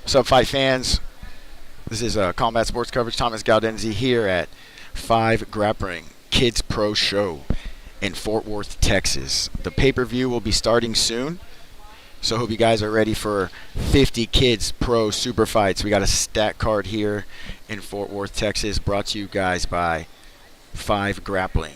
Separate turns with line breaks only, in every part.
What's up, fight fans? This is Combat Sports Coverage. Thomas Galdenzi here at 5 Grappling Kids Pro Show in Fort Worth, Texas. The pay-per-view will be starting soon, so hope you guys are ready for 50 Kids Pro Super Fights. We got a stat card here in Fort Worth, Texas, brought to you guys by 5 Grappling.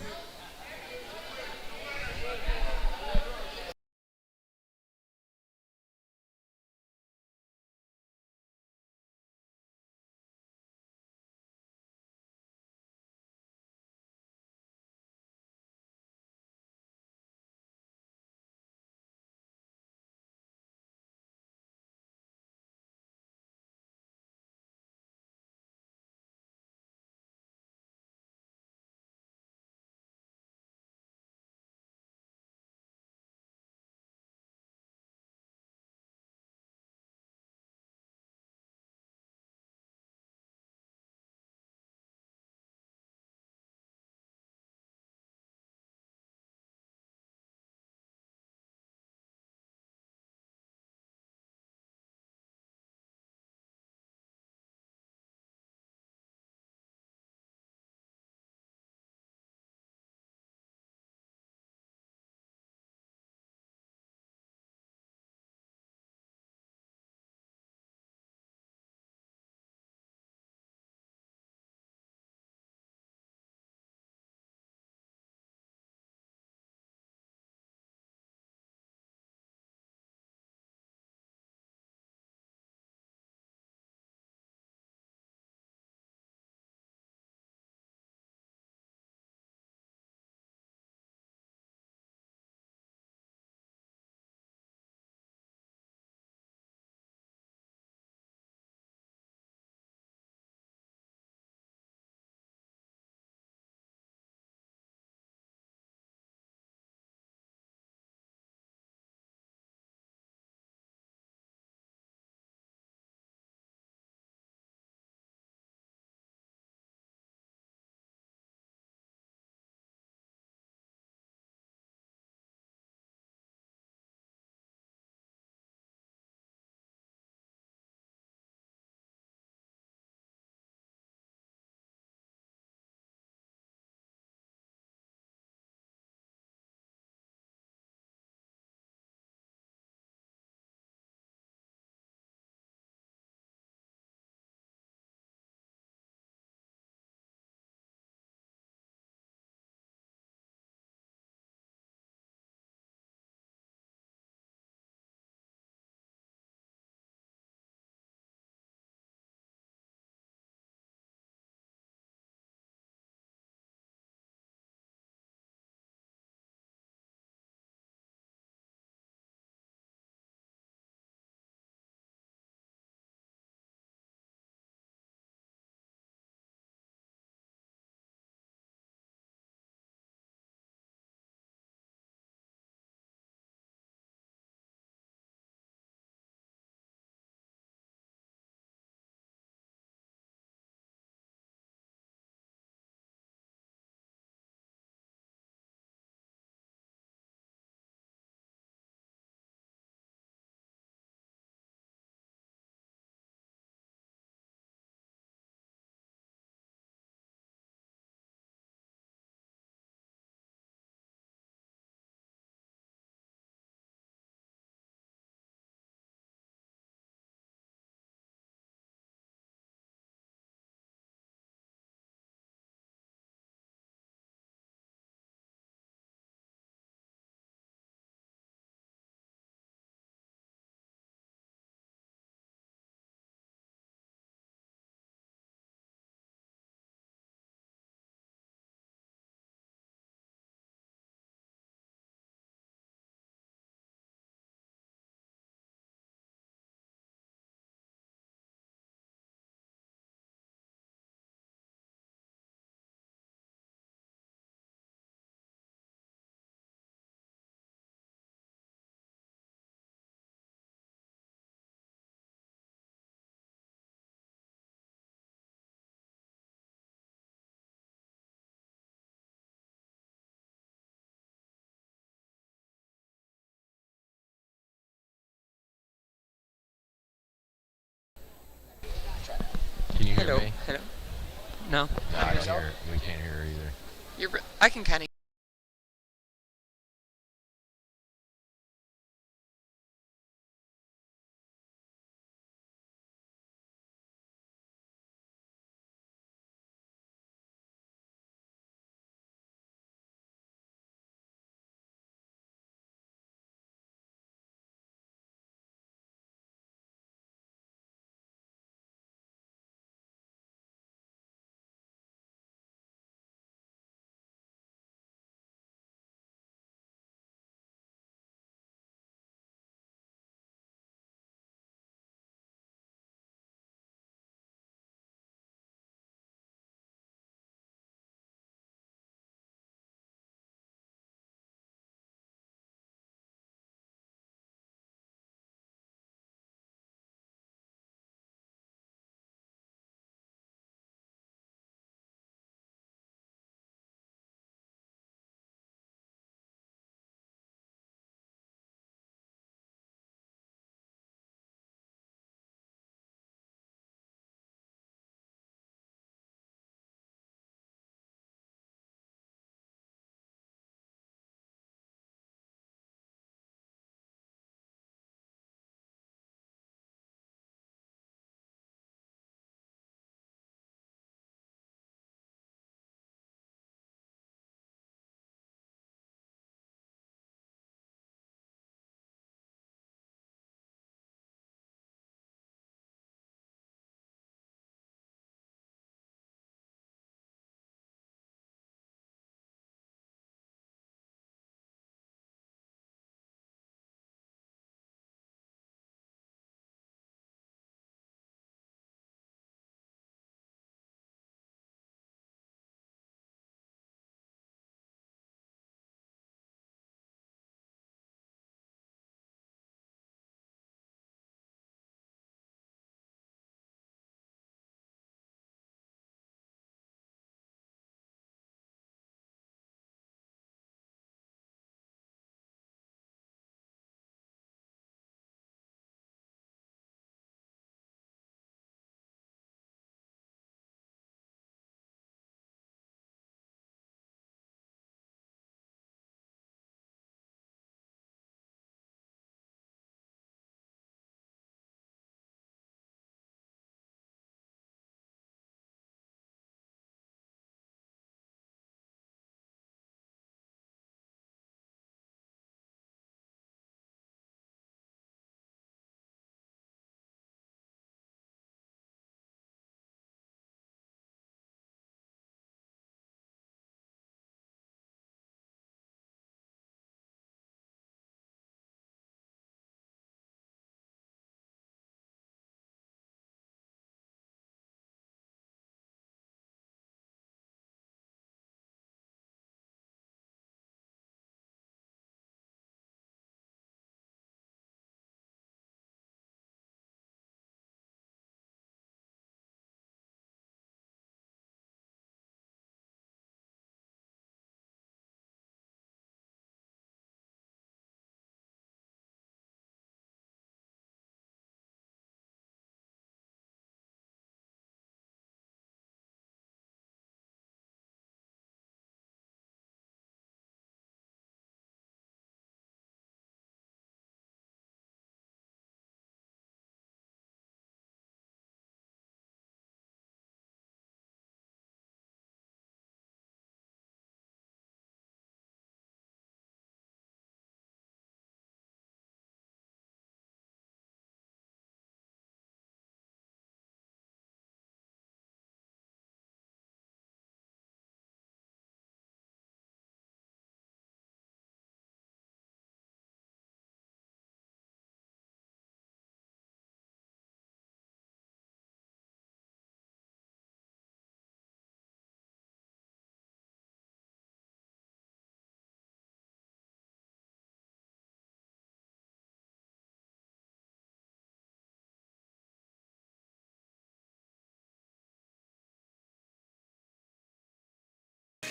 hear me?
Hello. No.
No, I don't hear. We can't hear her either.
I can kind of.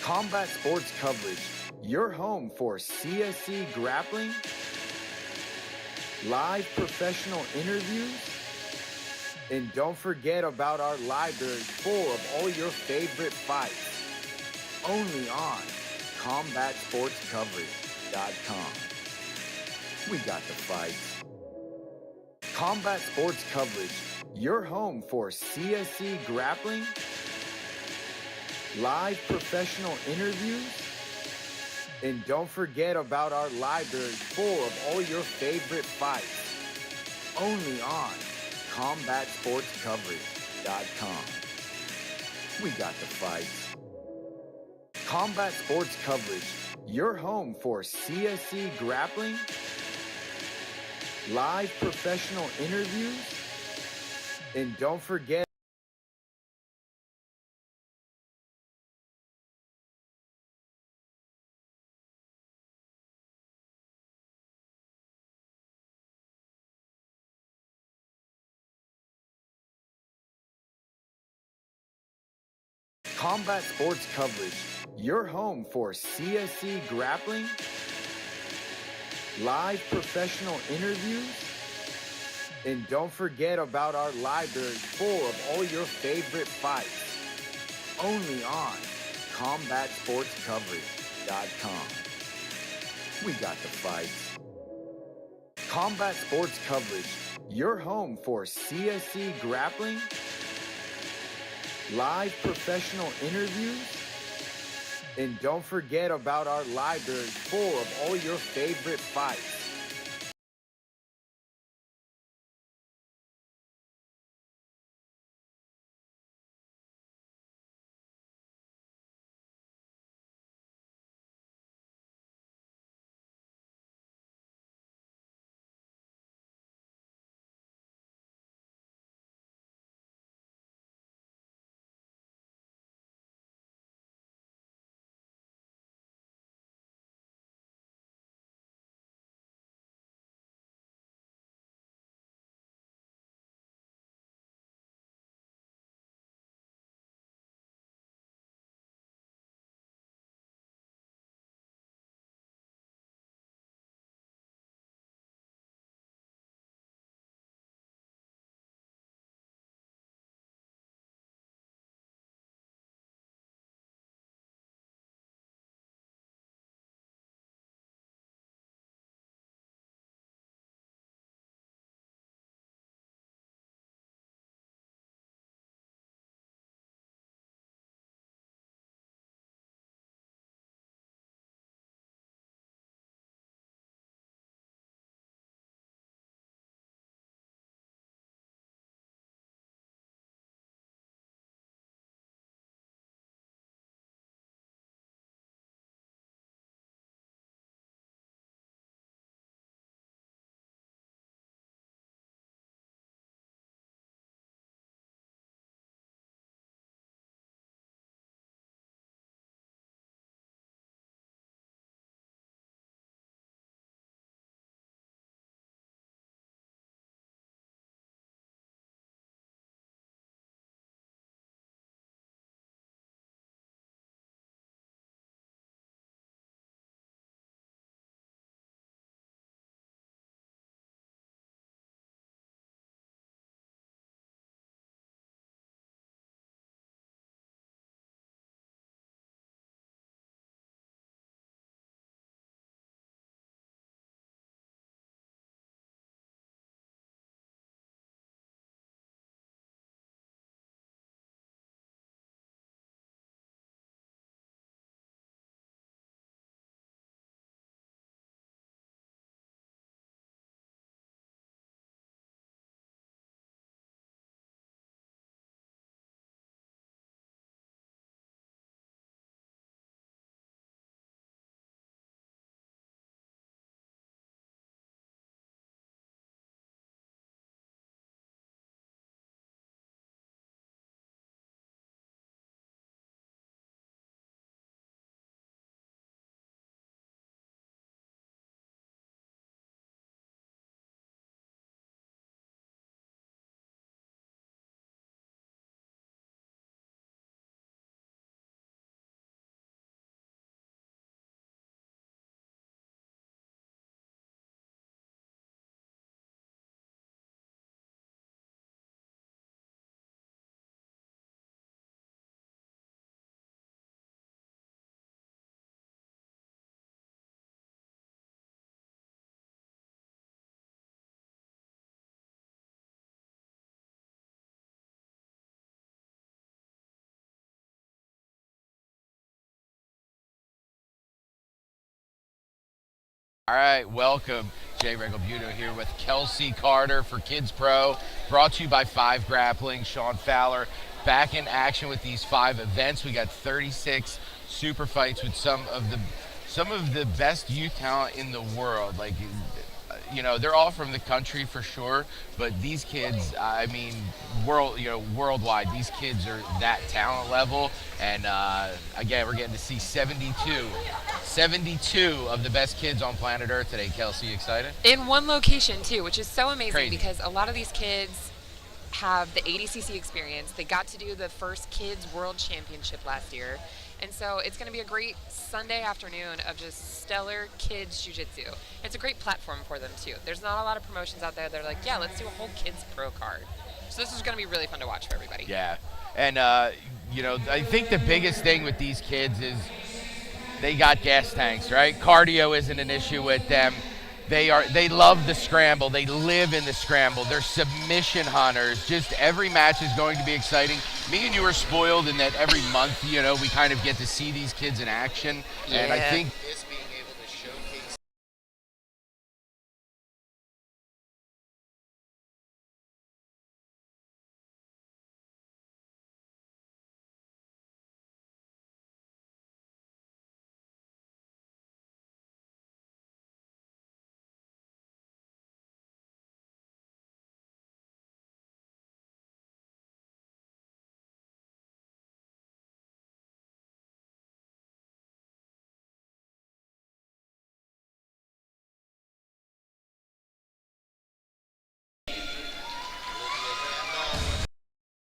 Combat Sports Coverage, your home for CSC grappling, live professional interviews, And don't forget about our library full of all your favorite fights. Only on CombatSportsCoverage.com. We got the fights. Combat Sports Coverage, your home for CSC grappling, live professional interviews, and don't forget about our library full of all your favorite fights. Only on CombatSportsCoverage.com. We got the fights. Combat Sports Coverage, your home for CSC grappling, live professional interviews, and don't forget Combat Sports Coverage, your home for CSC grappling, live professional interviews, and don't forget about our library full of all your favorite fights. Only on CombatSportsCoverage.com. We got the fights. Combat Sports Coverage, your home for CSC grappling, live professional interviews, and don't forget about our library full of all your favorite fights.
All right, welcome. Jay Regalbuto here with Kelsey Carter for Kids Pro, brought to you by 5 Grappling. Sean Fowler back in action with these 5 events. We got 36 super fights with some of the best youth talent in the world. Like, you know, they're all from the country for sure, but these kids, I mean, worldwide, these kids are that talent level. And again, we're getting to see 72 of the best kids on planet Earth today. Kelsey, you excited?
In one location too, which is so amazing.
Crazy.
Because a lot of these kids have the ADCC experience. They got to do the first Kids World Championship last year. And so it's going to be a great Sunday afternoon of just stellar kids jiu-jitsu. It's a great platform for them too. There's not a lot of promotions out there that are like, yeah, let's do a whole kids pro card. So this is going to be really fun to watch for everybody.
Yeah. And, you know, I think the biggest thing with these kids is they got gas tanks, right? Cardio isn't an issue with them. They love the scramble. They live in the scramble. They're submission hunters. Just every match is going to be exciting. Me and you are spoiled in that every month, you know, we kind of get to see these kids in action.
Yeah.
And I think this being able to showcase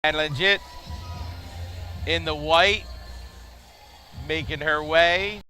and legit in the white, making her way.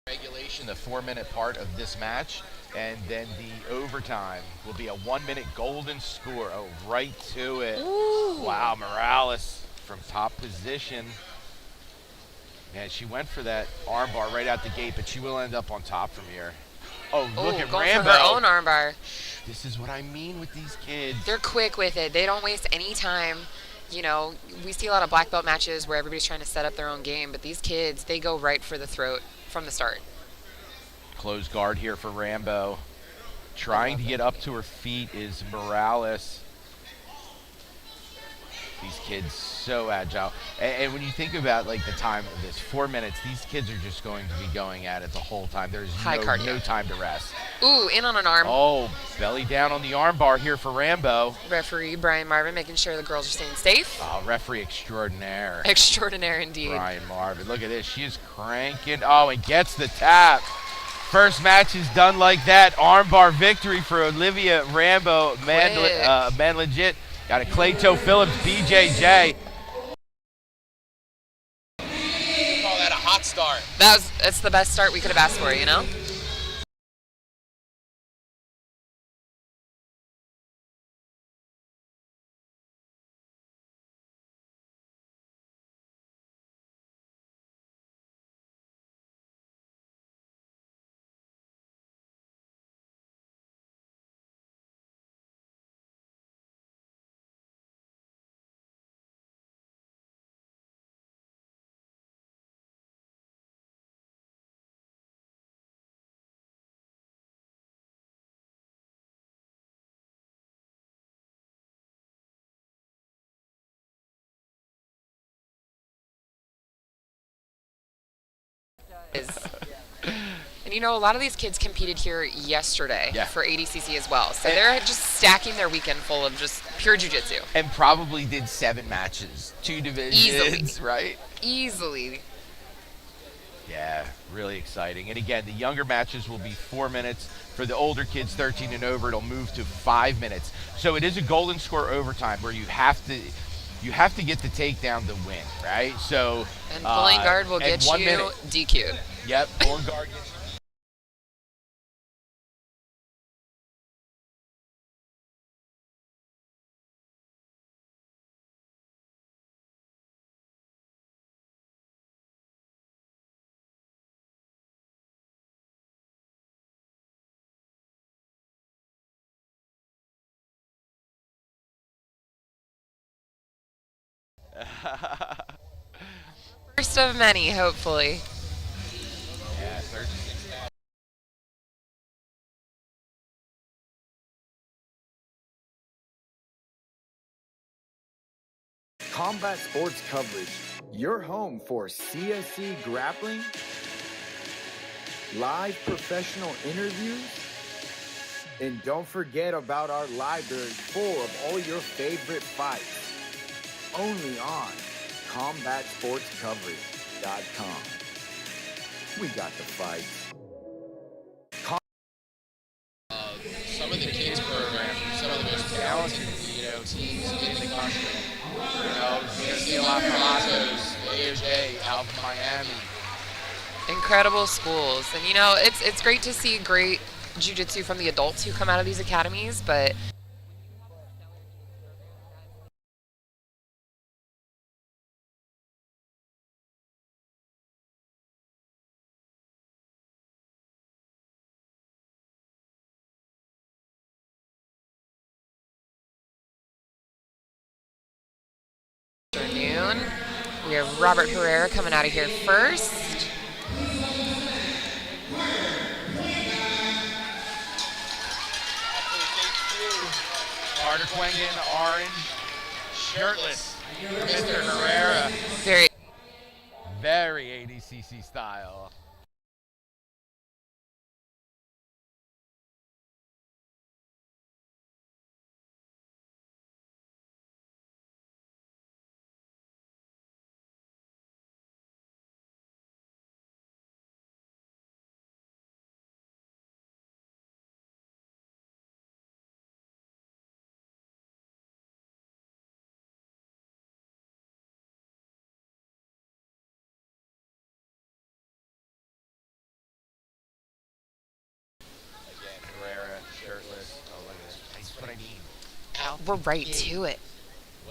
Regulation, the 4-minute part of this match, and then the overtime will be a 1-minute golden score. Oh, right to it.
Ooh.
Wow, Morales from top position. Man, she went for that armbar right out the gate, but she will end up on top from here. Oh, look at
going
Rambo.
for her own armbar.
This is what I mean with these kids.
They're quick with it. They don't waste any time. You know, we see a lot of black belt matches where everybody's trying to set up their own game, but these kids, they go right for the throat from the start.
Close guard here for Rambo. Trying to get up to her feet is Morales. These kids so agile. And when you think about like the time of this, 4 minutes, these kids are just going to be going at it the whole time. There's no time to rest.
Ooh, in on an arm.
Oh, belly down on the arm bar here for Rambo.
Referee Brian Marvin making sure the girls are staying safe.
Oh, referee extraordinaire.
Extraordinaire indeed.
Brian Marvin. Look at this. She is cranking. Oh, and gets the tap. First match is done like that. Armbar victory for Olivia Rambo. Man legit. Got a Clayto Phillips BJJ. Call that a hot start.
That's the best start we could have asked for, you know? And you know, a lot of these kids competed here yesterday for ADCC as well. So they're just stacking their weekend full of just pure jiu-jitsu.
And probably did 7 matches, 2 divisions,
Easily.
right?
Easily.
Yeah, really exciting. And again, the younger matches will be 4 minutes. For the older kids, 13 and over, it'll move to 5 minutes. So it is a golden score overtime where you have to get the takedown to win, right? So
and pulling guard will get you DQ'd.
Yep, pulling guard gets you
First of many, hopefully.
Yeah, 36.
Combat Sports Coverage, your home for CSC grappling, live professional interviews, and don't forget about our library full of all your favorite fights. Only on CombatSportsCoverage.com. We got the fights.
Some of the kids programs are some of the most talented, teams in the country. You're going to see a lot from Oscos, AOJ, out from Miami.
Incredible schools. And, it's great to see great jiu-jitsu from the adults who come out of these academies, but afternoon. We have Robert Herrera coming out of here first.
Carter Cuenca in the orange, shirtless, Mr. Herrera. Very ADCC style. Herrera, shirtless. Oh, look at this. That's what I mean.
We're right to it.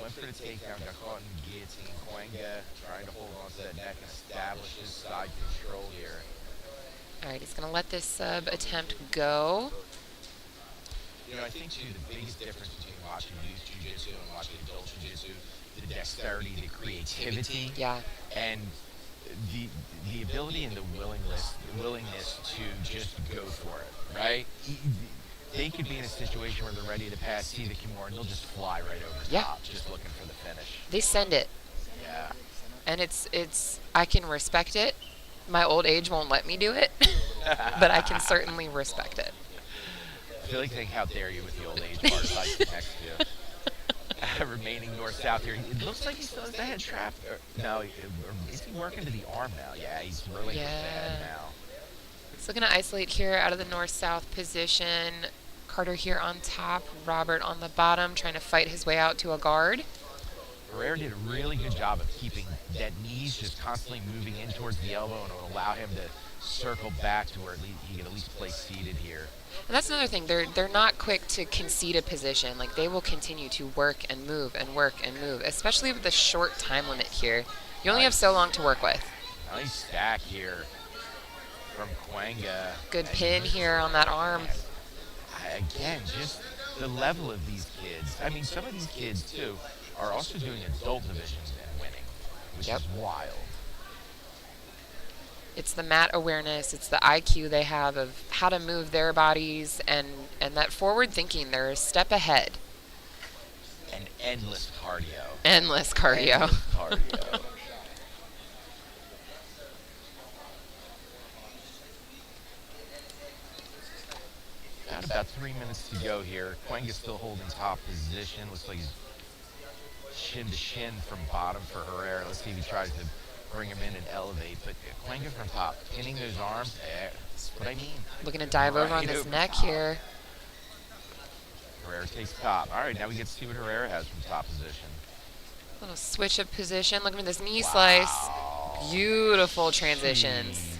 Went for the takedown, got caught in the guillotine. Cuenca trying to hold on to that neck and establish his side control here.
All right, he's going to let this sub attempt go.
I think, too, the biggest difference between watching youth jiu-jitsu and watching adult jiu-jitsu, the dexterity, the creativity,
Yeah.
and the ability and the willingness to just go for it, right? They could be in a situation where they're ready to pass, see the Kimura, and they'll just fly right over
Yeah.
top, just looking for the finish.
They send it.
Yeah.
And it's I can respect it. My old age won't let me do it, but I can certainly respect it.
I feel like they how dare you with the old age part like next to you. Remaining north-south here. It looks like he still has the head trapped. No, is he working to the arm now? Yeah, he's relinquished the head now.
He's looking to isolate here out of the north-south position. Carter here on top, Robert on the bottom, trying to fight his way out to a guard.
Herrera did a really good job of keeping that knees just constantly moving in towards the elbow, and it will allow him to circle back to where he can at least play seated here.
And that's another thing. They're not quick to concede a position. Like, they will continue to work and move and work and move, especially with the short time limit here. You only have so long to work with.
Nice stack here from Cuenca.
Good pin here on that arm.
Again, just the level of these kids. I mean, some of these kids, too, are also doing adult divisions and winning, which is wild.
It's the mat awareness, it's the IQ they have of how to move their bodies, and that forward thinking. They're a step ahead.
And endless cardio.
Endless cardio.
Endless cardio. Got about 3 minutes to go here. Cuenca's still holding top position. Looks like he's shin to shin from bottom for Herrera. Let's see if he tries to bring him in and elevate. But Cuenca from top, pinning those arms. That's what I mean.
Looking to dive over on this neck here.
Herrera takes top. All right, now we get to see what Herrera has from top position.
Little switch of position. Looking at this knee slice. Beautiful transitions.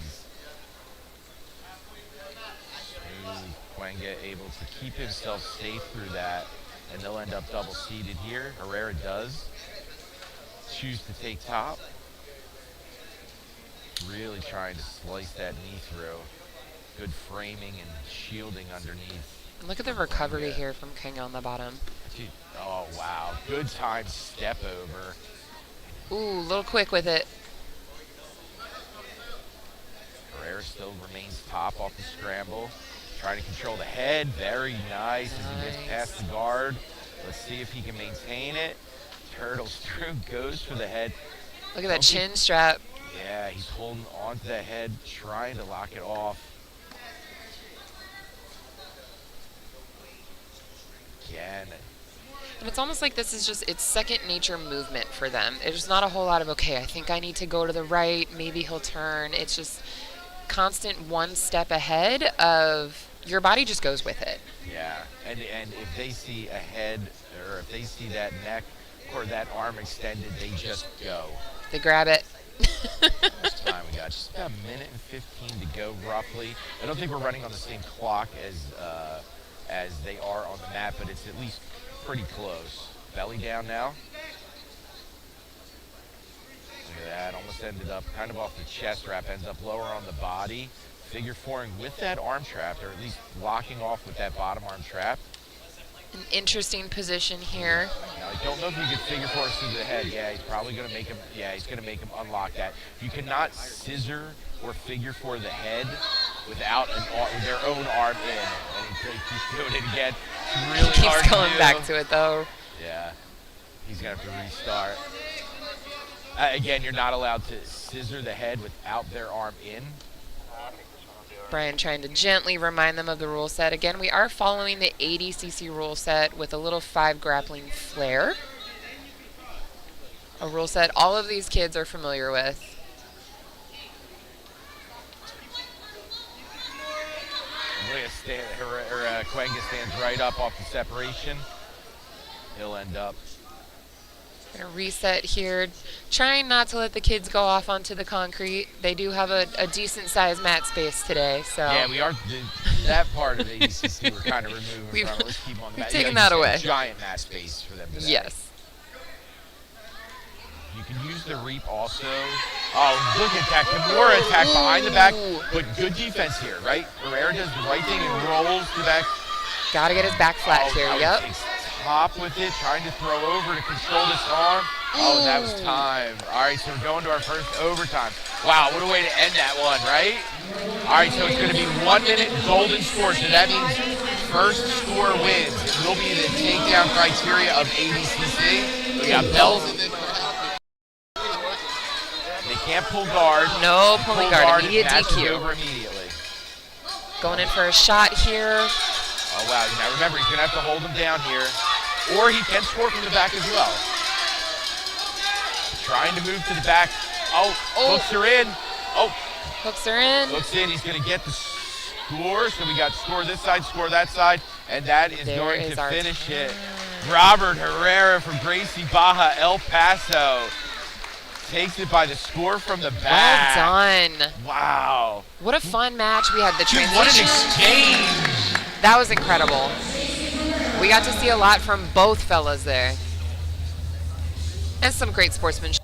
Cuenca able to keep himself safe through that, and they'll end up double seated here. Herrera does choose to take top. Really trying to slice that knee through. Good framing and shielding underneath.
Look at the recovery here from King on the bottom.
Oh, wow. Good time step over.
Ooh, a little quick with it.
Herrera still remains top off the scramble. Trying to control the head. Very nice as he gets past the guard. Let's see if he can maintain it. Turtles through, goes for the head.
Look at that chin strap.
Yeah, he's holding onto the head, trying to lock it off. Again.
And it's almost like this is just, it's second nature movement for them. There's not a whole lot of, okay, I think I need to go to the right, maybe he'll turn. It's just constant one step ahead of, your body just goes with it.
Yeah, and if they see a head, or if they see that neck or that arm extended, they just go.
They grab it.
How much time we got? Just about a minute and 15 to go, roughly. I don't think we're running on the same clock as they are on the mat, but it's at least pretty close. Belly down now. Look at that, almost ended up kind of off the chest wrap, ends up lower on the body. Figure fouring with that arm trap, or at least locking off with that bottom arm trap.
An interesting position here.
Now, I don't know if you could figure four through the head. Yeah, he's probably going to make him, he's going to make him unlock that. You cannot scissor or figure four the head without their own arm in. And he keeps doing it again. It's really
He
hard
keeps going
to do.
back to it, though.
Yeah, he's going to have to restart. Again, you're not allowed to scissor the head without their arm in.
Brian trying to gently remind them of the rule set. Again, we are following the 80cc rule set with a little 5 grappling flare. A rule set all of these kids are familiar with.
Cuenca stands right up off the separation. He'll end up.
Gonna reset here, trying not to let the kids go off onto the concrete. They do have a decent sized mat space today, so.
Yeah, we are. That part of the ACC we're kind of removing from. Let's keep on the mat.
We've taken that away.
Giant mat space for them today.
Yes.
You can use the reap also. Oh, look at that. Kimura attack behind the back, but good defense here, right? Herrera does the right thing and rolls to the back.
Gotta get his back flat here, yep.
Top with it, trying to throw over to control this arm. Oh, that was time. All right, so we're going to our first overtime. Wow, what a way to end that one, right? All right, so it's going to be 1 minute golden score, so that means first score wins. It will be the takedown criteria of ADCC. We got bells. They can't pull guard.
No pulling guard, immediate
match is
DQ.
over immediately.
Going in for a shot here.
Oh, wow. Now, remember, he's going to have to hold him down here. Or he can score from the back as well. Trying to move to the back. Oh, hooks are in. Oh.
Hooks are in.
Hooks in. He's going to get the score. So we got score this side, score that side. And that is going to finish it. Robert Herrera from Gracie Baja, El Paso. Takes it by the score from the back.
Well done.
Wow.
What a fun match. We had the transition.
What an exchange.
That was incredible. We got to see a lot from both fellas there. And some great sportsmanship.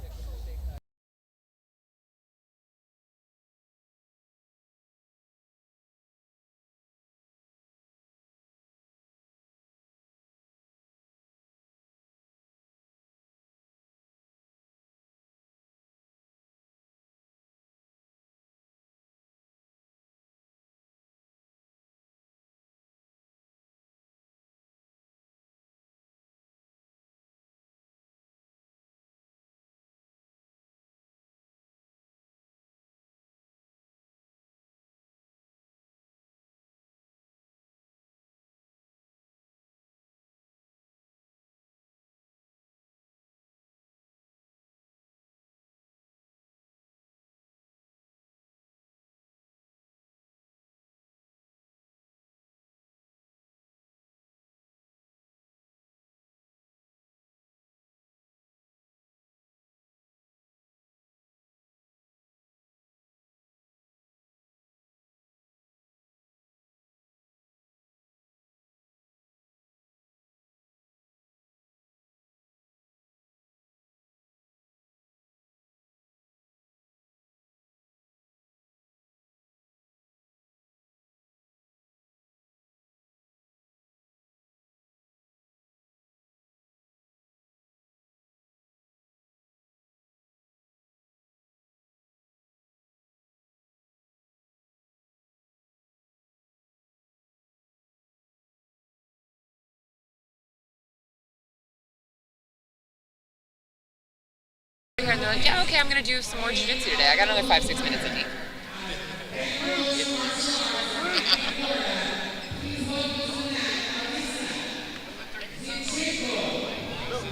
and they're like, yeah, okay, I'm going to do some more jiu-jitsu today. I got another 5-6 minutes in me.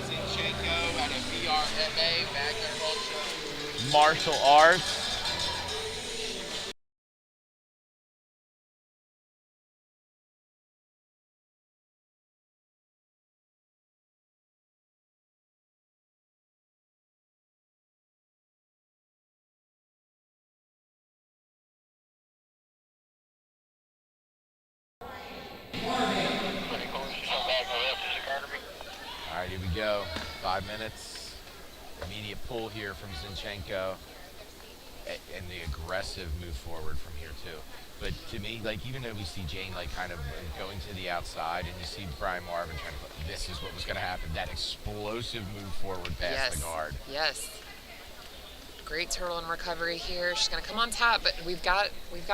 Zenchenko out of VRMA, Wagner Culture, Martial Arts. All right, here we go. 5 minutes. Immediate pull here from Zenchenko. And the aggressive move forward from here, too. But to me, like, even though we see Jane, like, kind of going to the outside, and you see Brian Marvin trying to, this is what was going to happen. That explosive move forward past the guard.
Yes. Great turtle and recovery here. She's going to come on top, but we've got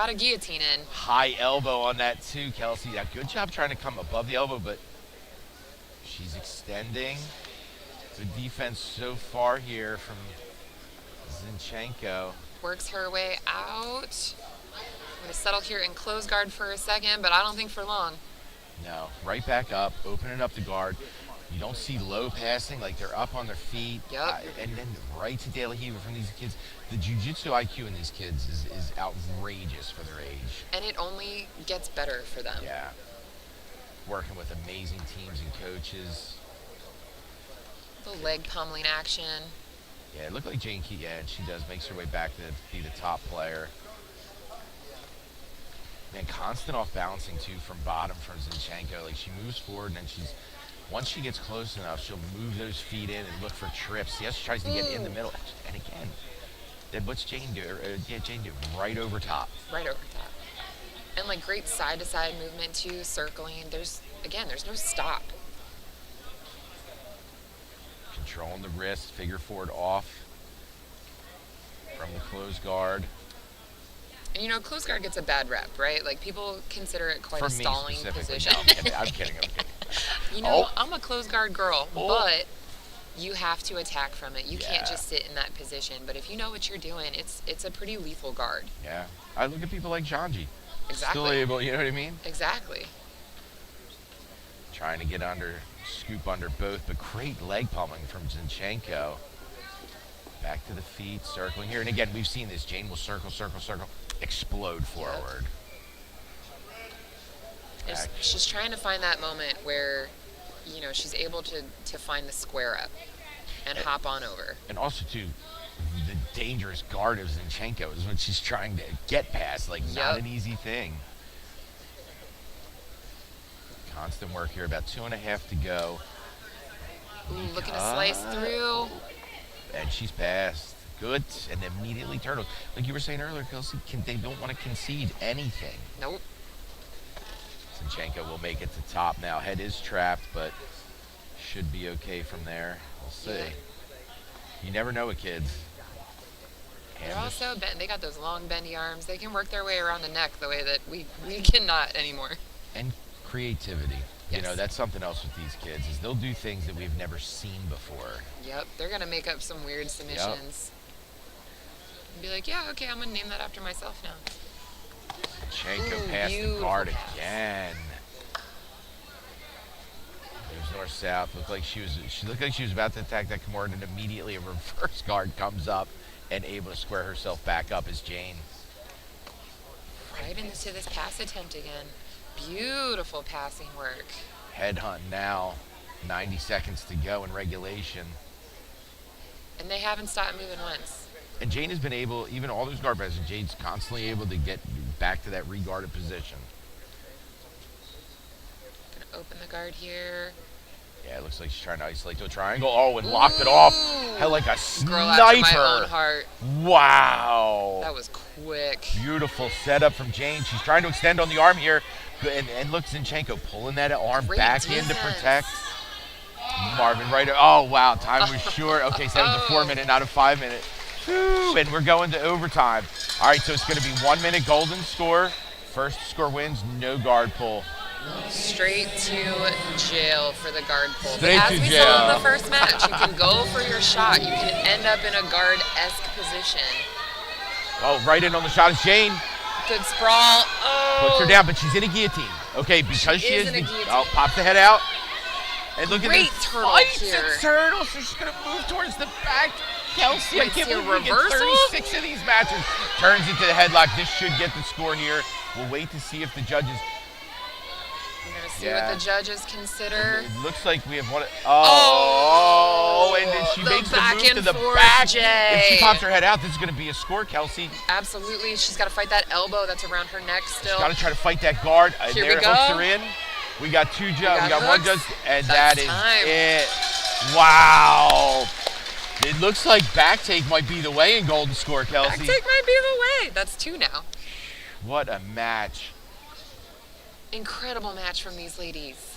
a guillotine in.
High elbow on that, too, Kelsey. Yeah, good job trying to come above the elbow, but she's extending. Good defense so far here from Zenchenko.
Works her way out. I'm going to settle here in close guard for a second, but I don't think for long.
No, right back up, opening up the guard. You don't see low passing, like they're up on their feet.
Yep.
And then right to De La Riva from these kids. The jiu-jitsu IQ in these kids is outrageous for their age.
And it only gets better for them.
Yeah. Working with amazing teams and coaches.
The leg pummeling action.
Yeah, it looked like Jane Key, yeah, and she does, makes her way back to be the top player. Man, constant off balancing too from bottom from Zenchenko. Like she moves forward and then once she gets close enough, she'll move those feet in and look for trips. Yes, she tries to get in the middle. And again, then what's Jane do? Jane do right over top.
Right over top. And like great side to side movement too, circling. There's no stop.
Controlling the wrist, figure forward off from the closed guard.
And you know, closed guard gets a bad rep, right? Like people consider it quite
For
a
me
stalling
specifically.
position.
No, I'm kidding.
You know,
Oh.
I'm a closed guard girl,
Oh.
but you have to attack from it. You can't
Yeah.
just sit in that position. But if you know what you're doing, it's a pretty lethal guard.
Yeah. I look at people like Janji.
Exactly.
Still able, you know what I mean?
Exactly.
Trying to get under, scoop under both, but great leg pummeling from Zenchenko. Back to the feet, circling here. And again, we've seen this. Jane will circle, explode forward.
She's trying to find that moment where, you know, she's able to find the square up and hop on over.
And also, too, the dangerous guard of Zenchenko is when she's trying to get past. Like, not an easy thing. Constant work here. About 2.5 to go.
Ooh, looking to slice through.
And she's passed. Good. And immediately turtles. Like you were saying earlier, Kelsey, they don't want to concede anything.
Nope.
Zenchenko will make it to top now. Head is trapped, but should be okay from there. We'll see.
Yeah.
You never know with kids.
They're also they got those long bendy arms. They can work their way around the neck the way that we cannot anymore.
And creativity.
Yes.
You know, that's something else with these kids is they'll do things that we've never seen before.
Yep, they're gonna make up some weird submissions. And be like, yeah, okay, I'm gonna name that after myself now.
Zenchenko past the guard again. Moves north-south. She looked like she was about to attack that Kimura, and immediately a reverse guard comes up and able to square herself back up as Jane.
Right into this pass attempt again. Beautiful passing work.
Headhunt now. 90 seconds to go in regulation.
And they haven't stopped moving once.
And Jane has been able, even all those guard passes, Jane's constantly able to get back to that regarded position.
Gonna open the guard here.
Yeah, it looks like she's trying to isolate to a triangle. Oh, and locked it off. Held like a
Girl after my
sniper.
own heart.
Wow.
That was quick.
Beautiful setup from Jane. She's trying to extend on the arm here. And look, Zenchenko pulling that arm
Great
back in to
defense.
protect. Marvin right. Oh, wow. Time was short. Okay, so that was a 4-minute, not a 5-minute. Woo, and we're going to overtime. All right, so it's going to be 1 minute golden score. First score wins, no guard pull.
Straight to jail for the guard pull. But
Straight
as
to
we
jail.
saw in the first match, you can go for your shot. You can end up in a guard-esque position.
Oh, right in on the shot is Jane.
Good sprawl. Oh.
Puts her down, but she's in a guillotine. Okay, because she
is
is
in a
the,
guillotine.
oh, pops the head out. And look
Great
at this
turtle
fights
here.
and turtle. So she's going to move towards the back. Kelsey, I
Wait,
can't
see a
believe we get
reversal?
36 of these matches. Turns into the headlock. This should get the score here. We'll wait to see if the judges.
We're going to see
Yeah.
what the judges consider.
It looks like we have one. Oh, and then she
the
makes the
back
move to
and
the
forth,
back.
Jay.
If she pops her head out, this is going to be a score, Kelsey.
Absolutely. She's got to fight that elbow that's around her neck still.
Got to try to fight that guard. And
Here
there
we
it hooks
go.
her in. We got two judges. We got one
hooks.
judge, and
That's
that is
time.
it. Wow. It looks like back take might be the way in Golden Score, Kelsey.
Back take might be the way. That's 2 now.
What a match.
Incredible match from these ladies.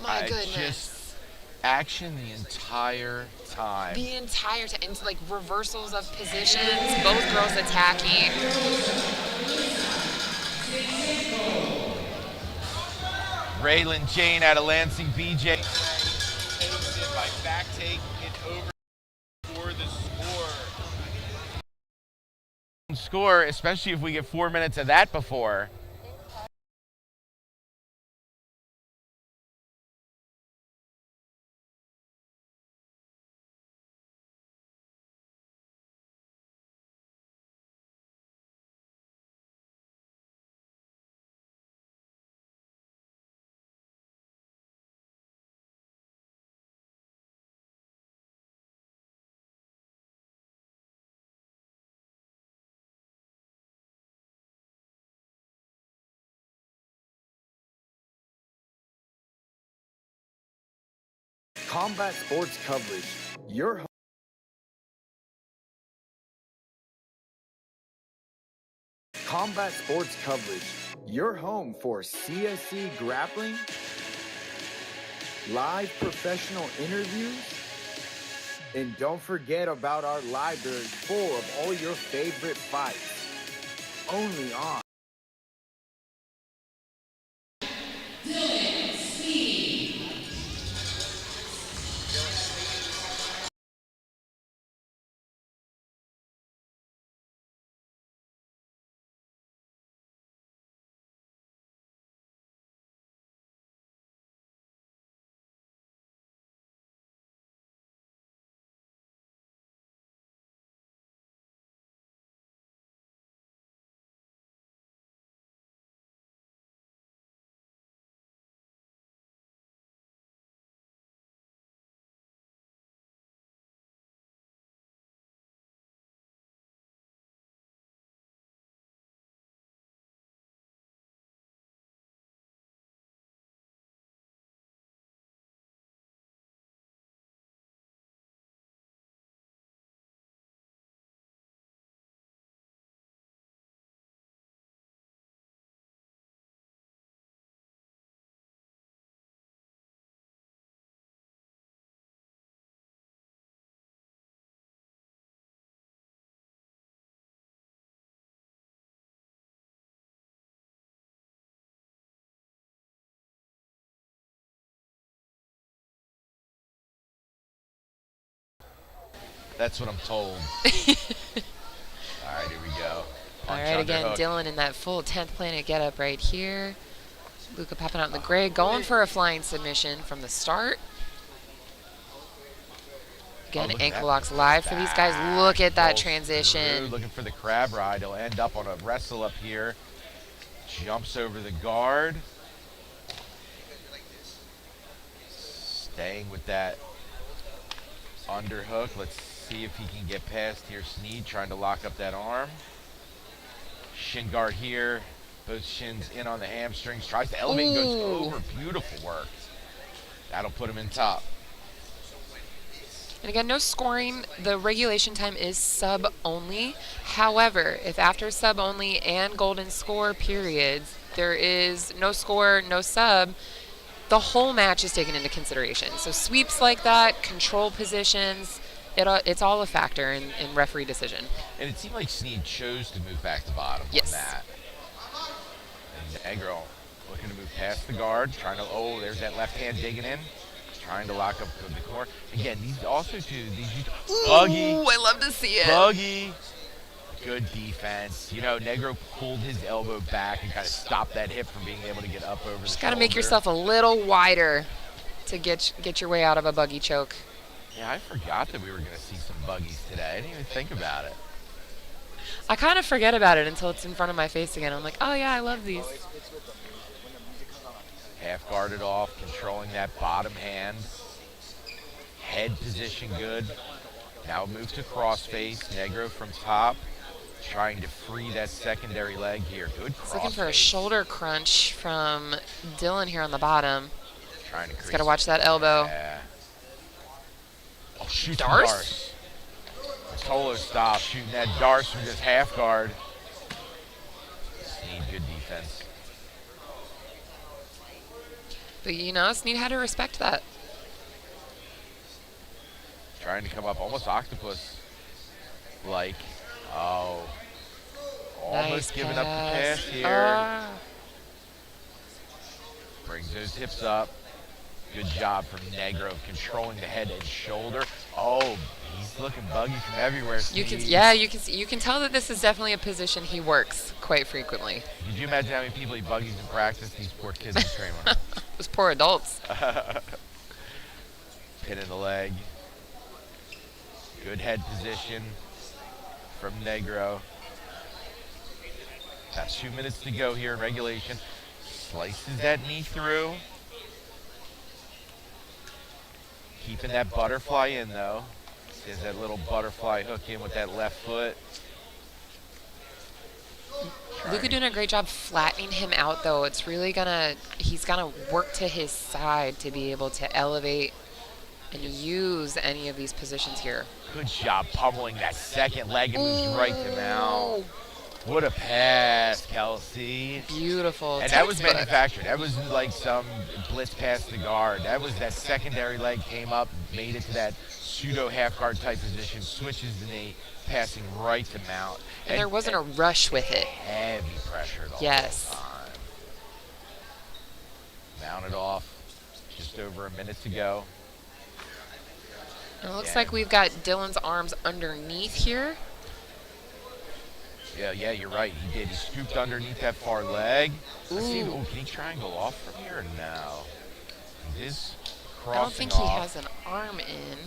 My goodness.
Just action the entire time.
The entire time. Into like reversals of positions. Both girls attacking.
Raylan Jane out of Lansing, BJ. Takes it by back take it over for the score. Score, especially if we get 4 minutes of that before.
Combat sports coverage. Your Combat sports coverage. Your home for CSC grappling, live professional interviews, and don't forget about our library full of all your favorite fights. Only on
That's what I'm told. All right, here we go.
All right, again, Dylan in that full 10th Planet getup right here. Luca popping out in the gray, going for a flying submission from the start. Again, ankle locks live for these guys. Look at that transition.
Looking for the crab ride. He'll end up on a wrestle up here. Jumps over the guard. Staying with that underhook. Let's see if he can get past here. Sneed trying to lock up that arm. Shin guard here. Both shins in on the hamstrings. Tries to elevate and goes over. Beautiful work. That'll put him in top.
And again, no scoring. The regulation time is sub only. However, if after sub only and golden score periods, there is no score, no sub, the whole match is taken into consideration. So sweeps like that, control positions, it's all a factor in referee decision.
And it seemed like Sneed chose to move back to bottom
Yes.
on that. And Negro Looking to move past the guard, trying to, oh, there's that left hand digging in. Trying to lock up the core. Again, these also too, Buggy.
Ooh, I love to see it.
Buggy. Good defense. You know, Negro pulled his elbow back and kind of stopped that hip from being able to get up over
Just
the
got to make yourself a little wider to get your way out of a buggy choke.
Yeah, I forgot that we were going to see some buggies today. I didn't even think about it.
I kind of forget about it until it's in front of my face again. I'm like, oh yeah, I love these.
Half guarded off, controlling that bottom hand. Head position good. Now move to crossface. Negro from top. Trying to free that secondary leg here. Good cross.
Looking for a shoulder crunch from Dylan here on the bottom.
Trying to
He's got to watch that elbow.
Yeah. Oh, shoot
Darce?
Solo stop. Shooting that Darce from just half guard. Sneed, good defense.
But, you know, Sneed had to respect that.
Trying to come up almost octopus-like. Oh. Almost
Nice
giving up the
pass.
pass here. Brings those hips up. Good job from Negro controlling the head and shoulder. Oh, he's looking buggy from everywhere.
You can,
Sneed.
yeah, you can tell that this is definitely a position he works quite frequently.
Could you imagine how many people eat buggies in practice? These poor kids in training.
Those poor adults.
Pin in the leg. Good head position from Negro. Got 2 minutes to go here in regulation. Slices that knee through. Keeping that butterfly in though. There's that little butterfly hook in with that left foot.
Luca doing a great job flattening him out though. It's really he's gonna work to his side to be able to elevate and use any of these positions here.
Good job pummeling that second leg and moves right to mount. What a pass, Kelsey.
Beautiful.
And that was
Textbook.
manufactured. That was like some blitz past the guard. That was that secondary leg came up, made it to that pseudo half guard type position, switches the knee, passing right to mount.
And there wasn't a rush with it.
Heavy pressure the
Yes.
whole time. Mounted off. Just over a minute to go.
And it looks
Yeah.
like we've got Dylan's arms underneath here.
Yeah, you're right. He did. He scooped underneath that far leg. Let's see.
Ooh.
Oh, can he triangle off from here or no? He is crossing
I don't think he
off.
has an arm in.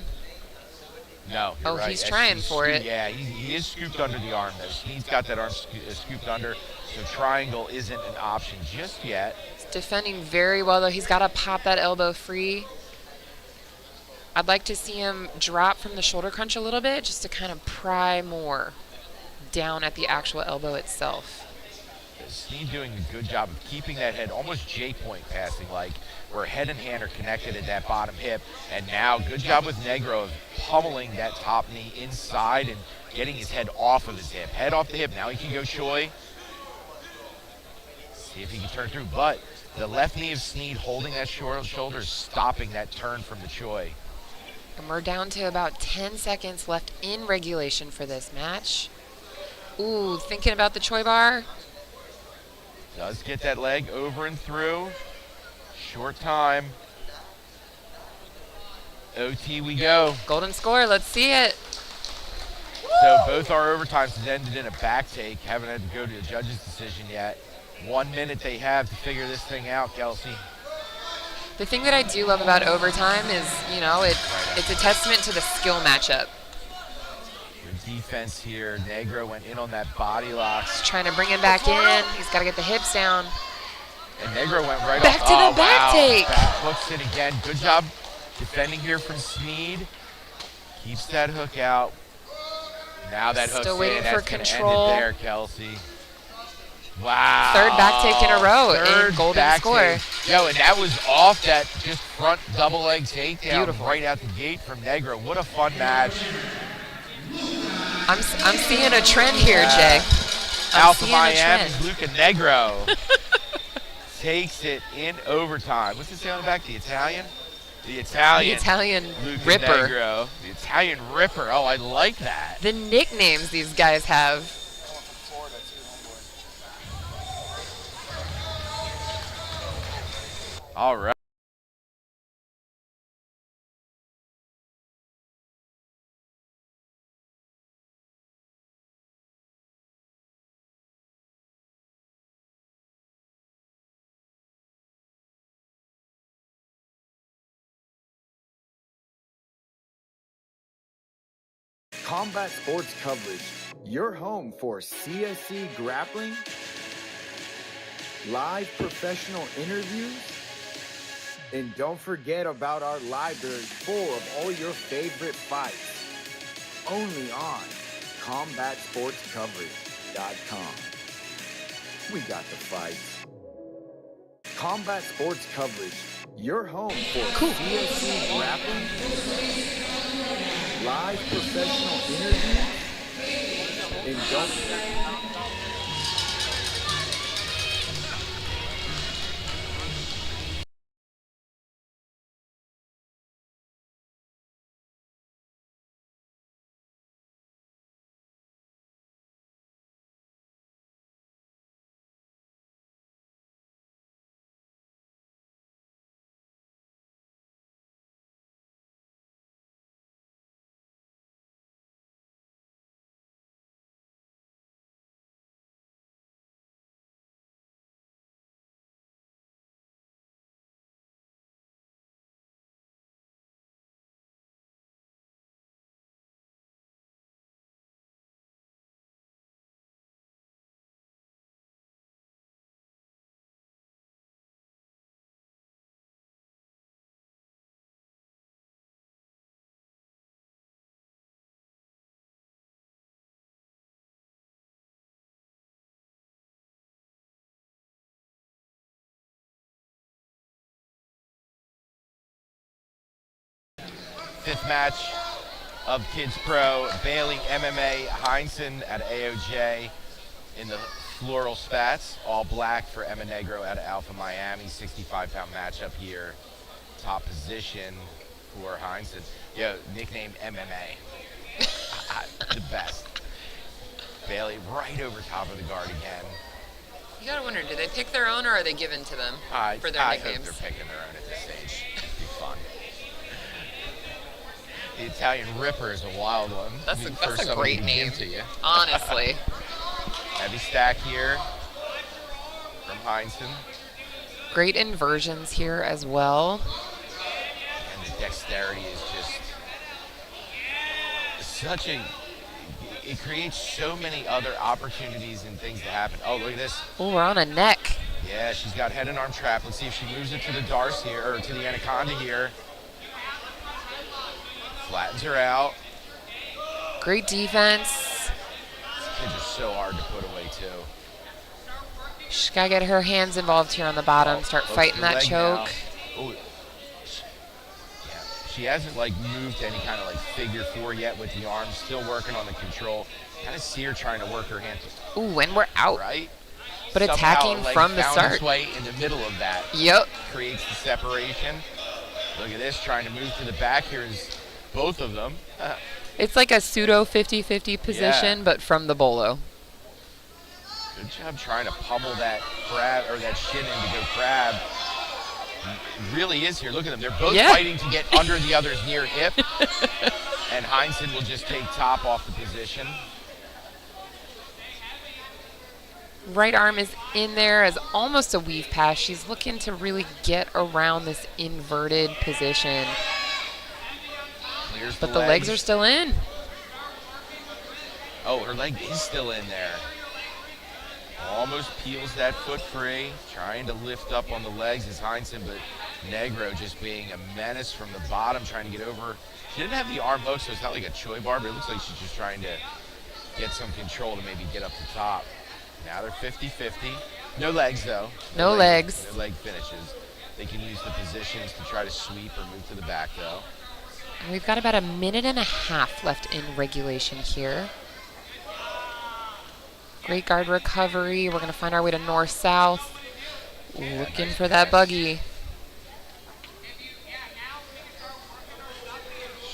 No, you're
Oh,
right.
he's
As
trying
he's
for it.
Yeah, he is scooped under the arm, though. He's got that arm scooped under, so triangle isn't an option just yet.
He's defending very well, though. He's got to pop that elbow free. I'd like to see him drop from the shoulder crunch a little bit just to kind of pry more down at the actual elbow itself.
Sneed doing a good job of keeping that head almost J-point passing, like where head and hand are connected at that bottom hip. And now, good job with Negro of pummeling that top knee inside and getting his head off of his hip. Head off the hip. Now he can go Choi. See if he can turn through. But the left knee of Sneed holding that shoulder is stopping that turn from the Choi.
And we're down to about 10 seconds left in regulation for this match. Ooh, thinking about the Choi bar.
Does get that leg over and through. Short time. OT we go.
Golden score, let's see it.
So both our overtimes have ended in a back take. Haven't had to go to the judge's decision yet. 1 minute they have to figure this thing out, Kelsey.
The thing that I do love about overtime is, you know, it's a testament to the skill matchup.
Good defense here. Negro went in on that body lock.
He's trying to bring him back in. He's got to get the hips down.
And Negro went right
Back
off.
to the back take.
Back hooks it again. Good job defending here from Sneed. Keeps that hook out. Now that hook's
Still waiting
in.
for
That's gonna
control.
end it there, Kelsey. Wow.
Third back take in a row in golden
back
score.
take. Yo, and that was off that just front double leg takedown
Beautiful.
right out the gate from Negro. What a fun match.
I'm seeing a trend here, Jay. I'm
Alpha
seeing a
Miami,
trend.
Luca Negro takes it in overtime. What's it say on the back? The Italian? The
The
Italian.
Italian
Luca
Ripper.
Negro. The Italian Ripper. Oh, I like that.
The nicknames these guys have.
All right.
Combat Sports Coverage, your home for CSC grappling, live professional interviews, and don't forget about our library full of all your favorite fights. Only on CombatSportsCoverage.com. We got the fights. Combat Sports Coverage, your home for CSC grappling, live professional interviews, and don't
Fifth match of Kids Pro, Bailey MMA, Heinson at AOJ in the floral spats, all black for Emma Negro out of Alpha Miami, 65-pound matchup here. Top position for Heinson. Yo, nickname MMA. The best. Bailey right over top of the guard again.
You gotta wonder, do they pick their own or are they given to them for their
I hope
nicknames?
they're picking their own at this stage. It'd be fun. The Italian Ripper is a wild one.
That's
For
a
somebody
great
to
name,
give to you.
honestly.
Heavy stack here from Heinson.
Great inversions here as well.
And the dexterity is just such a, it creates so many other opportunities and things to happen. Oh, look at this.
Oh, we're on a neck.
Yeah, she's got head and arm trap. Let's see if she moves it to the Darce here, or to the Anaconda here. Flattens her out.
Great defense.
These kids are so hard to put away, too.
She's gotta get her hands involved here on the bottom, start
Hooks
fighting
the
that
leg
choke.
now. Ooh. Yeah, she hasn't like moved any kind of like figure four yet with the arms. Still working on the control. Kind of see her trying to work her hands.
Ooh, and we're out.
Right?
But
Somehow,
attacking
like,
from the
found
start.
its way in the middle of that.
Yep.
Creates the separation. Look at this, trying to move to the back. Here's both of them.
It's like a pseudo 50-50 position, but from the bolo.
Good job trying to pummel that crab, or that shin in to go crab. Really is here. Look at them. They're both fighting to get under the other's near hip. And Heinson will just take top off the position.
Right arm is in there as almost a weave pass. She's looking to really get around this inverted position.
Clears
But the legs are still in.
Oh, her leg is still in there. Almost peels that foot free. Trying to lift up on the legs is Heinson, but Negro just being a menace from the bottom, trying to get over. She didn't have the arm hook, so it's not like a choy bar, but it looks like she's just trying to get some control to maybe get up to top. Now they're 50-50. No legs, though.
No legs.
No leg finishes. They can use the positions to try to sweep or move to the back, though.
And we've got about a minute and a half left in regulation here. Great guard recovery. We're going to find our way to north-south. Looking for that buggy.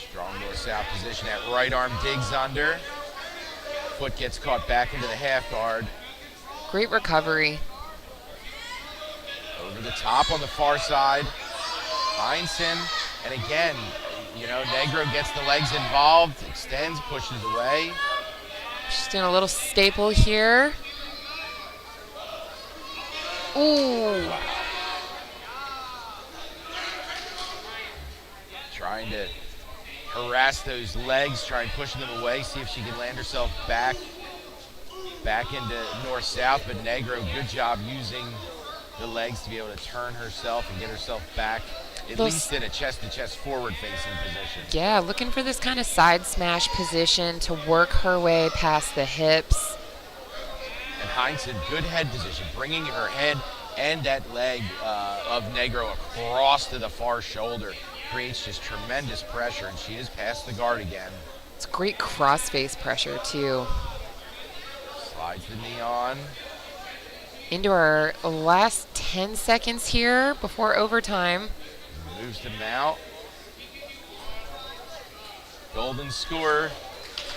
Strong north-south position. That right arm digs under. Foot gets caught back into the half guard.
Great recovery.
Over the top on the far side. Heinson, and again, you know, Negro gets the legs involved, extends, pushes away.
Just doing a little staple here. Ooh.
Wow. Trying to harass those legs, trying pushing them away, see if she can land herself back into north-south, but Negro, good job using the legs to be able to turn herself and get herself back, at least in a chest-to-chest forward-facing position.
Yeah, looking for this kind of side smash position to work her way past the hips.
And Heinson, good head position, bringing her head and that leg of Negro across to the far shoulder. Creates just tremendous pressure, and she is past the guard again.
It's great cross-face pressure, too.
Slides the knee on.
Into our last 10 seconds here before overtime.
Moves to mount. Golden score.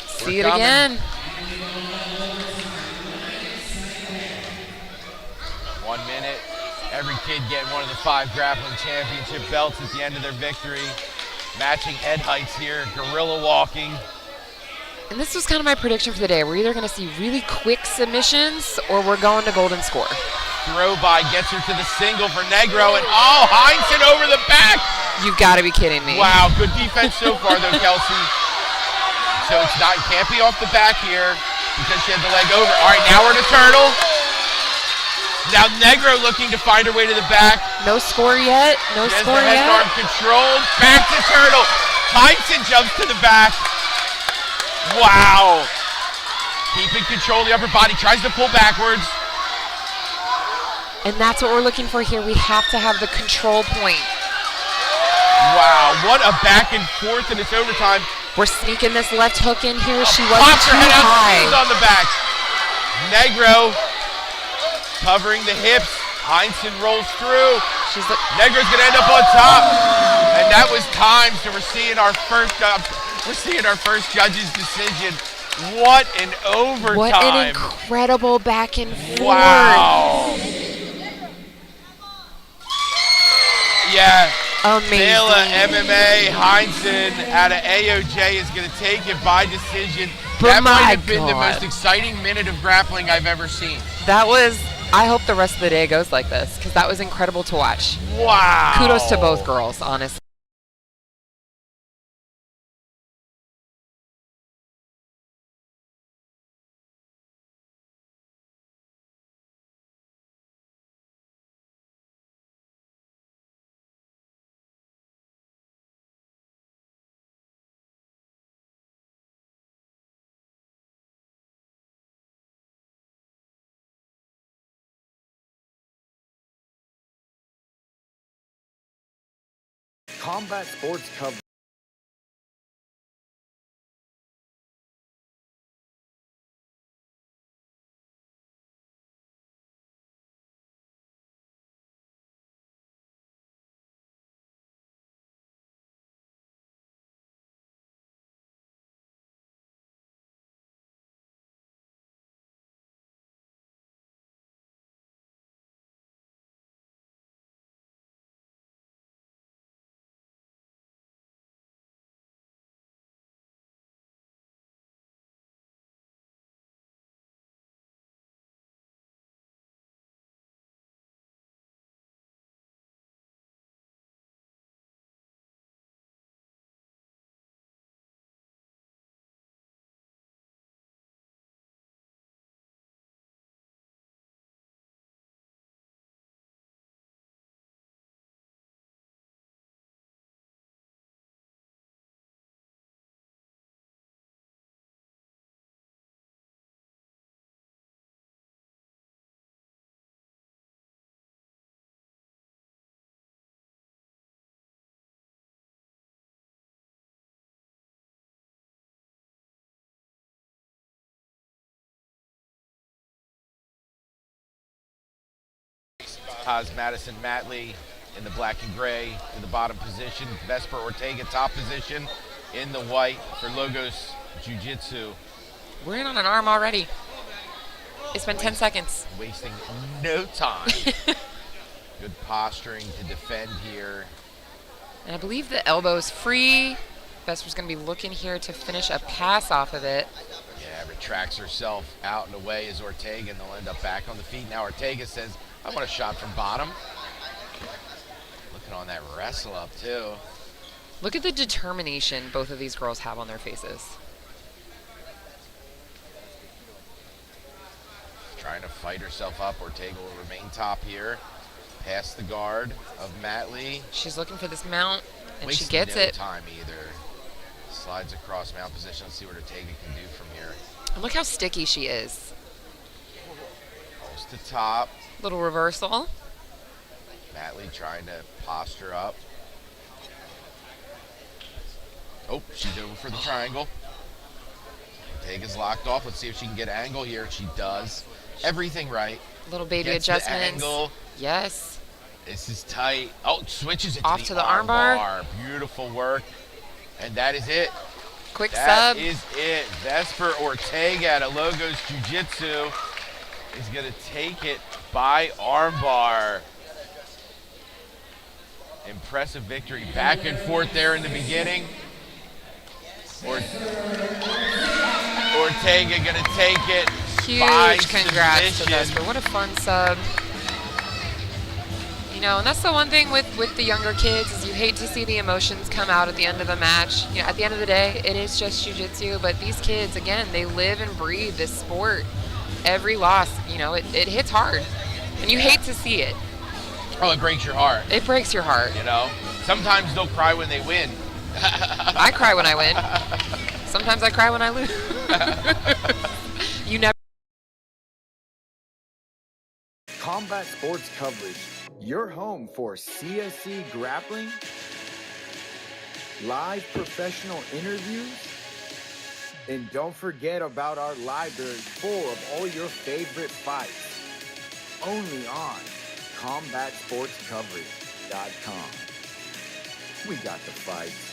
See it again.
1 minute. Every kid getting one of the 5 grappling championship belts at the end of their victory. Matching head heights here. Gorilla walking.
And this was kind of my prediction for the day. We're either going to see really quick submissions or we're going to golden score.
Throw by gets her to the single for Negro, and oh, Heinson over the back.
You've got to be kidding me.
Wow, good defense so far though, Kelsey. So it's not, can't be off the back here because she had the leg over. All right, now we're to turtle. Now Negro looking to find her way to the back.
No score yet. No
She has
score
the head
yet.
guard controlled. Back to turtle. Heinson jumps to the back. Wow. Keeping control of the upper body. Tries to pull backwards.
And that's what we're looking for here. We have to have the control point.
Wow, what a back and forth, and it's overtime.
We're sneaking this left hook in here. She wasn't
Pops her
too
head out,
high.
on the back. Negro covering the hips. Heinson rolls through. Negro's gonna end up on top, and that was time. So we're seeing our first judge's decision. What an overtime!
What an incredible back and forth!
Wow! Yeah.
Amazing.
Taylor MMA Heinson out of AOJ is going to take it by decision.
But
that might
my
have been the
God.
most exciting minute of grappling I've ever seen.
That was. I hope the rest of the day goes like this because that was incredible to watch.
Wow.
Kudos to both girls, honestly.
Combat sports coverage.
Madison Mattley in the black and gray to the bottom position. Vesper Ortega top position in the white for Logos Jiu-Jitsu.
We're in on an arm already. It's been 10 seconds.
Wasting no time. Good posturing to defend here.
And I believe the elbow's free. Vesper's going to be looking here to finish a pass off of it.
Yeah, retracts herself out and away as Ortega, and they'll end up back on the feet. Now Ortega says, I want a shot from bottom. Looking on that wrestle up, too.
Look at the determination both of these girls have on their faces.
Trying to fight herself up. Ortega will remain top here. Past the guard of Mattley.
She's looking for this mount, and
Wasting
she gets
no
it.
time either. Slides across mount position. Let's see what Ortega can do from here.
And look how sticky she is.
Pulls to top.
Little reversal.
Mattley trying to posture up. Oh, she's over for the triangle. Ortega's locked off. Let's see if she can get angle here. She does. Everything right.
Little baby
Gets the
adjustments.
angle.
Yes.
This is tight. Oh, switches it
Off
to
to
the
the
arm
armbar.
bar. Beautiful work. And that is it.
Quick
That
sub.
is it. Vesper Ortega at Logos Jiu-Jitsu is going to take it by armbar. Impressive victory. Back and forth there in the beginning. Ortega going to take it. by
Huge congrats to
submission.
Vesper. What a fun sub. You know, and that's the one thing with the younger kids is you hate to see the emotions come out at the end of the match. You know, at the end of the day, it is just jiu-jitsu, but these kids, again, they live and breathe this sport. Every loss, you know, it hits hard. And you hate to see it.
Oh, it breaks your heart.
It breaks your heart.
You know, sometimes they'll cry when they win.
I cry when I win. Sometimes I cry when I lose. You never.
Combat Sports Coverage, your home for CSC grappling, live professional interviews, and don't forget about our library full of all your favorite fights. Only on CombatSportsCoverage.com. We got the fights.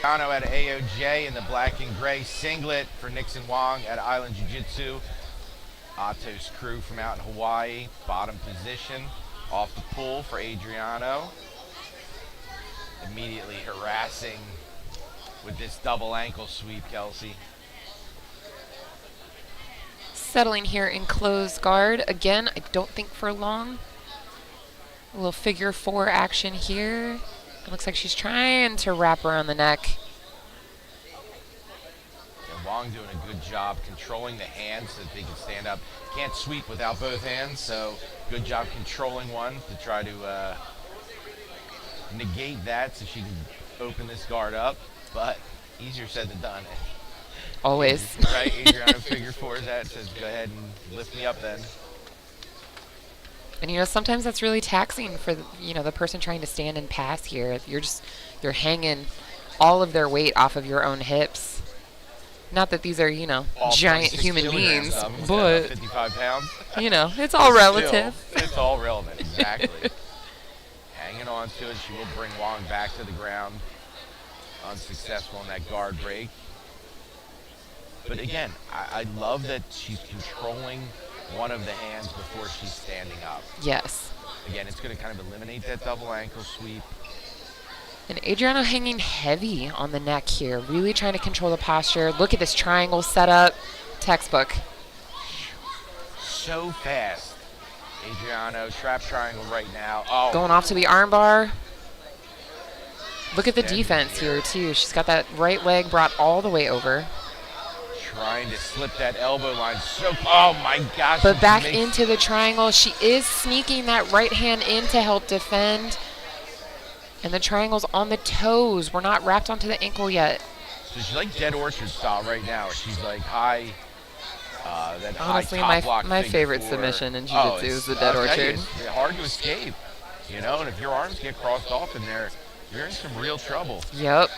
Adriano at AOJ in the black and gray singlet for Nixon Wong at Island Jiu-Jitsu. Otto's crew from out in Hawaii, bottom position, off the pull for Adriano. Immediately harassing with this double ankle sweep, Kelsey.
Settling here in closed guard. Again, I don't think for long. A little figure four action here. It looks like she's trying to wrap around the neck.
And Wong doing a good job controlling the hands so that they can stand up. Can't sweep without both hands, so good job controlling one to try to negate that so she can open this guard up. But easier said than done.
Always.
Right, Adriano figure fours that says go ahead and lift me up then.
And you know, sometimes that's really taxing for the person trying to stand and pass here. You're hanging all of their weight off of your own hips. Not that these are,
All
giant
26
human
kilograms
beings,
of them,
but
55 pounds.
It's all relative.
Still, it's all relevant, exactly. Hanging on to it, she will bring Wong back to the ground. Unsuccessful in that guard break. But again, I love that she's controlling one of the hands before she's standing up.
Yes.
Again, it's going to kind of eliminate that double ankle sweep.
And Adriano hanging heavy on the neck here, really trying to control the posture. Look at this triangle setup. Textbook.
So fast. Adriano, trap triangle right now. Oh,
Going off to the armbar. Look at the
Steady
defense
here.
here, too. She's got that right leg brought all the way over.
trying to slip that elbow line. So, oh my gosh.
But
she
back
makes-
into the triangle. She is sneaking that right hand in to help defend. And the triangle's on the toes. We're not wrapped onto the ankle yet.
So she's like Dead Orchard style right now. Where she's like high, that
Honestly,
high top lock
my
figure
favorite
four.
submission in
Oh,
jiu-jitsu is the
it's-
Dead
I'll tell you,
Orchard.
It's hard to escape, you know, and if your arms get crossed off in there, you're in some real trouble.
Yep.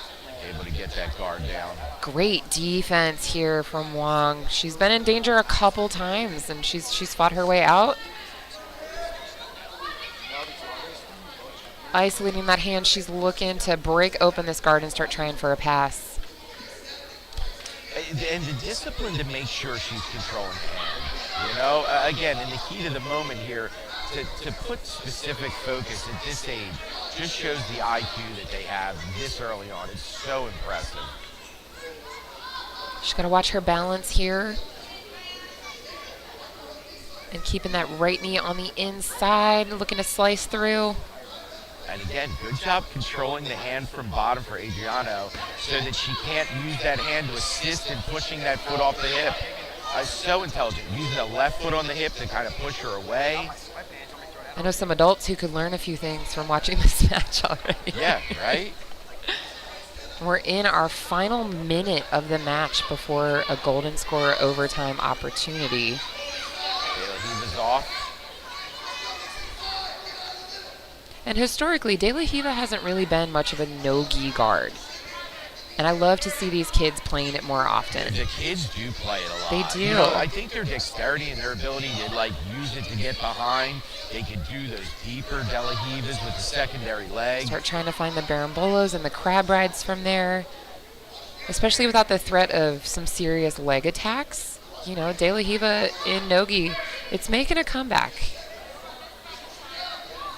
Able to get that guard down.
Great defense here from Wong. She's been in danger a couple times, and she's fought her way out. Isolating that hand, she's looking to break open this guard and start trying for a pass.
And the discipline to make sure she's controlling the hand. You know, again, in the heat of the moment here, to put specific focus at this age just shows the IQ that they have this early on. It's so impressive.
She's got to watch her balance here. And keeping that right knee on the inside, looking to slice through.
And again, good job controlling the hand from bottom for Adriano so that she can't use that hand to assist in pushing that foot off the hip. So intelligent, using the left foot on the hip to kind of push her away.
I know some adults who could learn a few things from watching this match already.
Yeah, right?
We're in our final minute of the match before a golden score overtime opportunity.
He was off.
And historically, De La Riva hasn't really been much of a no-gi guard. And I love to see these kids playing it more often.
The kids do play it a lot.
They do.
You know, I think their dexterity and their ability to like use it to get behind. They can do those deeper De La Rivas with the secondary leg.
Start trying to find the barambolos and the crab rides from there. Especially without the threat of some serious leg attacks. You know, De La Riva in no-gi, it's making a comeback.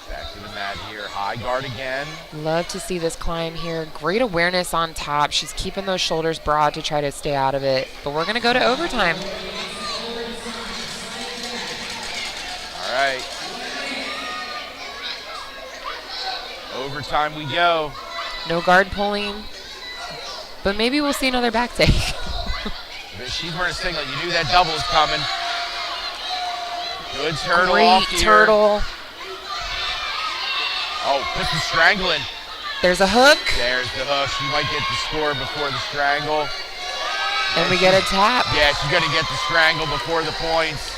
Back to the mat here. High guard again.
Love to see this climb here. Great awareness on top. She's keeping those shoulders broad to try to stay out of it. But we're going to go to overtime.
All right. Overtime we go.
No guard pulling. But maybe we'll see another back take.
But she's wearing a singlet. You knew that double was coming. Good turtle
Great
off here.
turtle.
Oh, put some strangling.
There's a hook.
There's the hook. She might get the score before the strangle.
And we get a tap
Yeah, she's going to get the strangle before the points.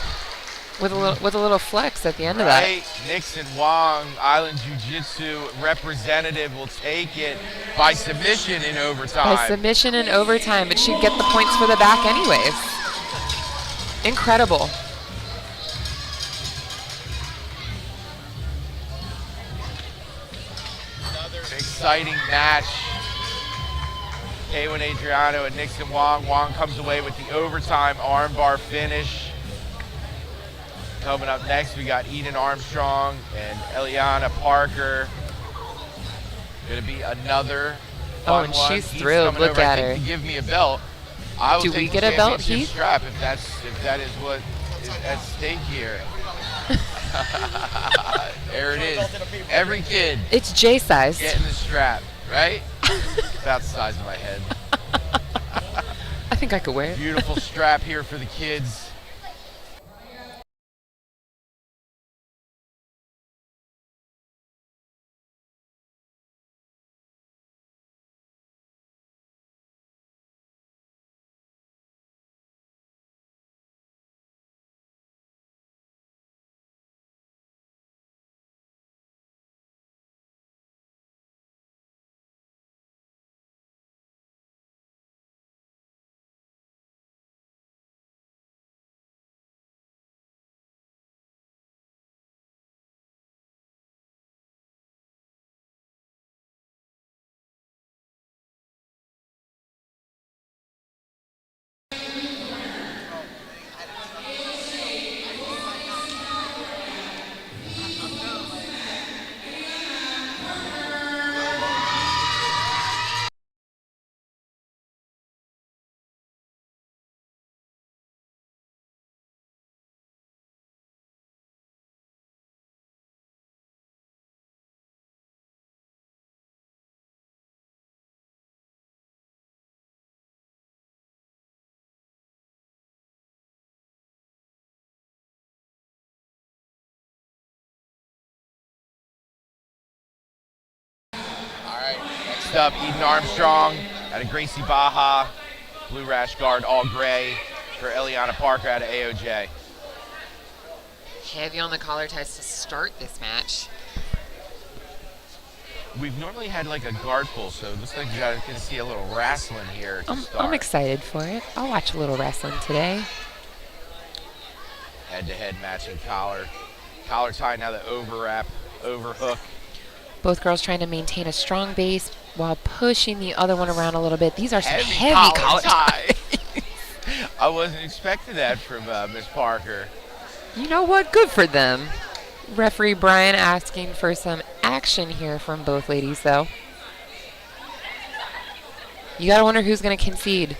with a little flex at the end of that.
Right, Nixon Wong, Island Jiu-Jitsu representative, will take it by submission in overtime.
By submission in overtime, but she'd get the points for the back anyways. Incredible.
Exciting match. K1 Adriano and Nixon Wong. Wong comes away with the overtime armbar finish. Coming up next, we got Eden Armstrong and Eliana Parker. Gonna be another fun
and
one.
she's
He's
thrilled.
coming
Look
over,
at
I think,
her.
to give me a belt. I will
Do
take
we
the
get a belt,
championship
Heath?
strap if that is what is at stake here. There it is. Every kid
It's J size.
getting the strap, right? About the size of my head.
I think I could wear it.
Beautiful strap here for the kids. Next up, Eden Armstrong out of Gracie Baja. Blue rash guard, all gray for Eliana Parker out of AOJ.
Heavy on the collar ties to start this match.
We've normally had like a guard pull, so it looks like you're going to see a little wrestling here to start.
I'm excited for it. I'll watch a little wrestling today.
Head-to-head matching collar. Collar tie, now the overwrap, overhook.
Both girls trying to maintain a strong base while pushing the other one around a little bit. These are some
Heavy
heavy collar
tie. I wasn't expecting that from Miss Parker.
You know what? Good for them. Referee Brian asking for some action here from both ladies, though. You gotta wonder who's gonna concede.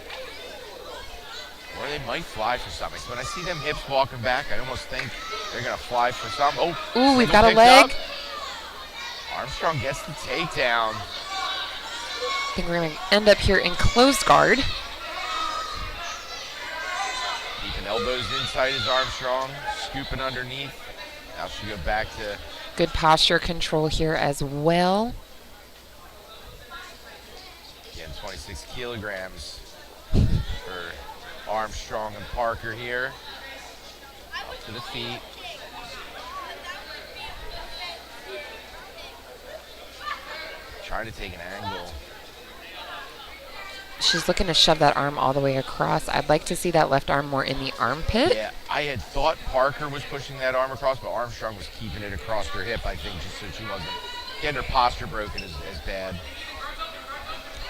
Or they might fly for something. So when I see them hips walking back, I almost think they're gonna fly for something. Oh,
Ooh, we've got a
picked
leg.
up. Armstrong gets the takedown.
I think we're gonna end up here in closed guard.
Keeping elbows inside is Armstrong, scooping underneath. Now she'll go back to
Good posture control here as well.
again 26 kilograms for Armstrong and Parker here. Up to the feet. Trying to take an angle.
She's looking to shove that arm all the way across. I'd like to see that left arm more in the armpit.
Yeah, I had thought Parker was pushing that arm across, but Armstrong was keeping it across her hip, I think, just so she wasn't getting her posture broken as bad.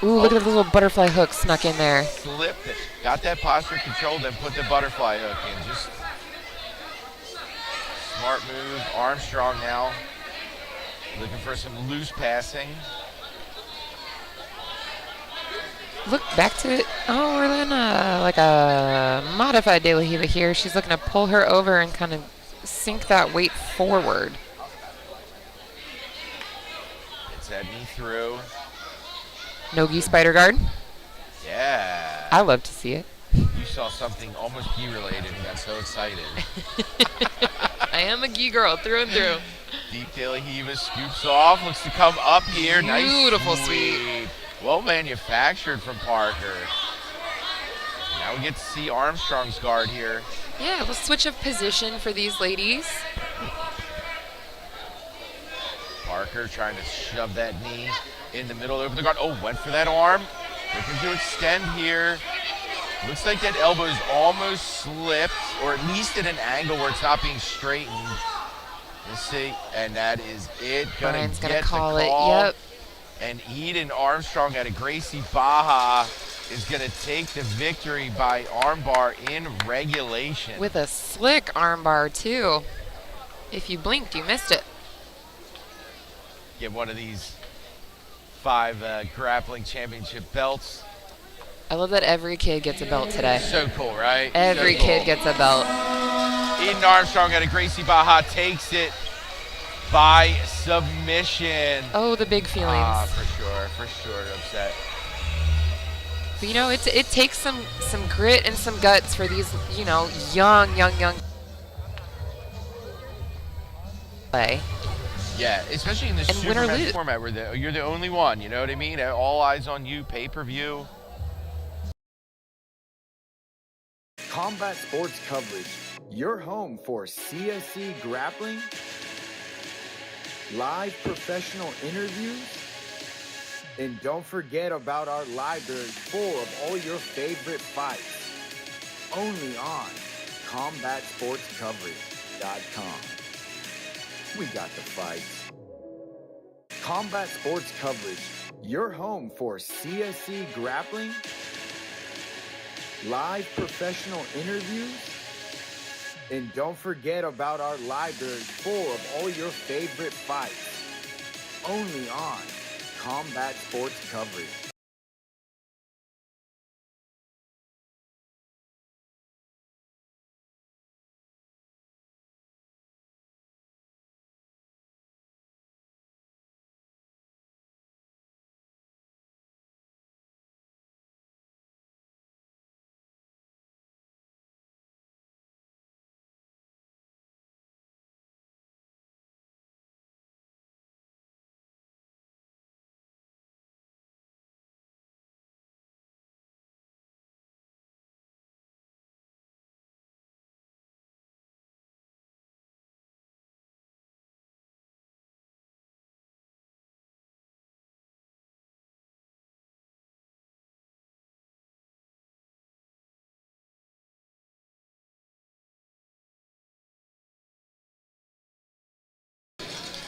Ooh, look at the little butterfly hook snuck in there.
Slipped it. Got that posture controlled, then put the butterfly hook in. Just smart move. Armstrong now looking for some loose passing.
Look back to it. Oh, we're in like a modified De La Riva here. She's looking to pull her over and kind of sink that weight forward.
Gets that knee through.
Nogi spider guard.
Yeah.
I love to see it.
You saw something almost gi related and got so excited.
I am a gi girl through and through.
Deep De La Riva scoops off. Looks to come up here.
Beautiful
Nice
sweep.
Well manufactured from Parker. Now we get to see Armstrong's guard here.
Yeah, a little switch of position for these ladies.
Parker trying to shove that knee in the middle over the guard. Oh, went for that arm. Looking to extend here. Looks like that elbow's almost slipped, or at least at an angle where it's not being straightened. Let's see, and that is it.
Brian's gonna
get the
call it.
call.
Yep.
And Eden Armstrong out of Gracie Baja is going to take the victory by armbar in regulation.
With a slick armbar, too. If you blinked, you missed it.
Get one of these 5 grappling championship belts.
I love that every kid gets a belt today.
So cool, right?
Every
So cool.
kid gets a belt.
Eden Armstrong out of Gracie Baja takes it by submission.
Oh, the big feelings.
For sure, upset.
But, you know, it takes some grit and some guts for these, you know, young play.
Yeah, especially in this
And
super
win or
match
lose.
format where you're the only one, you know what I mean? All eyes on you, pay-per-view.
Combat Sports Coverage, your home for CSC grappling, live professional interviews, and don't forget about our library full of all your favorite fights. Only on CombatSportsCoverage.com. We got the fights. Combat Sports Coverage, your home for CSC grappling, live professional interviews, and don't forget about our library full of all your favorite fights. Only on Combat Sports Coverage.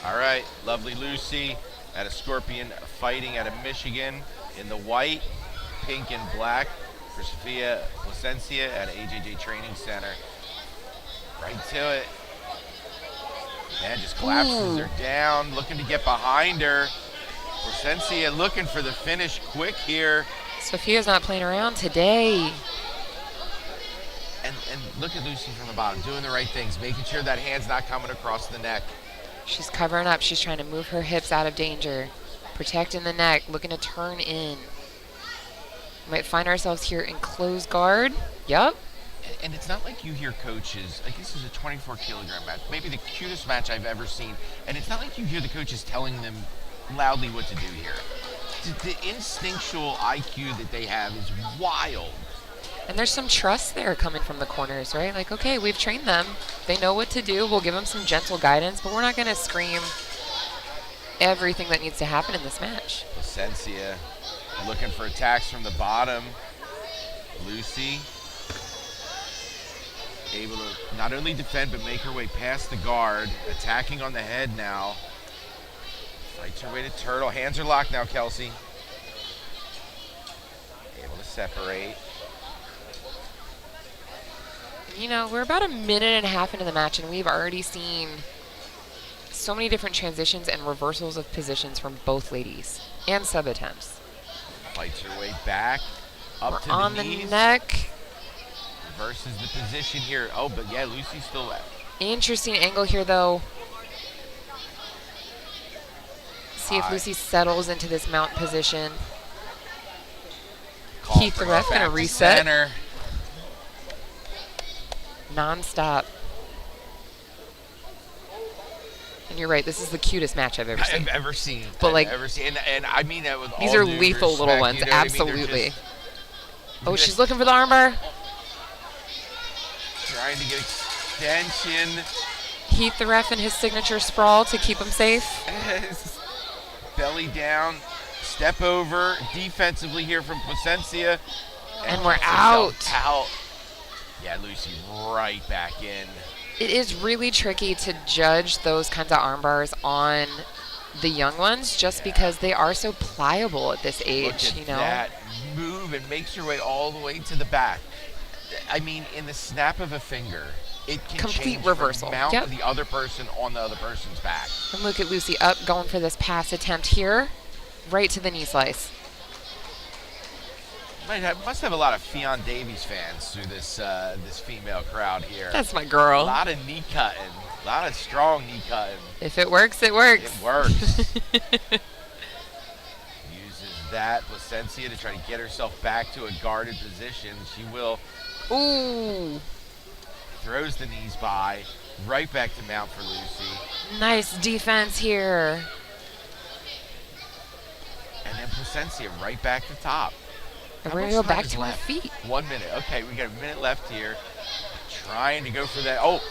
All right, lovely Lucy at a Scorpion Fighting out of Michigan in the white, pink, and black for Sophia Placencia at AJJ Training Center. Right to it. Man, just collapses her down, looking to get behind her. Placencia looking for the finish quick here.
Sophia's not playing around today.
And look at Lucy from the bottom, doing the right things, making sure that hand's not coming across the neck.
She's covering up. She's trying to move her hips out of danger. Protecting the neck, looking to turn in. We might find ourselves here in closed guard. Yup.
And it's not like you hear coaches, like this is a 24 kilogram match, maybe the cutest match I've ever seen. And it's not like you hear the coaches telling them loudly what to do here. The instinctual IQ that they have is wild.
And there's some trust there coming from the corners, right? Like, okay, we've trained them. They know what to do. We'll give them some gentle guidance, but we're not going to scream everything that needs to happen in this match.
Placencia looking for attacks from the bottom. Lucy able to not only defend, but make her way past the guard. Attacking on the head now. Fights her way to turtle. Hands are locked now, Kelsey. Able to separate.
You know, we're about a minute and a half into the match, and we've already seen so many different transitions and reversals of positions from both ladies and sub attempts.
Fights her way back, up
We're
to
on
the
the
knees.
neck.
Reverses the position here. Oh, but yeah, Lucy's still at.
Interesting angle here, though. See if Lucy settles into this mount position. Keith the ref gonna reset.
Center.
Non-stop. And you're right, this is the cutest match I've ever seen.
I've ever seen.
But, like,
and I mean that with
These
all
are
due
lethal little
respect,
ones,
you know what I mean? They're
absolutely.
just
Oh, she's looking for the armbar.
trying to get extension.
Heath the ref in his signature sprawl to keep him safe.
Belly down, step over defensively here from Placencia.
And we're out.
Yeah, Lucy right back in.
It is really tricky to judge those kinds of arm bars on the young ones just because they are so pliable at this age,
Look at
you know.
that move and makes your way all the way to the back. I mean, in the snap of a finger, it can
Complete
change
reversal.
from mount
Yep.
to the other person on the other person's back.
And look at Lucy up, going for this pass attempt here, right to the knee slice.
Must have a lot of Fionn Davies fans through this this female crowd here.
That's my
A
girl.
lot of knee cutting, a lot of strong knee cutting.
If it works, it works.
It works. Uses that Placencia to try to get herself back to a guarded position. She will.
Ooh,
Throws the knees by, right back to mount for Lucy.
nice defense here.
And then Placencia right back to top.
And
How
we're
much
going to go
time
back
is
to our
left?
feet.
1 minute. Okay, we got a minute left here. Trying to go for that. Oh,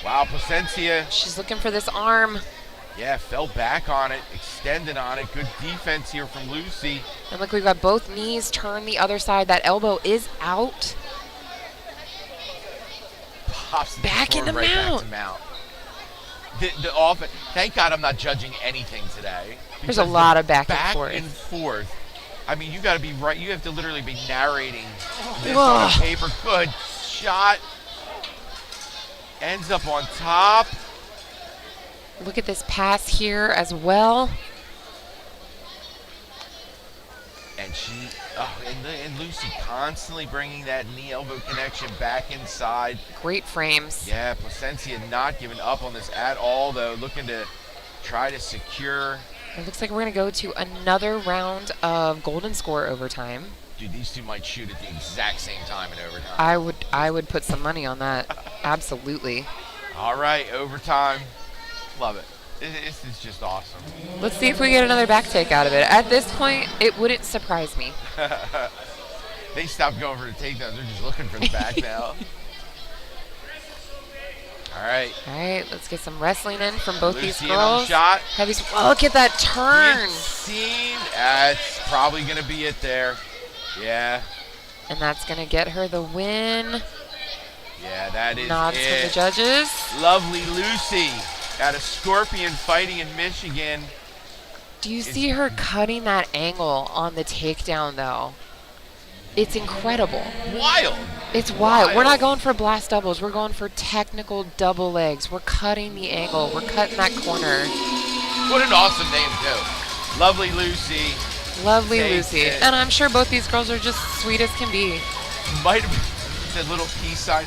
wow, Placencia.
She's looking for this arm.
Yeah, fell back on it, extended on it. Good defense here from Lucy.
And look, we've got both knees turned the other side. That elbow is out.
Pops the
Back
forward,
into
right
mount.
Back to mount. The offense. Thank God I'm not judging anything today.
There's a
because
lot
the
of back and
back
forth.
and forth. I mean, you got to be right. You have to literally be narrating this
Whoa.
on paper. Good shot. Ends up on top.
Look at this pass here as well.
And and Lucy constantly bringing that knee elbow connection back inside.
Great frames.
Yeah, Placencia not giving up on this at all, though. Looking to try to secure.
It looks like we're going to go to another round of golden score overtime.
Dude, these two might shoot at the exact same time in overtime.
I would put some money on that. Absolutely.
All right, overtime. Love it. This is just awesome.
Let's see if we get another back take out of it. At this point, it wouldn't surprise me.
They stopped going for the takedowns. They're just looking for the back now. All right.
All right, let's get some wrestling in from both
Lucy
these
in on the
girls.
shot.
Look at that turn.
Scene. That's probably going to be it there. Yeah.
And that's going to get her the win.
Yeah, that is
Nods from the
it.
judges.
Lovely Lucy At a Scorpion fighting in Michigan.
Do you see her cutting that angle on the takedown, though? It's incredible.
Wild.
It's wild. We're not going for blast doubles. We're going for technical double legs. We're cutting the angle. We're cutting that corner.
What an awesome name, too. Lovely Lucy.
Lovely Lucy. And I'm sure both these girls are just sweet as can be.
Might have been the little peace sign.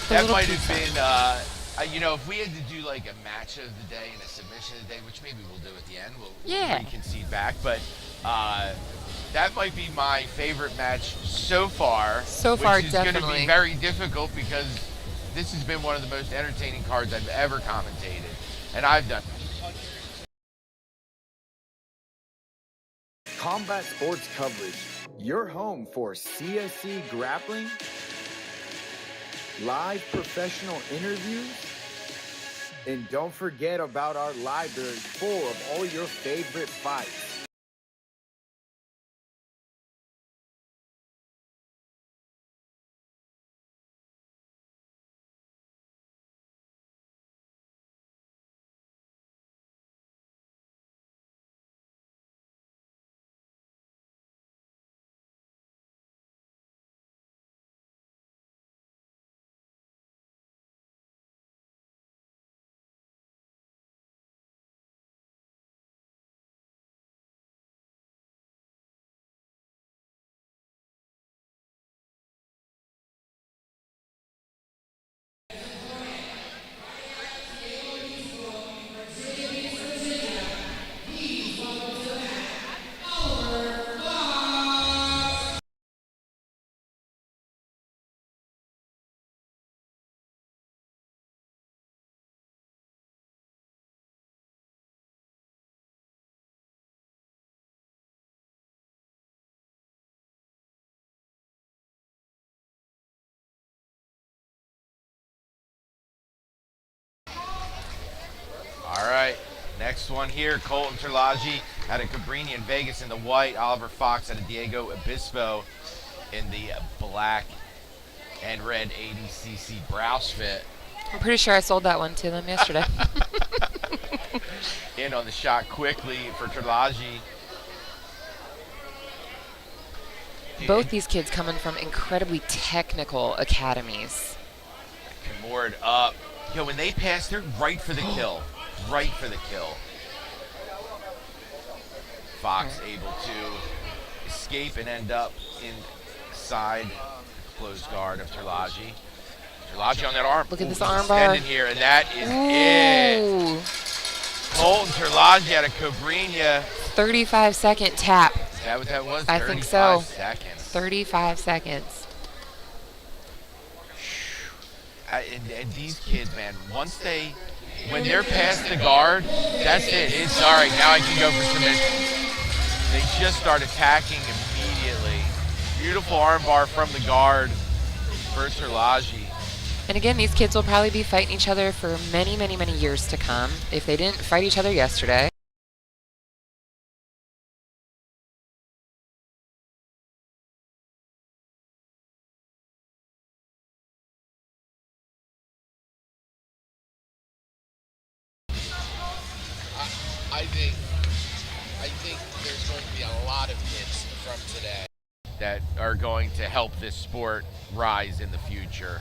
That might have been, you know, if we had to do like a match of the day and a submission of the day, which maybe we'll do at the end, we'll reconcede back. But that might be my favorite match so far.
So far,
which is
definitely.
going to be very difficult because this has been one of the most entertaining cards I've ever commentated. And I've done.
Combat Sports Coverage, your home for CSC grappling, live professional interviews, and don't forget about our library full of all your favorite fights.
All right, next one here, Colton Tualagi out of Cabrini in Vegas in the white, Oliver Fox out of Diego Obispo in the black and red 80cc Browse fit.
I'm pretty sure I sold that one to them yesterday.
In on the shot quickly for Tualagi.
Both these kids coming from incredibly technical academies.
Kimura up. Yo, when they pass, they're right for the kill. Right for the kill. Fox able to escape and end up inside the closed guard of Tualagi. Tualagi on that arm.
Look at this arm bar.
Here, and that is it. Colton Tualagi out of Cabrini.
35-second tap.
Is that what that was?
I think so.
35 seconds.
35 seconds.
And these kids, man, when they're past the guard, that's it. It's all right, now I can go for submission. They just start attacking immediately. Beautiful armbar from the guard for Tualagi.
And again, these kids will probably be fighting each other for many, many, many years to come if they didn't fight each other yesterday.
I think there's going to be a lot of hits from today that are going to help this sport rise in the future.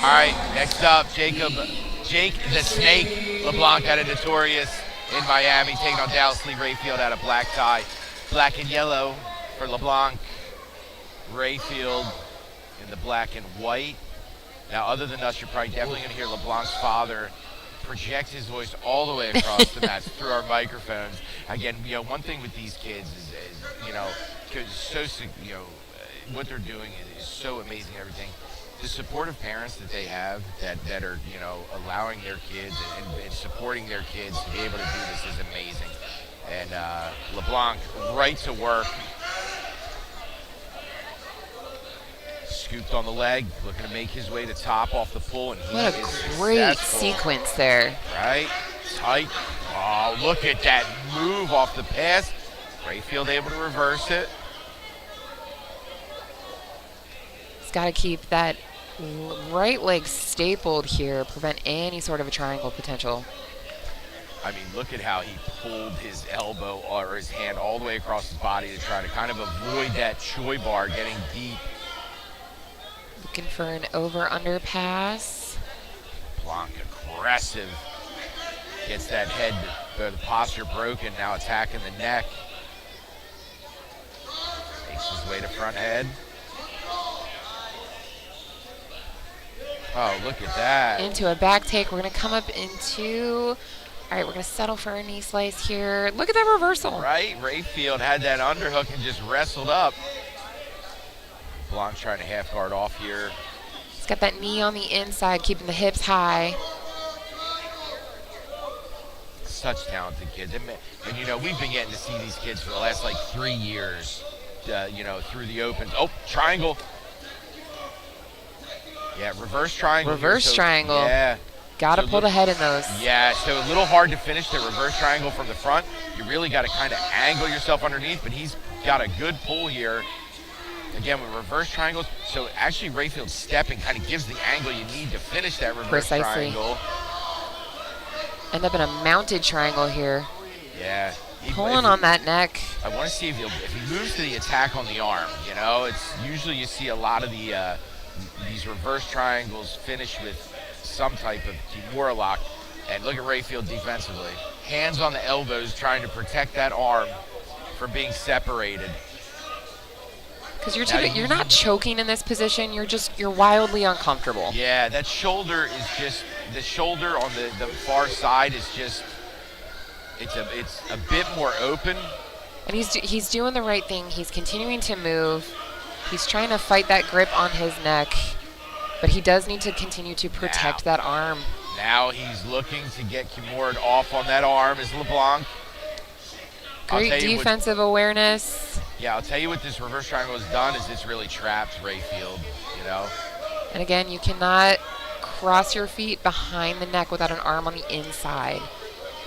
All right, next up, Jake the Snake LeBlanc out of Notorious in Miami, taking on Dallas Lee Rayfield out of Black Tie. Black and yellow for LeBlanc. Rayfield in the black and white. Now, other than us, you're probably definitely going to hear LeBlanc's father project his voice all the way across the match through our microphones. Again, one thing with these kids is what they're doing is so amazing. Everything, the supportive parents that they have that are allowing their kids and supporting their kids to be able to do this is amazing. And LeBlanc right to work. Scooped on the leg, looking to make his way to top off the pull, and
what a great sequence there.
Right, tight. Oh, look at that move off the pass. Rayfield able to reverse it.
He's got to keep that right leg stapled here, prevent any sort of a triangle potential.
I mean, look at how he pulled his elbow or his hand all the way across his body to try to kind of avoid that Choi bar getting deep.
Looking for an over-under pass.
Blanc aggressive. Gets that head, the posture broken, now attacking the neck. Makes his way to front head. Oh, look at that.
Into a back take. We're going to come up into... All right, we're going to settle for a knee slice here. Look at that reversal.
Right, Rayfield had that underhook and just wrestled up. Blanc trying to half guard off here.
He's got that knee on the inside, keeping the hips high.
Such talented kids. And we've been getting to see these kids for the last 3 years, through the opens. Oh, triangle. Yeah, reverse triangle.
Reverse triangle.
Yeah.
Got to pull the head in those.
Yeah, so a little hard to finish the reverse triangle from the front. You really got to kind of angle yourself underneath, but he's got a good pull here. Again, with reverse triangles, so actually Rayfield stepping kind of gives the angle you need to finish that reverse triangle.
End up in a mounted triangle here.
Yeah.
Pulling on that neck.
I want to see if he moves to the attack on the arm. It's usually you see a lot of these reverse triangles finish with some type of Kimura lock. And look at Rayfield defensively. Hands on the elbows trying to protect that arm from being separated.
Because you're not choking in this position. You're wildly uncomfortable.
Yeah, that shoulder is just the shoulder on the far side is just it's a bit more open.
And he's doing the right thing. He's continuing to move. He's trying to fight that grip on his neck, but he does need to continue to protect that arm.
Now he's looking to get Kimura off on that arm is LeBlanc.
Great defensive awareness.
Yeah, I'll tell you what this reverse triangle has done is it's really trapped Rayfield,
And again, you cannot cross your feet behind the neck without an arm on the inside.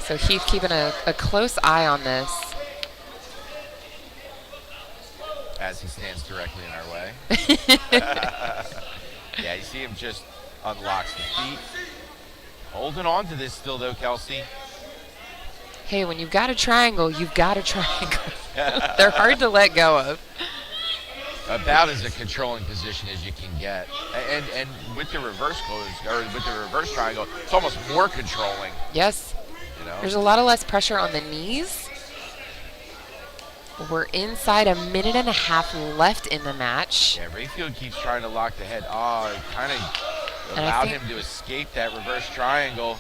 So he's keeping a close eye on this.
As he stands directly in our way. Yeah, you see him just unlocks the feet. Holding on to this still though, Kelsey.
Hey, when you've got a triangle, you've got a triangle. They're hard to let go of.
About as a controlling position as you can get. And with the reverse close, or with the reverse triangle, it's almost more controlling.
Yes. There's a lot of less pressure on the knees. We're inside a minute and a half left in the match.
Yeah, Rayfield keeps trying to lock the head. Oh, it kind of allowed him to escape that reverse triangle.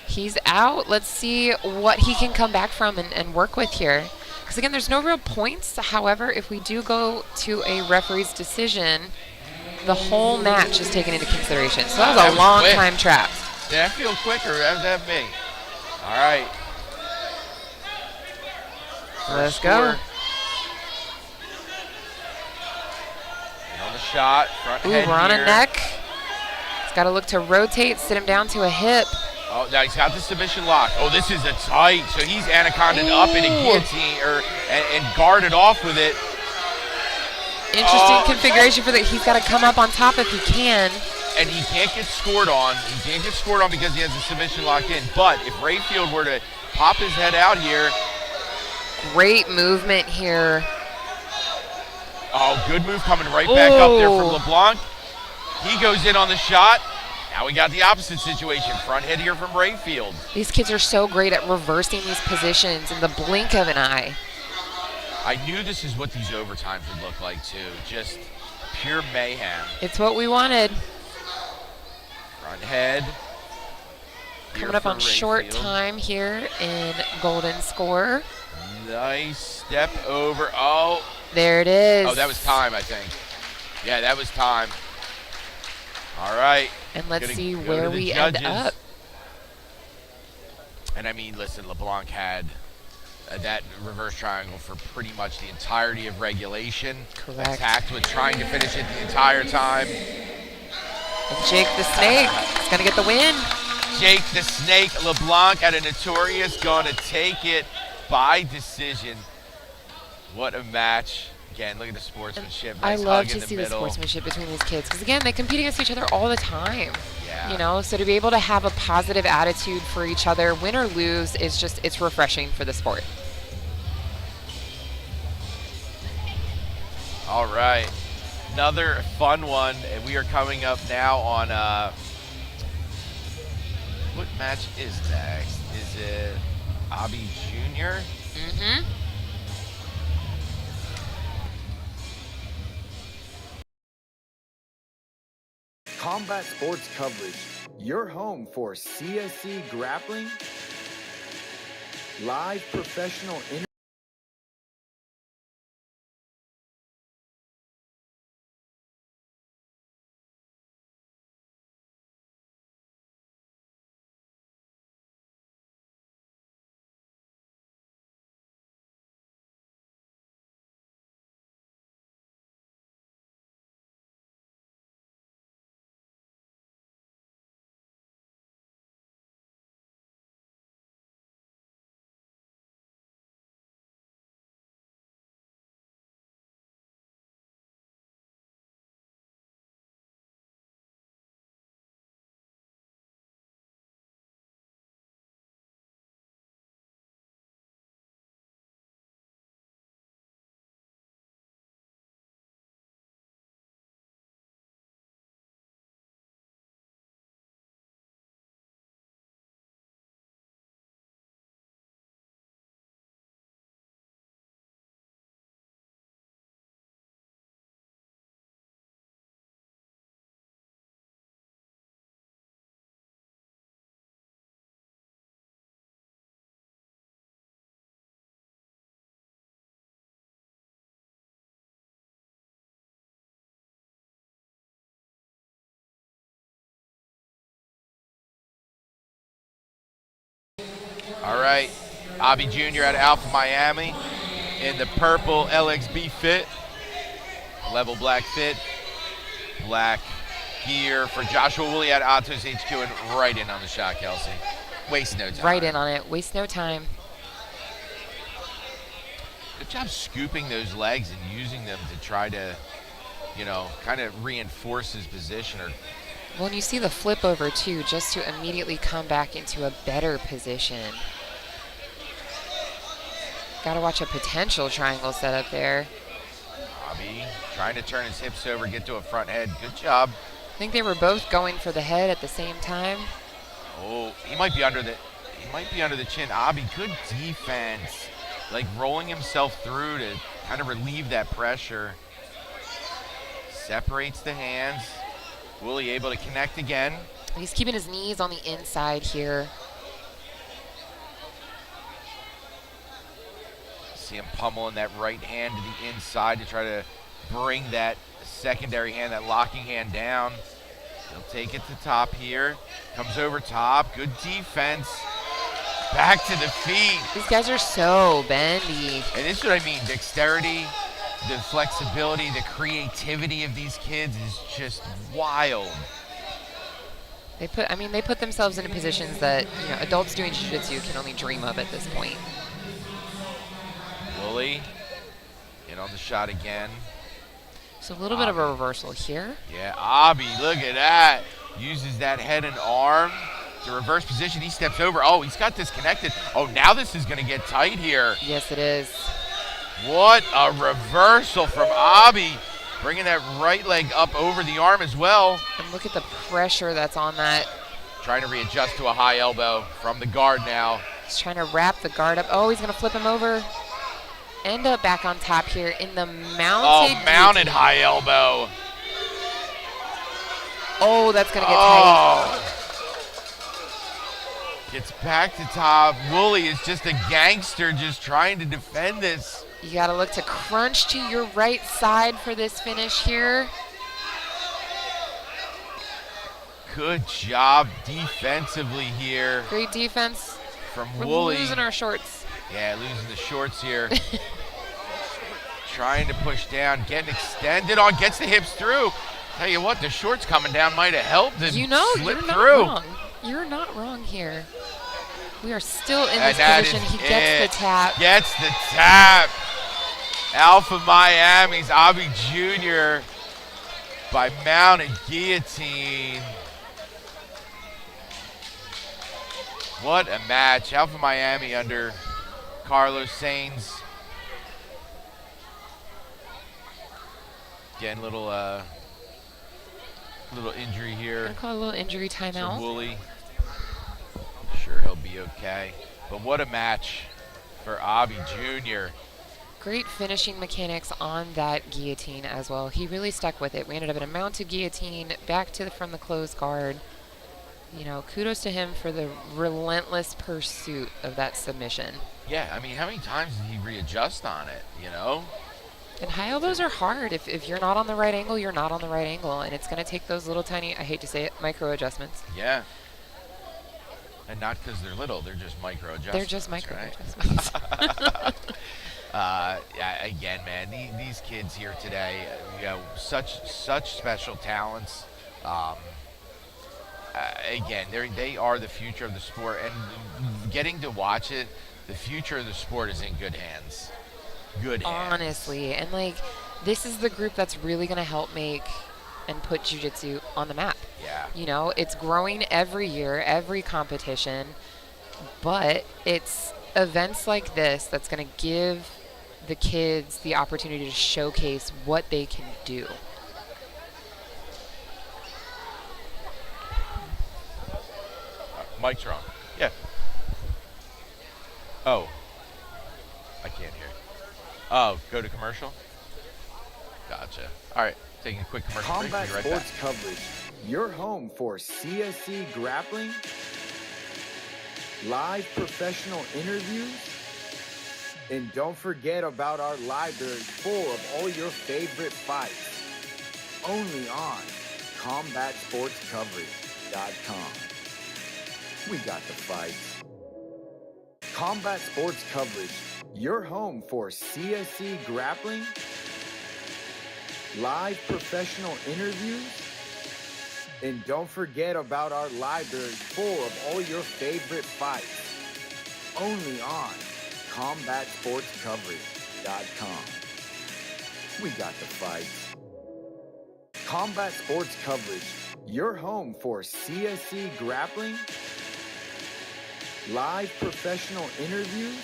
He's out. Let's see what he can come back from and work with here. Because, again, there's no real points. However, if we do go to a referee's decision, the whole match is taken into consideration. So that was a long time trapped.
Did that feel quick or was that me? All right.
Let's go.
On the shot, front head
we're on
here.
a neck. He's got to look to rotate, sit him down to a hip.
Oh, now he's got the submission lock. Oh, this is a tight. So he's anacondaed up in a guillotine and guarded off with it.
Interesting configuration for that. He's got to come up on top if he can.
And he can't get scored on. He can't get scored on because he has the submission locked in. But if Rayfield were to pop his head out here.
Great movement here.
Oh, good move coming right back up there from LeBlanc. He goes in on the shot. Now we got the opposite situation. Front hit here from Rayfield.
These kids are so great at reversing these positions in the blink of an eye.
I knew this is what these overtimes would look like, too. Just pure mayhem.
It's what we wanted.
Front head.
Coming up on short time here in golden score.
Nice step over. Oh.
There it is.
Oh, that was time, I think. Yeah, that was time. All right.
And let's see where we end up.
And I mean, listen, LeBlanc had that reverse triangle for pretty much the entirety of regulation.
Correct.
Attacked with trying to finish it the entire time.
And Jake the Snake is going to get the win.
Jake the Snake LeBlanc at a Notorious going to take it by decision. What a match. Again, look at the sportsmanship. Nice
I love
hug
to
in the
see the
middle.
sportsmanship between these kids because, again, they compete against each other all the time.
Yeah.
You know, so to be able to have a positive attitude for each other, win or lose, is just, it's refreshing for the sport.
All right. Another fun one. And we are coming up now on, what match is next? Is it Obi Jr.?
Mm-hmm.
Combat Sports Coverage, your home for CSC grappling, live professional
All right. Obi Jr. out of Alpha Miami in the purple LXB fit. Level black fit. Black gear for Joshua Willie at Atos HQ and right in on the shot, Kelsey. Waste no time.
Right in on it. Waste no time.
Good job scooping those legs and using them to try to, you know, kind of reinforce his position. Or
Well, and you see the flip over, too, just to immediately come back into a better position. Got to watch a potential triangle setup there.
Obi trying to turn his hips over, get to a front head. Good job.
I think they were both going for the head at the same time.
Oh, he might be under the chin. Obi, good defense. Like rolling himself through to kind of relieve that pressure. Separates the hands. Willie able to connect again.
He's keeping his knees on the inside here.
See him pummeling that right hand to the inside to try to bring that secondary hand, that locking hand down. He'll take it to top here. Comes over top. Good defense. Back to the feet.
These guys are so bendy.
And this is what I mean. Dexterity, the flexibility, the creativity of these kids is just wild.
They put themselves into positions that, you know, adults doing jiu-jitsu can only dream of at this point.
Willie in on the shot again.
So a little bit of a reversal here.
Yeah, Obi, look at that. Uses that head and arm to reverse position. He steps over. Oh, he's got disconnected. Oh, now this is going to get tight here.
Yes, it is.
What a reversal from Obi. Bringing that right leg up over the arm as well.
And look at the pressure that's on that.
Trying to readjust to a high elbow from the guard now.
He's trying to wrap the guard up. Oh, he's going to flip him over. End up back on top here in the mounted.
Oh, mounted high elbow.
Oh, that's going to get tight.
Gets back to top. Willie is just a gangster just trying to defend this.
You got to look to crunch to your right side for this finish here.
Good job defensively here.
Great defense
from
We're
Willie.
losing our shorts.
Yeah, losing the shorts here. Trying to push down, getting extended on, gets the hips through. Tell you what, the shorts coming down might have helped him
You know,
slip
you're not
through.
wrong. You're not wrong here. We are still in this position. He gets the tap.
Gets the tap. Alpha Miami's Obi Jr. by mounted guillotine. What a match. Alpha Miami under Carlos Sainz. Again, little injury here.
Gonna call a little injury timeout.
Willie. Sure he'll be okay. But what a match for Obi Jr.
Great finishing mechanics on that guillotine as well. He really stuck with it. We ended up in a mounted guillotine, back to from the closed guard. You know, kudos to him for the relentless pursuit of that submission.
Yeah, I mean, how many times did he readjust on it, you know?
And high elbows are hard. If you're not on the right angle, you're not on the right angle. And it's going to take those little tiny, I hate to say it, micro adjustments.
Yeah. And not because they're little, they're just micro adjustments.
They're just micro
right?
adjustments.
Yeah, again, man, these kids here today, you know, such special talents. Again, they are the future of the sport, and getting to watch it, the future of the sport is in good hands. Good hands.
Honestly, and like, this is the group that's really going to help make and put jiu-jitsu on the map.
Yeah.
You know, it's growing every year, every competition, but it's events like this that's going to give the kids the opportunity to showcase what they can do.
Mic's wrong. Yeah. Oh. I can't hear. Oh, go to commercial? Gotcha. All right, taking a quick commercial break.
Combat
Be right
Sports
back.
Coverage, your home for CSC grappling, live professional interviews, and don't forget about our library full of all your favorite fights. Only on CombatSportsCoverage.com. We got the fights. Combat Sports Coverage, your home for CSC grappling, live professional interviews, and don't forget about our library full of all your favorite fights. Only on CombatSportsCoverage.com. We got the fights. Combat Sports Coverage, your home for CSC grappling, live professional interviews,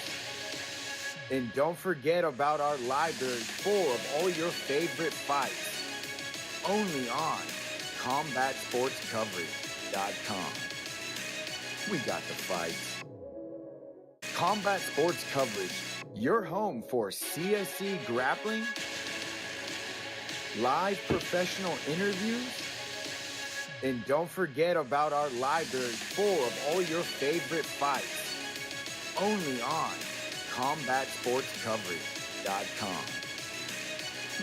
and don't forget about our library full of all your favorite fights. Only on CombatSportsCoverage.com. We got the fights. Combat Sports Coverage, your home for CSC grappling, live professional interviews, and don't forget about our library full of all your favorite fights. Only on CombatSportsCoverage.com.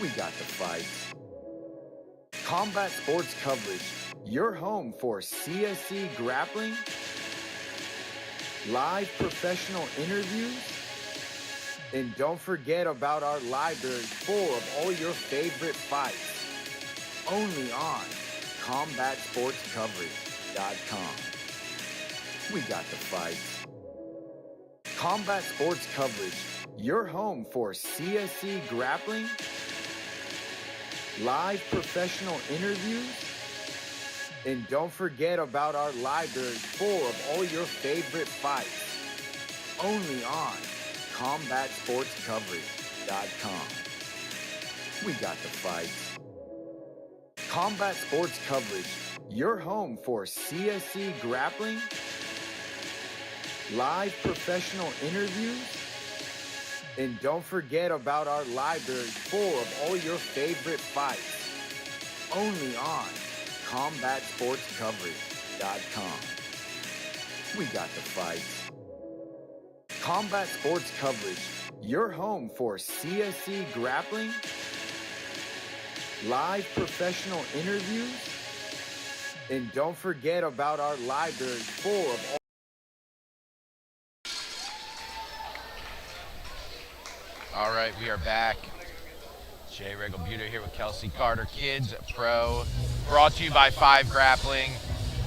We got the fights. Combat Sports Coverage, your home for CSC grappling, live professional interviews, and don't forget about our library full of all your favorite fights. Only on CombatSportsCoverage.com. We got the fights. Combat Sports Coverage, your home for CSC grappling, live professional interviews, and don't forget about our library full of all your favorite fights. Only on CombatSportsCoverage.com. we got the fights. Combat Sports Coverage, your home for CSC grappling, live professional interviews, and don't forget about our library full of all your favorite fights. Only on CombatSportsCoverage.com. We got the fights. Combat Sports Coverage, your home for CSC grappling, live professional interviews, and don't forget about our library full of
All right, we are back. Jay Regalbuto here with Kelsey Carter, Kids Pro, brought to you by 5 Grappling.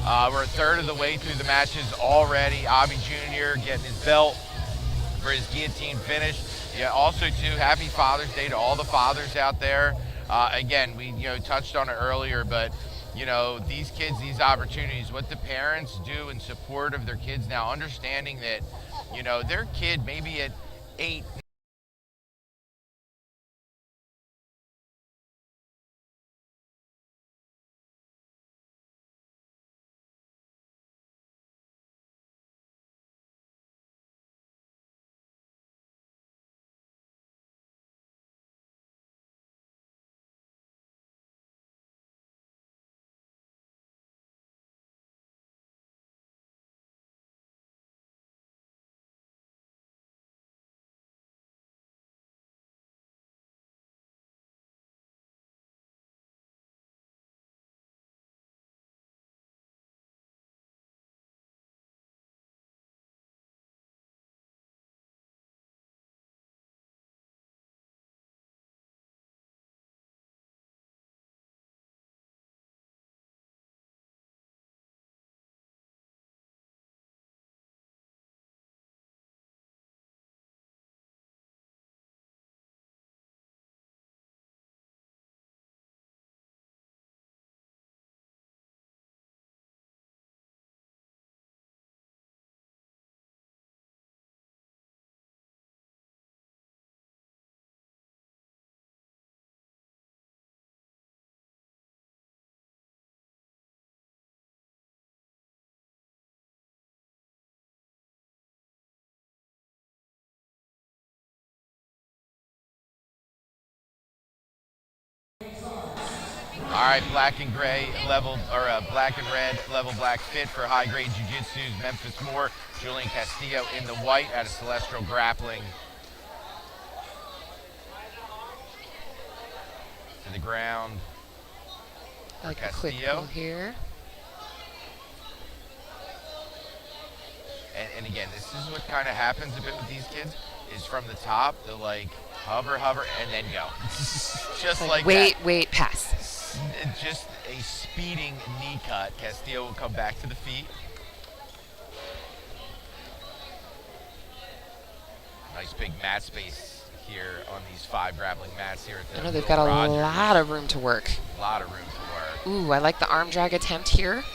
We're a third of the way through the matches already. Obi Jr. getting his belt for his guillotine finish. Yeah, also too, happy Father's Day to all the fathers out there. Again, we touched on it earlier, but these kids, these opportunities, what the parents do in support of their kids now, understanding that their kid maybe at 8, all right, black and gray level, or black and red level black fit for high grade jiu-jitsu's Memphis Moore, Julian Castillo in the white out of Celestial Grappling. To the ground.
Like a quick pull here.
And again, this is what kind of happens a bit with these kids, is from the top, they'll like hover, and then go. Just like
wait,
that.
wait, pass.
Just a speeding knee cut. Castillo will come back to the feet. Nice big mat space here on these 5 grappling mats here at the
I know they've got a lot of room to work.
A lot of room to work.
Ooh, I like the arm drag attempt here.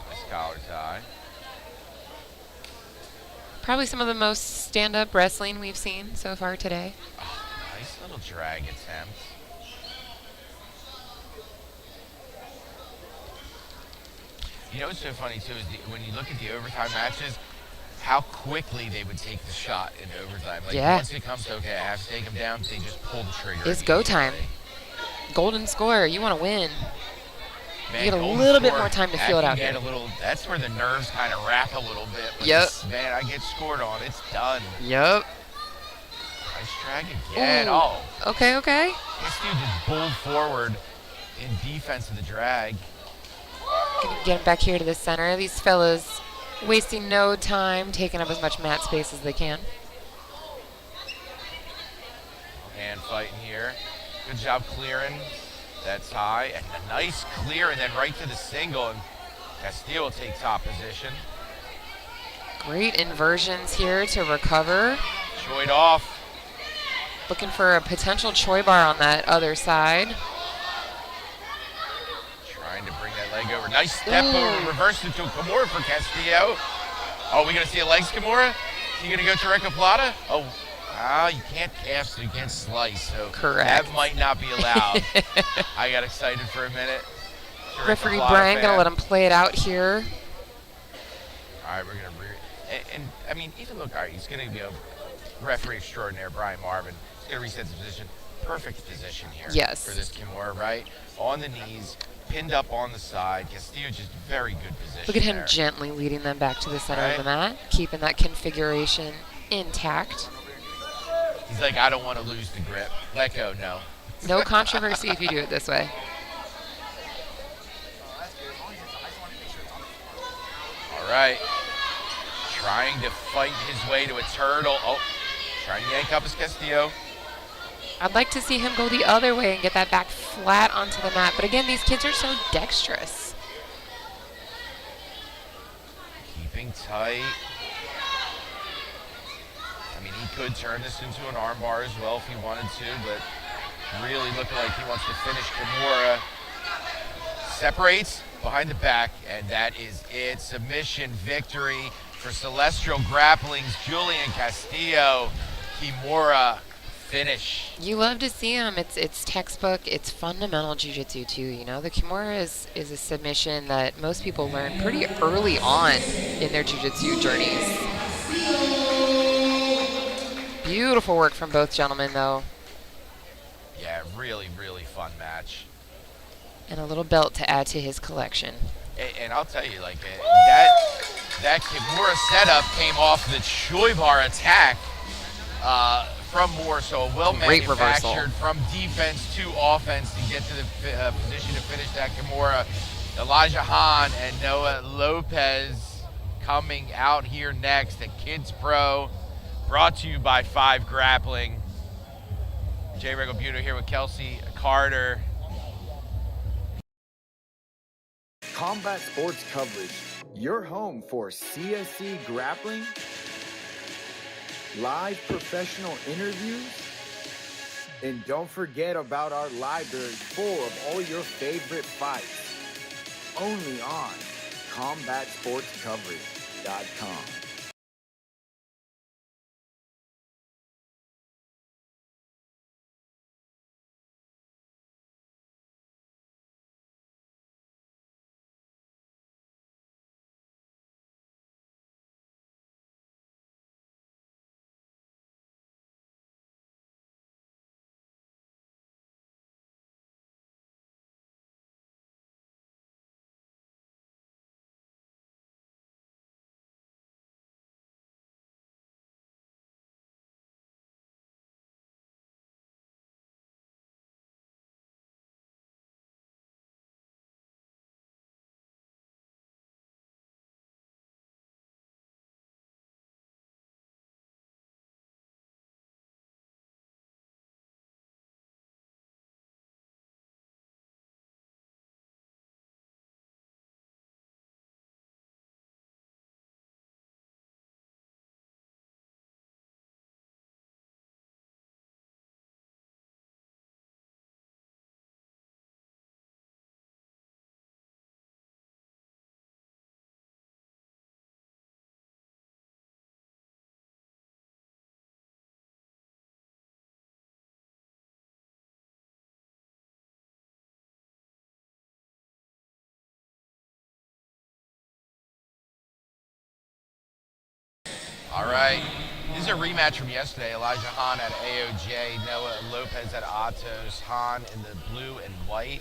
Nice collar tie.
Probably some of the most stand-up wrestling we've seen so far today.
Oh, nice little drag attempt. What's so funny too is when you look at the overtime matches, how quickly they would take the shot in overtime. Like once it comes to, okay, I have to take them down, they just pull the trigger.
It's go time. Golden score. You want to win.
Man,
you get a little bit more time to feel it out here.
That's where the nerves kind of wrap a little bit.
Yep.
Man, I get scored on. It's done.
Yep.
Nice drag again. Ooh. Oh.
Okay.
This dude just pulled forward in defense of the drag.
Gonna get him back here to the center. These fellas wasting no time, taking up as much mat space as they can.
Hand fighting here. Good job clearing. That's high. And a nice clear, and then right to the single. And Castillo will take top position.
Great inversions here to recover.
Choid off.
Looking for a potential Choi bar on that other side.
Trying to bring that leg over. Nice step over, reverse into a Kimura for Castillo. Oh, we gonna see a legs Kimura? Is he gonna go to Recca Plata? Oh, You can't cast, so you can't slice. So
Correct.
that might not be allowed. I got excited for a minute. Sure,
Referee Brian gonna let him play it out here.
All right, we're gonna and I mean, even look, all right, he's gonna be a referee extraordinaire, Brian Marvin. He's gonna reset the position. Perfect position here.
Yes.
For this Kimura, right? On the knees, pinned up on the side. Castillo just very good position.
Look at him
there.
gently leading them back to the center
Right.
of the mat, keeping that configuration intact.
He's like, I don't want to lose the grip. Let go, no.
No controversy if you do it this way.
All right. Trying to fight his way to a turtle. Oh, trying to yank up his Castillo.
I'd like to see him go the other way and get that back flat onto the mat. But again, these kids are so dexterous.
Keeping tight. I mean, he could turn this into an armbar as well if he wanted to, but really looking like he wants to finish Kimura. Separates behind the back, and that is it. Submission victory for Celestial Grappling's Julian Castillo. Kimura finish.
You love to see them. It's textbook. It's fundamental jiu-jitsu too. You know, the Kimura is a submission that most people learn pretty early on in their jiu-jitsu journeys. Beautiful work from both gentlemen, though.
Yeah, really, really fun match.
And a little belt to add to his collection.
And I'll tell you, like, that Kimura setup came off the Choi bar attack from Moore, so a well-manufactured from defense to offense to get to the position to finish that Kimura. Elijah Hahn and Noah Lopez coming out here next at Kids Pro, brought to you by 5 Grappling. Jay Regalbuto here with Kelsey Carter.
Combat Sports Coverage, your home for CSC grappling, live professional interviews, and don't forget about our library full of all your favorite fights. Only on CombatSportsCoverage.com.
All right, this is a rematch from yesterday. Elijah Hahn at AOJ, Noah Lopez at Atos. Hahn in the blue and white.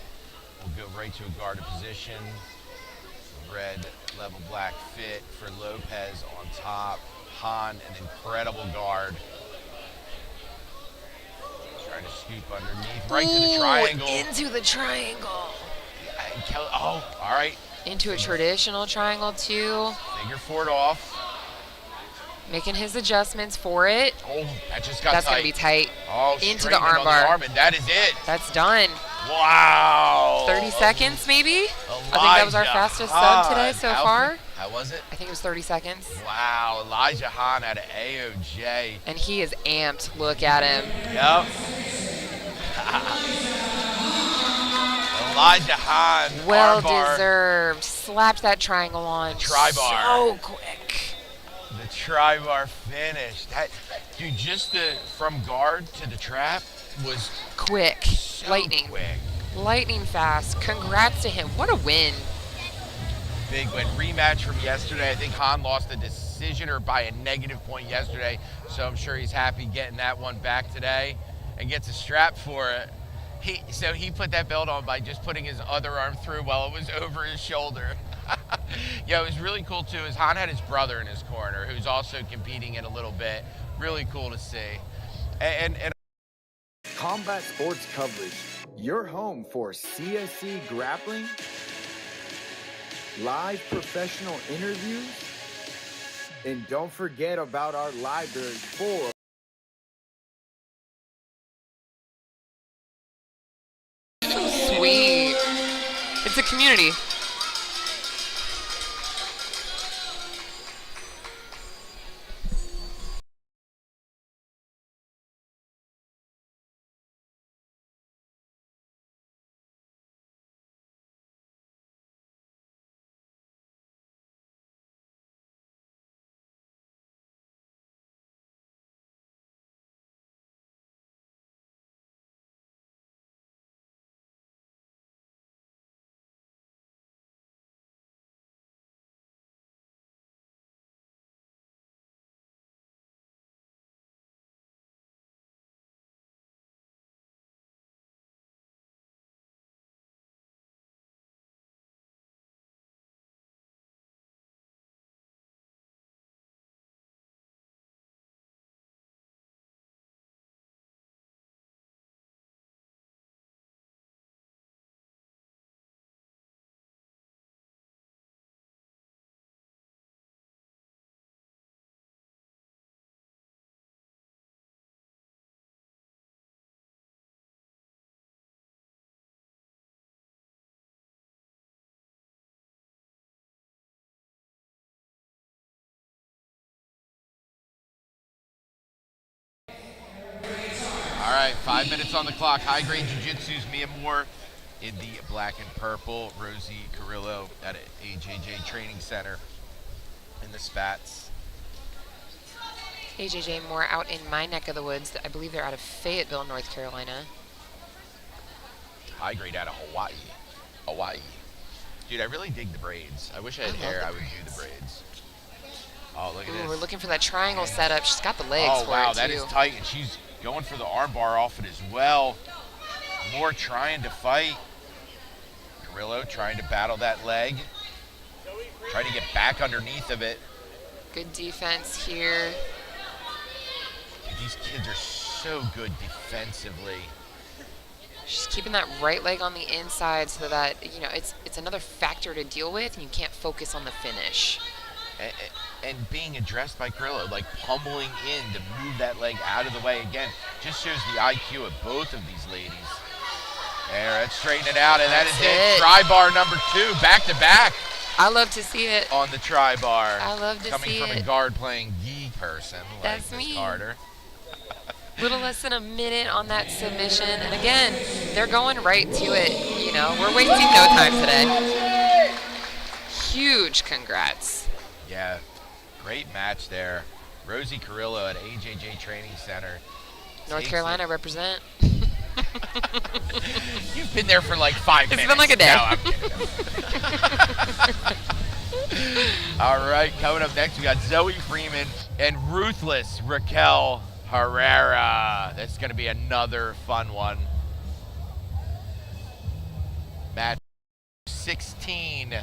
We'll go right to a guarded position. Red level black fit for Lopez on top. Hahn, an incredible guard. Trying to scoop underneath, right to the triangle.
Into the triangle.
Oh, all right.
Into a traditional triangle too.
Figure 4 off.
Making his adjustments for it.
Oh, that just got
That's
tight.
going to be tight.
Oh,
into the
straight in
arm
on
bar.
The arm, and that is it.
That's done.
Wow.
30 seconds maybe? I think that was our
Elijah
fastest
Hahn.
sub today so
How-
far.
How was it?
I think it was 30 seconds.
Wow, Elijah Hahn out of AOJ.
And he is amped. Look at him.
Yep. Elijah Hahn.
Well
armbar.
deserved. Slapped that triangle on.
Tri-bar.
So quick.
The tri-bar finish. Dude, just from guard to the trap was
Quick.
so
Lightning.
quick.
Lightning fast. Congrats to him. What a win.
Big win. Rematch from yesterday. I think Han lost a decision or by a negative point yesterday, so I'm sure he's happy getting that one back today and gets a strap for it. So he put that belt on by just putting his other arm through while it was over his shoulder. Yeah, it was really cool too. Is Han had his brother in his corner, who's also competing in a little bit. Really cool to see. And
Combat Sports Coverage, your home for CSC grappling, live professional interviews, and don't forget about our library full of
Sweet. It's a community.
all right, 5 minutes on the clock. High grade jiu-jitsu's Mia Moore in the black and purple. Rosie Carrillo at AJJ Training Center in the Spats.
AJJ Moore out in my neck of the woods. I believe they're out of Fayetteville, North Carolina.
High grade out of Hawaii. Hawaii. Dude, I really dig the braids. I wish I had
I love
hair,
the
I would do the braids. Oh, look at
Ooh,
this.
we're looking for that triangle setup. She's got the legs
Oh,
for
wow,
it,
that
too.
is tight. And she's going for the armbar off it as well. Moore trying to fight. Carrillo trying to battle that leg. Trying to get back underneath of it.
Good defense here.
Dude, these kids are so good defensively.
She's keeping that right leg on the inside so that, you know, it's another factor to deal with, and you can't focus on the finish.
And being addressed by Carrillo, like pummeling in to move that leg out of the way again, just shows the IQ of both of these ladies. There, let's straighten it out, and that is it. Tri-bar number 2, back to back.
I love to see it.
On the tri-bar.
I love to see it.
Coming from a guard playing gi person like
That's
Miss
me.
Carter.
Little less than a minute on that submission. And again, they're going right to it. You know, we're wasting no time today. Huge congrats.
Yeah, great match there. Rosie Carrillo at AJJ Training Center.
North Carolina represent.
You've been there for like 5 minutes.
It's been like a day.
No, I'm kidding. All right, coming up next, we got Zoe Freeman and ruthless Raquel Herrera. That's going to be another fun one. Match 16.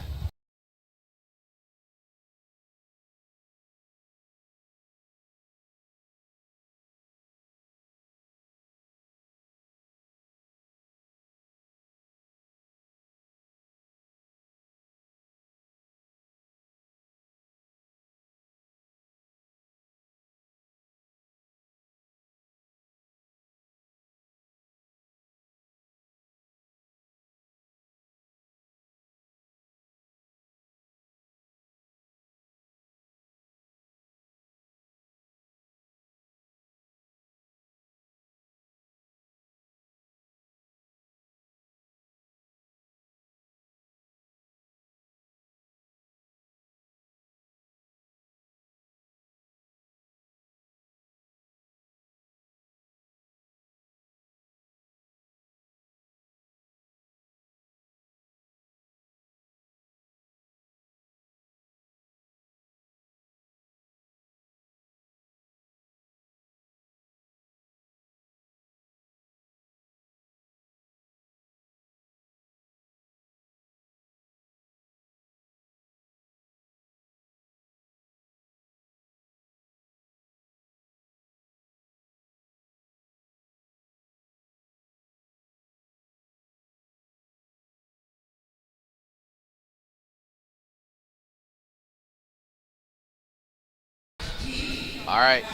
All right.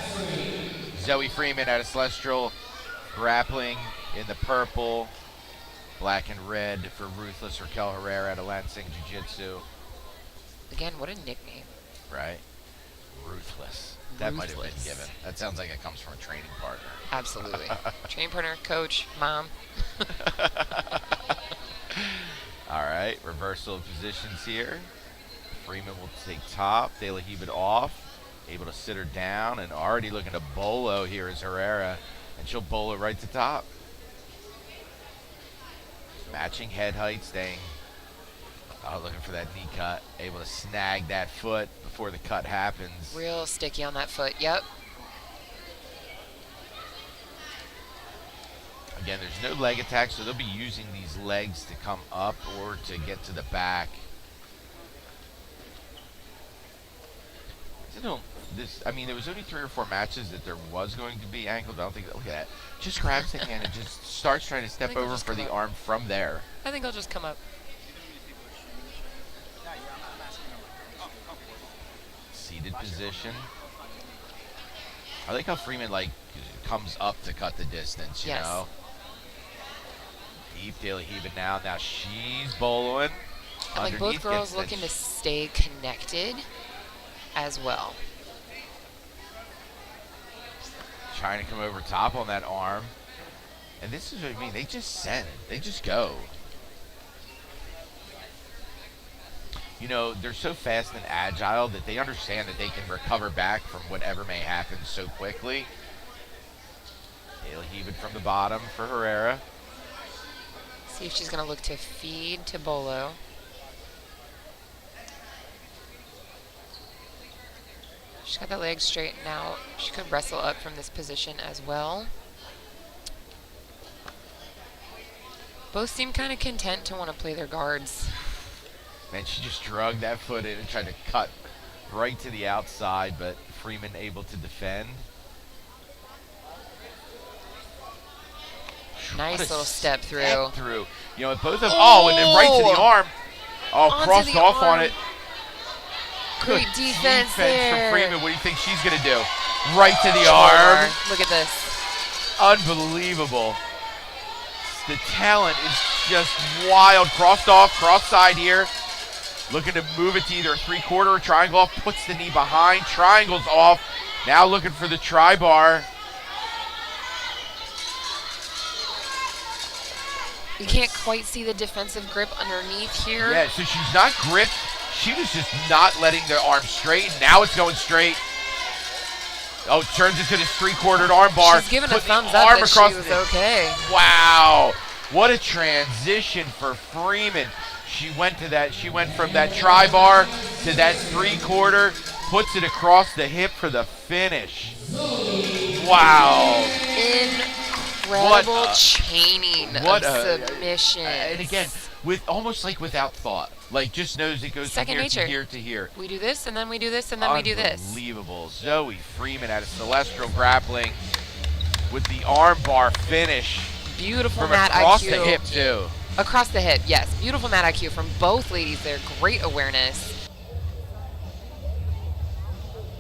Zoe Freeman out of Celestial, grappling in the purple, black and red for Ruthless Raquel Herrera out of Lansing Jiu-Jitsu.
Again, what a nickname.
Right? Ruthless. That might have been
Ruthless.
given. That sounds like it comes from a training partner.
Absolutely. Training partner, coach, mom.
All right, reversal of positions here. Freeman will take top. De La Heave it off. Able to sit her down, and already looking to bolo here is Herrera, and she'll bolo right to top. Matching head height, staying. Looking for that knee cut. Able to snag that foot before the cut happens.
Real sticky on that foot. Yep.
Again, there's no leg attack, so they'll be using these legs to come up or to get to the back. I mean, there was only 3 or 4 matches that there was going to be ankles. I don't think, look at that. Just grabs the hand and just starts trying to step over for the arm from there.
I think I'll just come up.
Seated position. I like how Freeman, like, comes up to cut the distance, you know? Deep De La Heave it now. Now she's boloing.
And like both girls looking to stay connected as well.
Trying to come over top on that arm. And this is what I mean. They just send. They just go. You know, they're so fast and agile that they understand that they can recover back from whatever may happen so quickly. They'll heave it from the bottom for Herrera.
See if she's going to look to feed to Bolo. She's got the legs straightened out. She could wrestle up from this position as well. Both seem kind of content to want to play their guards.
Man, she just drug that foot in and tried to cut right to the outside, but Freeman able to defend.
Nice little step through.
You know, both of them. Oh, and then right to the arm. Oh,
Onto
crossed
the
off
arm.
on it.
Great
Good
defense there.
from Freeman. What do you think she's going to do? Right to the arm.
Look at this.
Unbelievable. The talent is just wild. Crossed off, cross side here. Looking to move it to either a 3/4 or triangle off. Puts the knee behind. Triangles off. Now looking for the tri-bar.
You can't quite see the defensive grip underneath here.
Yeah, so she's not gripped. She was just not letting the arm straight. Now it's going straight. Oh, turns into this 3/4 arm bar.
She's giving a
Put the
thumbs up
arm
that
across
she was
the-
okay.
Wow. What a transition for Freeman. She went to that. She went from that tri-bar to that 3/4. Puts it across the hip for the finish. Wow.
Incredible chaining of submission.
And again, with almost like without thought. Like just knows it goes
Second
from here
nature.
to here to here.
We do this, and then we do this, and then we do this.
Unbelievable. Zoe Freeman out of Celestial grappling with the arm bar finish.
Beautiful
From
mat
across
IQ.
the hip too.
Across the hip, yes. Beautiful mat IQ from both ladies there. Great awareness.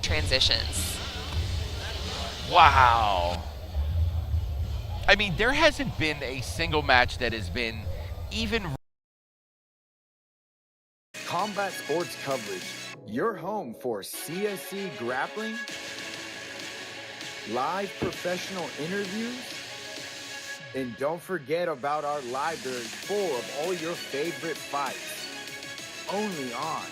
Transitions.
Wow. I mean, there hasn't been a single match that has been even.
Combat Sports Coverage, your home for CSC grappling, live professional interviews, and don't forget about our library full of all your favorite fights. Only on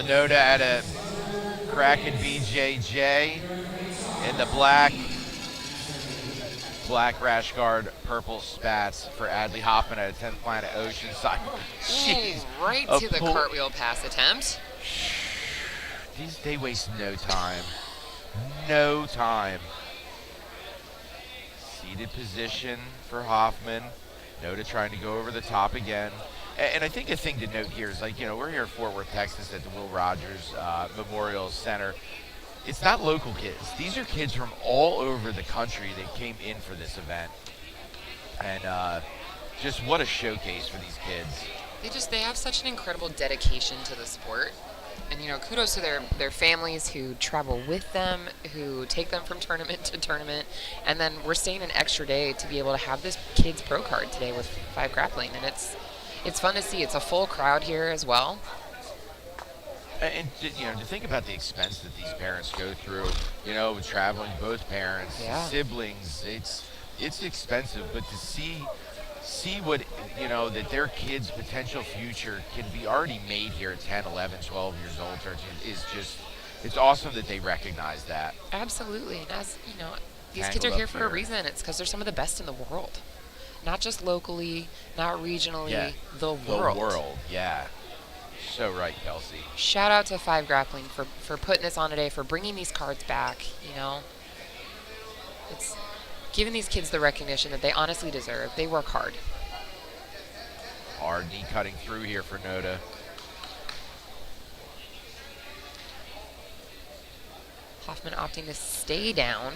Milanoda at a Kraken BJJ in the black rash guard, purple spats for Adley Hoffman at a 10th Planet Oceanside. Jeez.
Right to the cartwheel pass attempt.
They waste no time. No time. Seated position for Hoffman. Noda trying to go over the top again. And I think a thing to note here is, like, we're here in Fort Worth, Texas at the Will Rogers Memorial Center. It's not local kids. These are kids from all over the country that came in for this event. And just what a showcase for these kids.
They have such an incredible dedication to the sport. And, kudos to their families who travel with them, who take them from tournament to tournament. And then we're staying an extra day to be able to have this kids pro card today with 5 grappling. And it's fun to see. It's a full crowd here as well.
And to think about the expense that these parents go through, with traveling, both parents, siblings, it's expensive. But to see what, that their kids' potential future can be already made here at 10, 11, 12 years old, 13, is just, it's awesome that they recognize that.
Absolutely. And as, these kids are here for a reason. It's because they're some of the best in the world. Not just locally, not regionally, the world.
The world, yeah. So right, Kelsey.
Shout out to 5 Grappling for putting this on today, for bringing these cards back, It's giving these kids the recognition that they honestly deserve. They work hard.
Hard knee cutting through here for Noda.
Hoffman opting to stay down.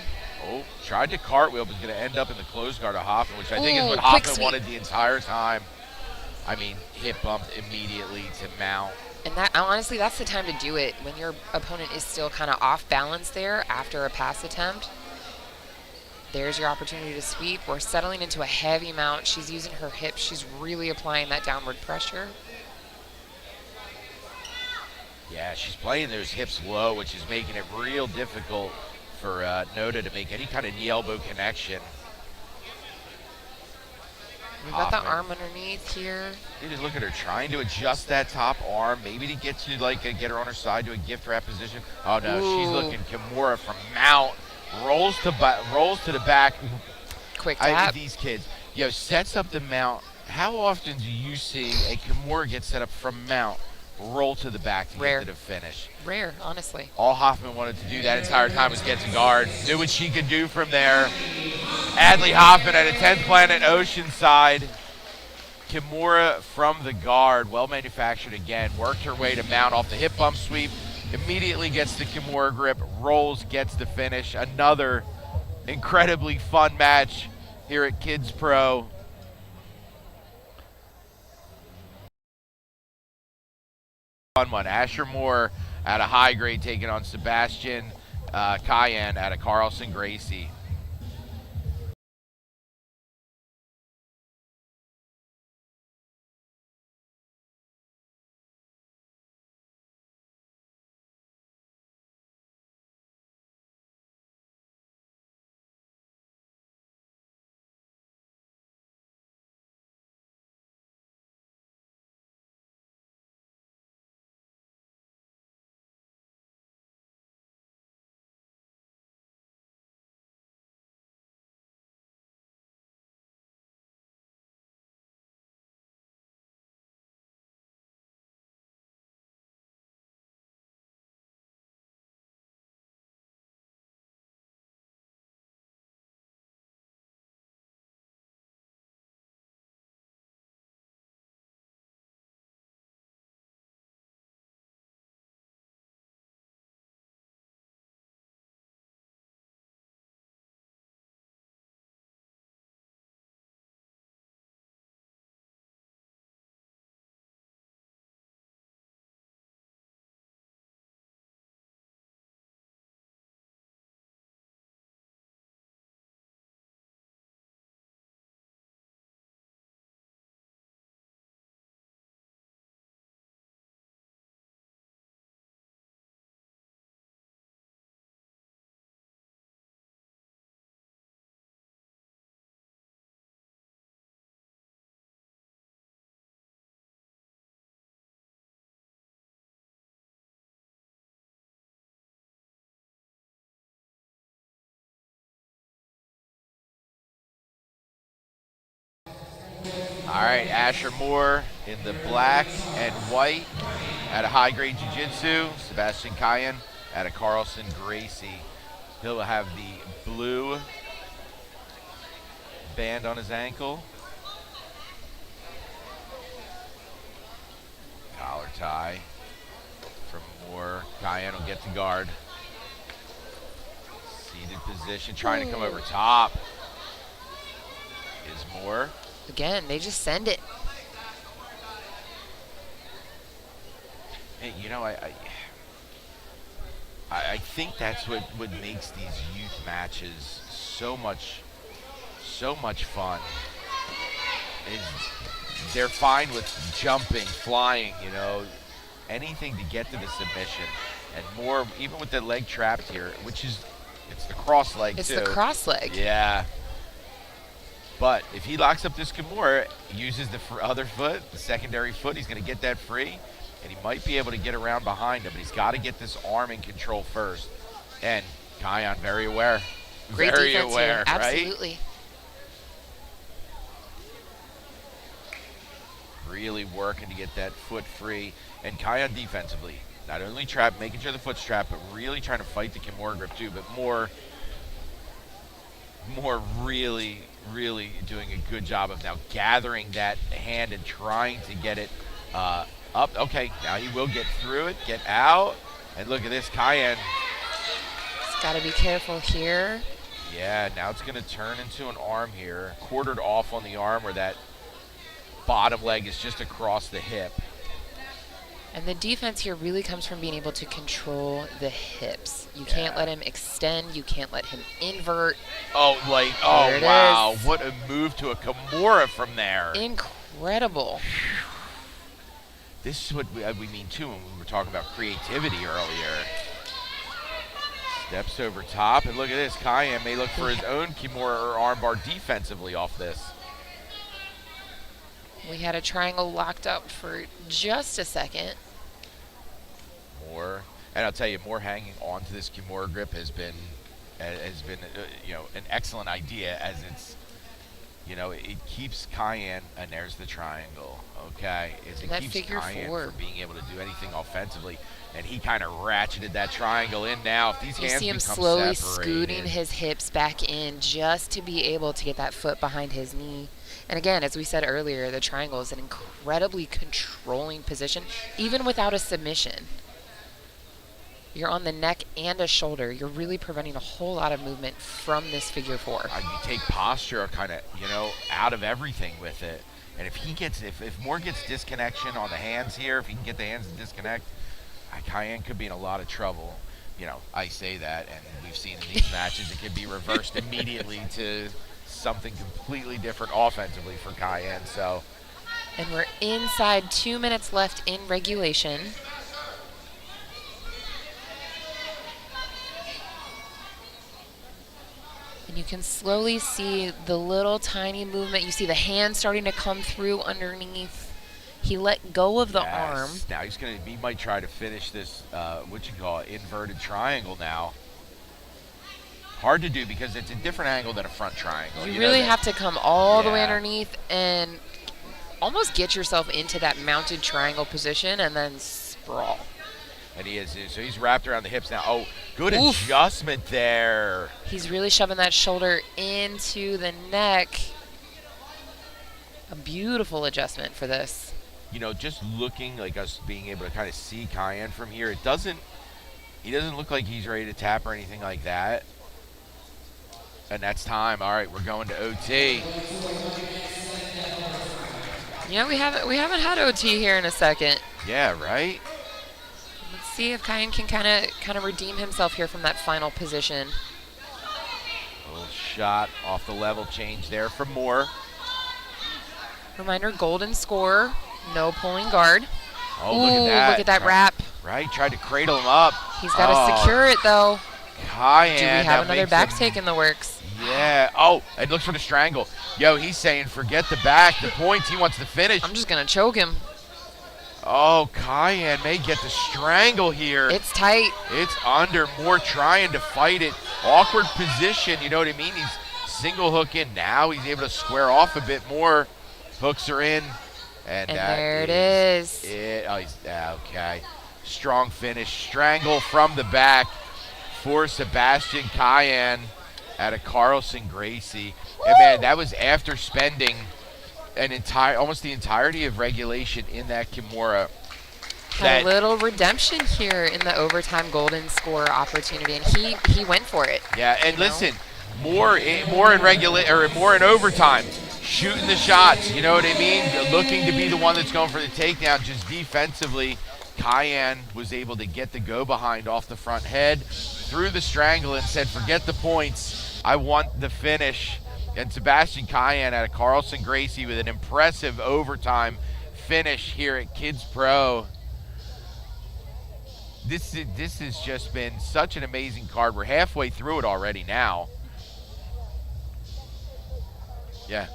Oh, tried to cartwheel, but was going to end up in the close guard of Hoffman, which I think is what Hoffman wanted the entire time. I mean, hip bumped immediately to mount.
And honestly, that's the time to do it, when your opponent is still kind of off balance there after a pass attempt. There's your opportunity to sweep. We're settling into a heavy mount. She's using her hips. She's really applying that downward pressure.
Yeah, she's playing those hips low, which is making it real difficult for Noda to make any kind of knee-elbow connection.
We've got the arm underneath here.
You just look at her trying to adjust that top arm, maybe to get to get her on her side to a gift wrap position. Oh no, she's looking Kimura from mount, rolls to the back.
Quick tap.
These kids, sets up the mount. How often do you see a Kimura get set up from mount, roll to the back to get to the finish?
Rare, honestly.
All Hoffman wanted to do that entire time was get to guard. Knew what she could do from there. Adley Hoffman at a 10th Planet Oceanside. Kimura from the guard, well manufactured again. Worked her way to mount off the hip bump sweep. Immediately gets the Kimura grip, rolls, gets the finish. Another incredibly fun match here at Kids Pro. Fun one. Asher Moore at a high grade taking on Sebastian Cayenne at a Carlson Gracie. All right, Asher Moore in the black and white at a high-grade jiu-jitsu. Sebastian Cayenne at a Carlson Gracie. He'll have the blue band on his ankle. Collar tie from Moore. Cayenne will get to guard. Seated position, trying to come over top. Is Moore.
Again, they just send it.
Hey, you know, I think that's what makes these youth matches so much fun. Is they're fine with jumping, flying, you know, anything to get to the submission. And more, even with the leg trapped here, which is, it's the cross leg
It's
too.
the cross leg.
Yeah. But if he locks up this Kimura, uses the other foot, the secondary foot, he's going to get that free. And he might be able to get around behind him, but he's got to get this arm in control first. And Cayenne, very aware.
Great
very
defense
aware,
here.
right?
Absolutely.
Really working to get that foot free. And Cayenne defensively, not only making sure the foot's trapped, but really trying to fight the Kimura grip too, but more really doing a good job of now gathering that hand and trying to get it up. Okay, now he will get through it, get out. And look at this, Cayenne.
He's got to be careful here.
Yeah, now it's going to turn into an arm here. Quartered off on the arm where that bottom leg is just across the hip.
And the defense here really comes from being able to control the hips. You can't let him extend. You can't let him invert.
Oh,
There it
wow.
is.
What a move to a Kimura from there.
Incredible.
This is what we mean, too, when we were talking about creativity earlier. Steps over top, and look at this. Cayenne may look for his own Kimura or armbar defensively off this.
We had a triangle locked up for just a second.
Moore, and I'll tell you, Moore hanging on to this Kimura grip has been you know, an excellent idea, as it's, you know, it keeps Cayenne, and there's the triangle. Okay, it
That
keeps
figure
Cayenne
four.
from being able to do anything offensively, and he kind of ratcheted that triangle in now. If these
You
hands
see him
become
slowly
separated,
scooting his hips back in just to be able to get that foot behind his knee. And again, as we said earlier, the triangle is an incredibly controlling position, even without a submission. You're on the neck and a shoulder. You're really preventing a whole lot of movement from this figure four.
you take posture kind of, you know, out of everything with it. And if Moore gets disconnection on the hands here, if he can get the hands to disconnect, Cayenne could be in a lot of trouble. You know, I say that, and we've seen in these matches it could be reversed immediately to something completely different offensively for Cayenne. So,
And we're inside 2 minutes left in regulation. And you can slowly see the little tiny movement. You see the hand starting to come through underneath. He let go of the arm.
Now he might try to finish this, inverted triangle now. Hard to do because it's a different angle than a front triangle.
You really have to come all the way
Yeah.
underneath and almost get yourself into that mounted triangle position and then sprawl.
And he is, so he's wrapped around the hips now. Oh, good
Oof.
adjustment there.
He's really shoving that shoulder into the neck. A beautiful adjustment for this.
You know, just looking like us being able to kind of see Cayenne from here, he doesn't look like he's ready to tap or anything like that. And that's time. All right, we're going to OT.
Yeah, we haven't had OT here in a second.
Yeah, right?
Let's see if Cayenne can kind of redeem himself here from that final position.
A little shot off the level change there for Moore.
Reminder, golden score, no pulling guard.
Oh,
Ooh, look at that wrap.
Right, tried to cradle him up.
He's got to secure it, though.
Cayenne.
Do we have another back take in the works?
Yeah. Oh, and looks for the strangle. Yo, he's saying forget the back, the points. He wants to finish.
I'm just going to choke him.
Oh, Cayenne may get the strangle here.
It's tight.
It's under. Moore trying to fight it. Awkward position, you know what I mean? He's single hooking. Now he's able to square off a bit more. Hooks are in. And that
there it is.
Oh, he's okay. Strong finish. Strangle from the back for Sebastian Cayenne out of Carlson Gracie. And man, that was after spending almost the entirety of regulation in that Kimura.
Had a little redemption here in the overtime golden score opportunity, and he went for it.
Yeah, and listen, more in overtime, shooting the shots. You know what I mean? Looking to be the one that's going for the takedown. Just defensively, Cayenne was able to get the go behind off the front head, threw the strangle, and said, "Forget the points. I want the finish." And Sebastian Cayenne out of Carlson Gracie with an impressive overtime finish here at Kids Pro. This has just been such an amazing card. We're halfway through it already now. Yeah.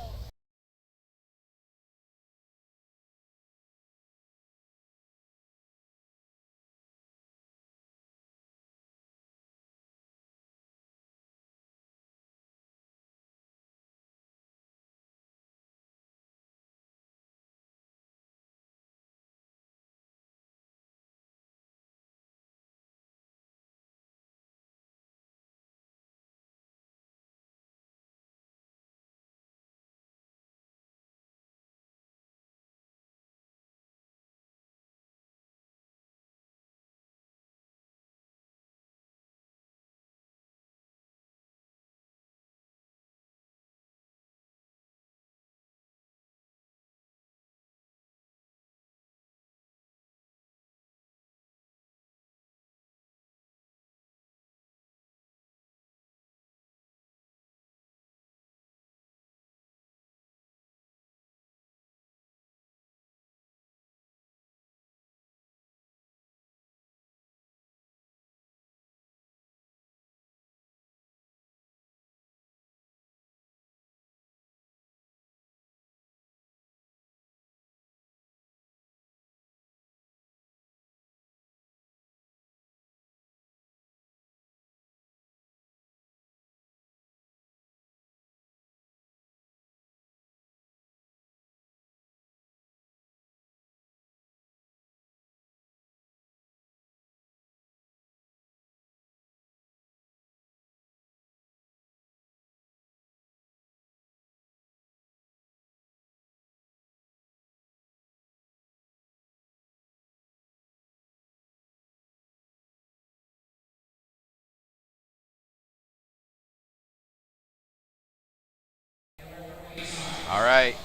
All right.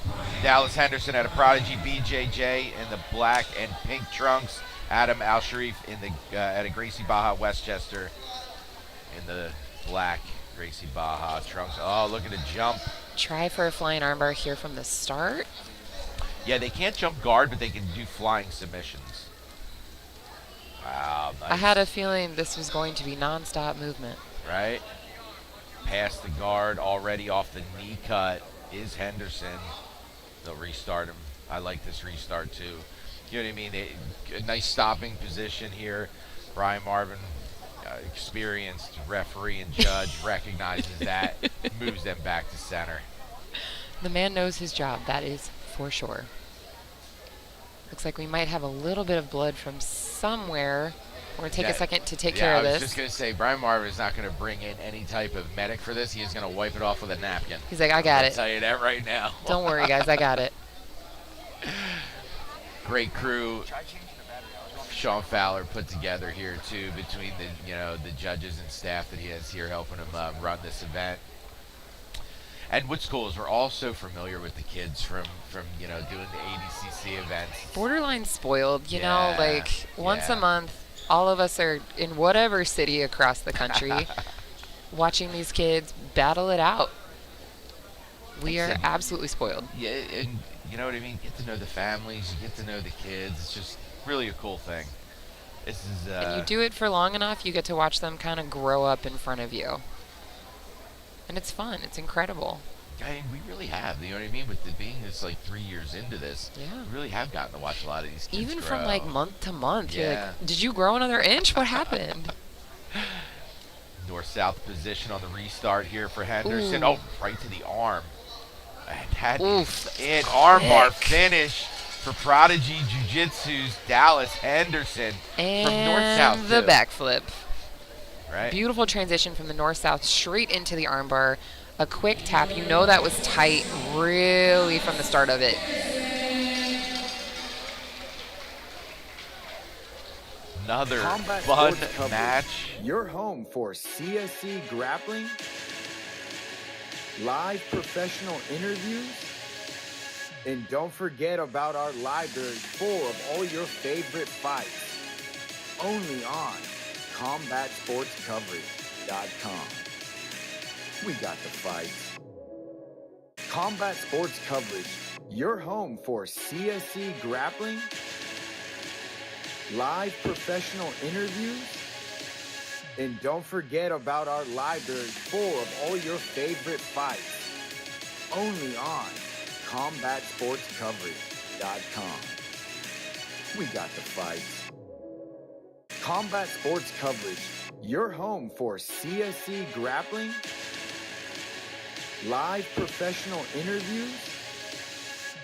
Dallas Henderson out of Prodigy, BJJ in the black and pink trunks. Adam Al-Sharif in the out of Gracie Baja Westchester in the black Gracie Baja trunks. Oh, look at the jump.
Try for a flying armbar here from the start.
Yeah, they can't jump guard, but they can do flying submissions. Wow, nice.
I had a feeling this was going to be nonstop movement.
Right? Past the guard, already off the knee cut is Henderson. They'll restart him. I like this restart too. You know what I mean? A nice stopping position here. Brian Marvin, experienced referee and judge, recognizes that, moves them back to center.
The man knows his job, that is for sure. Looks like we might have a little bit of blood from somewhere. We're going to take a second to take care of this.
I was just going to say, Brian Marvin is not going to bring in any type of medic for this. He is going to wipe it off with a napkin.
He's like, I got it.
I'll tell you that right now.
Don't worry, guys. I got it.
Great crew Sean Fowler put together here, too, between the judges and staff that he has here helping him run this event. And what's cool is we're all so familiar with the kids from doing the ADCC events.
Borderline spoiled, you know, like once a month. All of us are in whatever city across the country watching these kids battle it out. We are absolutely spoiled.
Yeah, and you know what I mean? Get to know the families, you get to know the kids. It's just really a cool thing. This is
and you do it for long enough, you get to watch them kind of grow up in front of you. And it's fun. It's incredible.
I mean, we really have, you know what I mean? With it being this, 3 years into this, we really have gotten to watch a lot of these kids
even
grow.
from, month to month. You're like, did you grow another inch? What happened?
North-south position on the restart here for Henderson.
Ooh.
Oh, right to the arm. That
Oof.
is it. Armbar finish for Prodigy Jiu-Jitsu's Dallas Henderson from north-south.
And the backflip.
Right.
Beautiful transition from the north-south straight into the armbar. A quick tap. You know that was tight really from the start of it.
Another
Combat
fun
Sports Coverage,
match.
Your home for CSC grappling, live professional interviews, and don't forget about our library full of all your favorite fights. Only on CombatSportsCoverage.com. We got the fights. Combat Sports Coverage, your home for CSC grappling, live professional interviews, and don't forget about our library full of all your favorite fights. Only on CombatSportsCoverage.com. We got the fights. Combat Sports Coverage, your home for CSC grappling, live professional interviews,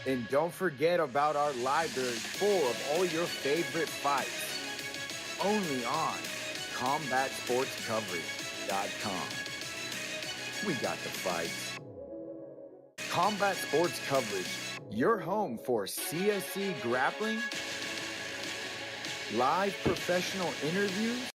and don't forget about our library full of all your favorite fights. Only on CombatSportsCoverage.com. We got the fights. Combat Sports Coverage, your home for CSC grappling, live professional interviews,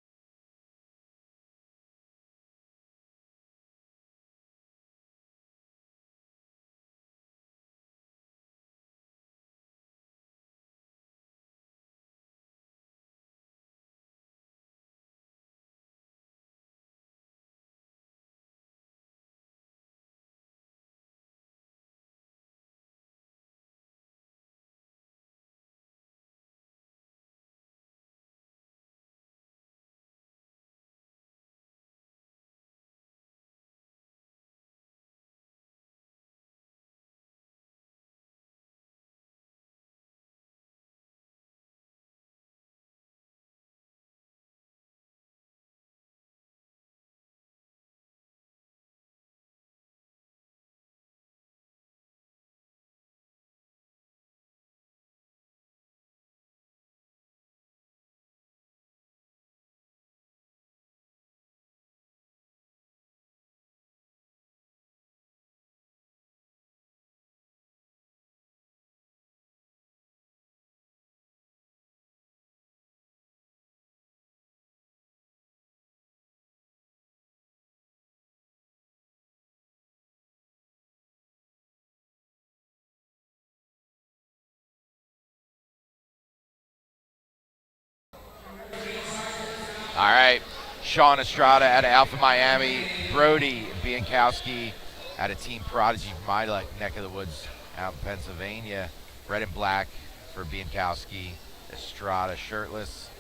All right, Sean Estrada out of Alpha Miami, Brody Biankowski out of Team Prodigy from my neck of the woods out in Pennsylvania. Red and black for Biankowski, Estrada shirtless.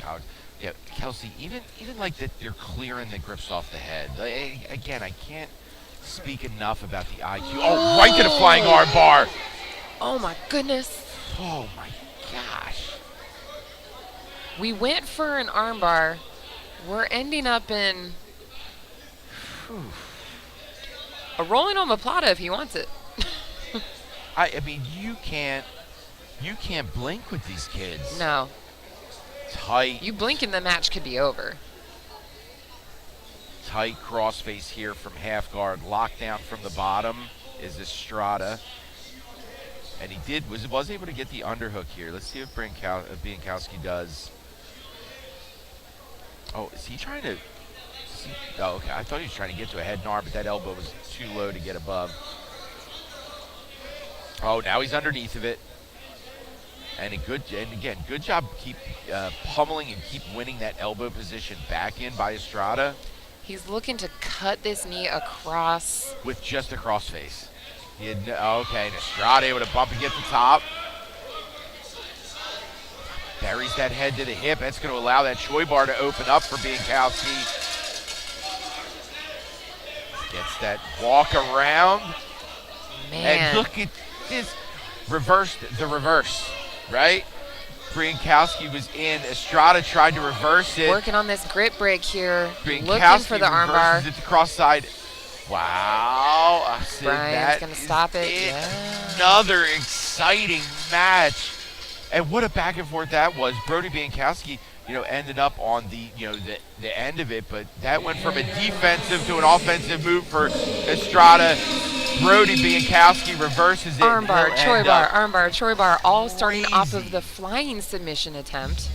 Oh, yeah, Kelsey, even like that they're clearing the grips off the head. Again, I can't speak enough about the IQ. Oh, right to the flying arm bar.
Oh my goodness.
Oh my gosh.
We went for an armbar. We're ending up in a rolling omoplata if he wants it.
I mean, you can't blink with these kids.
No.
Tight.
You blink and the match could be over.
Tight crossface here from half guard. Lockdown from the bottom is Estrada. And he was able to get the underhook here. Let's see what Biankowski does. Oh, is he trying to... Oh, okay. I thought he was trying to get to a head and arm, but that elbow was too low to get above. Oh, now he's underneath of it. And again, good job keep pummeling and keep winning that elbow position back in by Estrada.
He's looking to cut this knee across.
With just a crossface. Okay, and Estrada able to bump and get the top. Buries that head to the hip. That's going to allow that Choi bar to open up for Biankowski. Gets that walk around.
Man.
And look at this. The reverse, right? Briankowski was in. Estrada tried to reverse it.
Working on this grip break here. Looking
Briankowski
for the armbar.
reverses it to cross side. Wow. I said
Brian's going
that
to stop it.
is
Yeah.
another exciting match. And what a back and forth that was. Brody Briankowski, ended up on the end of it, but that went from a defensive to an offensive move for Estrada. Brody Briankowski reverses it.
Armbar,
He'll
Choi
end
bar,
up
armbar, Choi bar, all starting off
crazy.
of the flying submission attempt.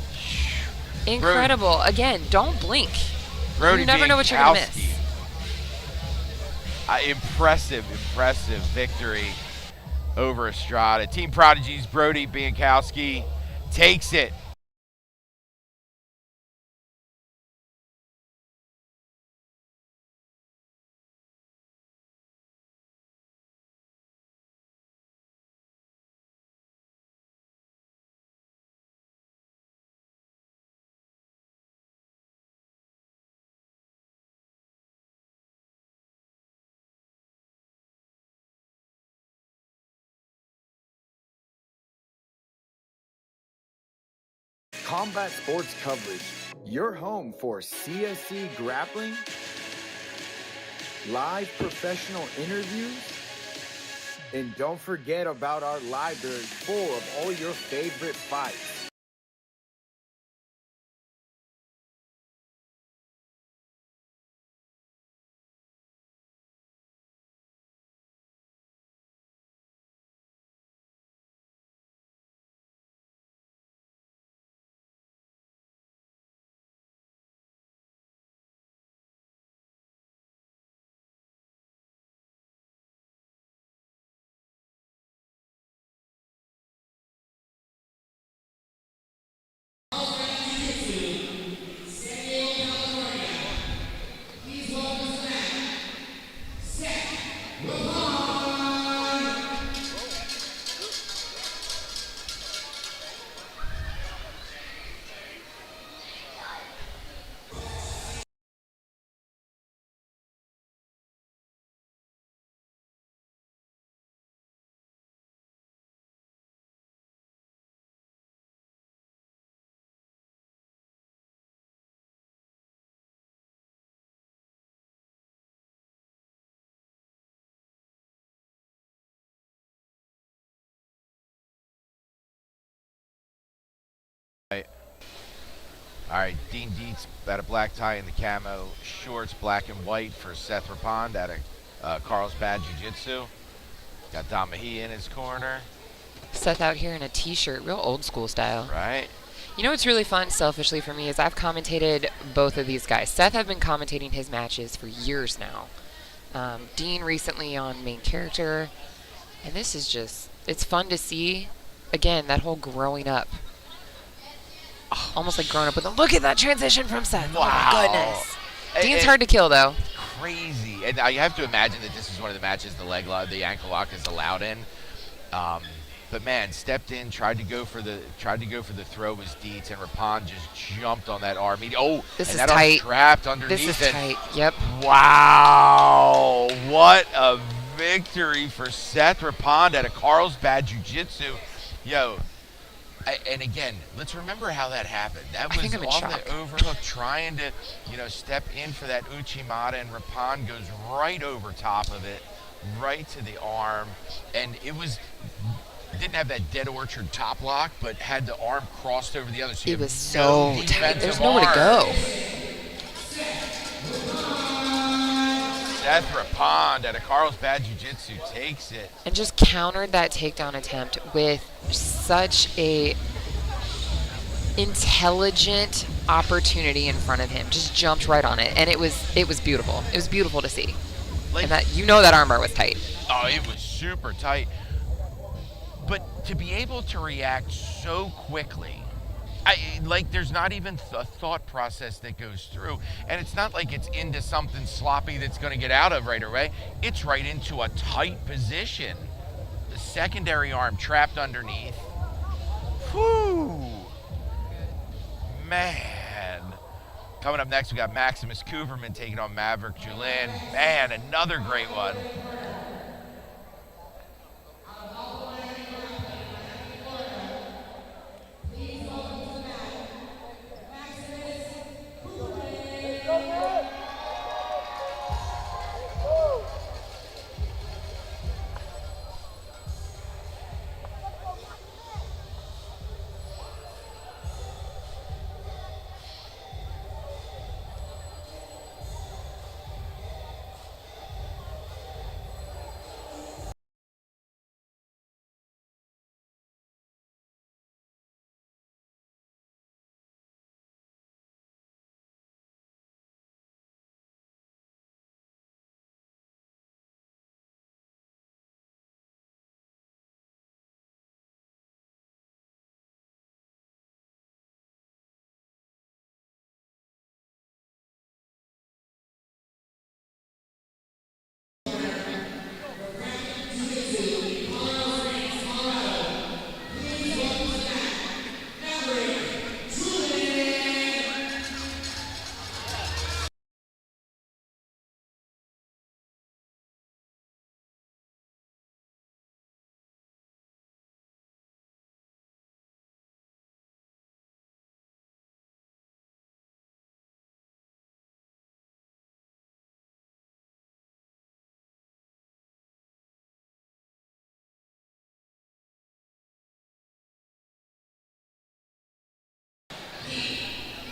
Incredible. Again, don't blink.
Brody
You never know what you're going to
Briankowski.
miss.
Impressive victory over Estrada. Team Prodigies, Brody Briankowski takes it.
Combat Sports Coverage, your home for CSC grappling, live professional interviews, and don't forget about our library full of all your favorite fights.
All right, Dean Dietz at a black tie in the camo shorts, black and white for Seth Rapond at a Carlsbad Jiu-Jitsu. Got Don Mahee in his corner.
Seth out here in a t-shirt, real old school style.
Right.
You know what's really fun, selfishly for me, is I've commentated both of these guys. Seth, I've been commentating his matches for years now. Dean recently on main character. And this is just, it's fun to see, again, that whole growing up. Almost like growing up with him. Look at that transition from Seth.
Wow.
Oh my goodness. Dean's hard to kill, though.
Crazy. And I have to imagine that this is one of the matches the ankle lock is allowed in. But man, stepped in, tried to go for the throw was Dietz, and Rapond just jumped on that arm.
This is
that
tight.
Arm trapped underneath
This is
it.
tight. Yep.
Wow. What a victory for Seth Rapond at a Carlsbad Jiu-Jitsu. And again, let's remember how that happened. That
I think
was
I'm in
off
shock.
the overhook, trying to, step in for that Uchimata, and Rapond goes right over top of it, right to the arm, and didn't have that Dead Orchard top lock, but had the arm crossed over the other. So
It was so tight. There's nowhere to go.
Seth Rapond at a Carlsbad Jiu-Jitsu takes it.
And just countered that takedown attempt with such a intelligent opportunity in front of him. Just jumped right on it, and it was beautiful. It was beautiful to see. And that that armbar was tight.
Oh, it was super tight. But to be able to react so quickly, there's not even a thought process that goes through. And it's not like it's into something sloppy that's going to get out of right away. It's right into a tight position. The secondary arm trapped underneath. Whew. Man. Coming up next, we got Maximus Cooperman taking on Maverick Julin. Man, another great one.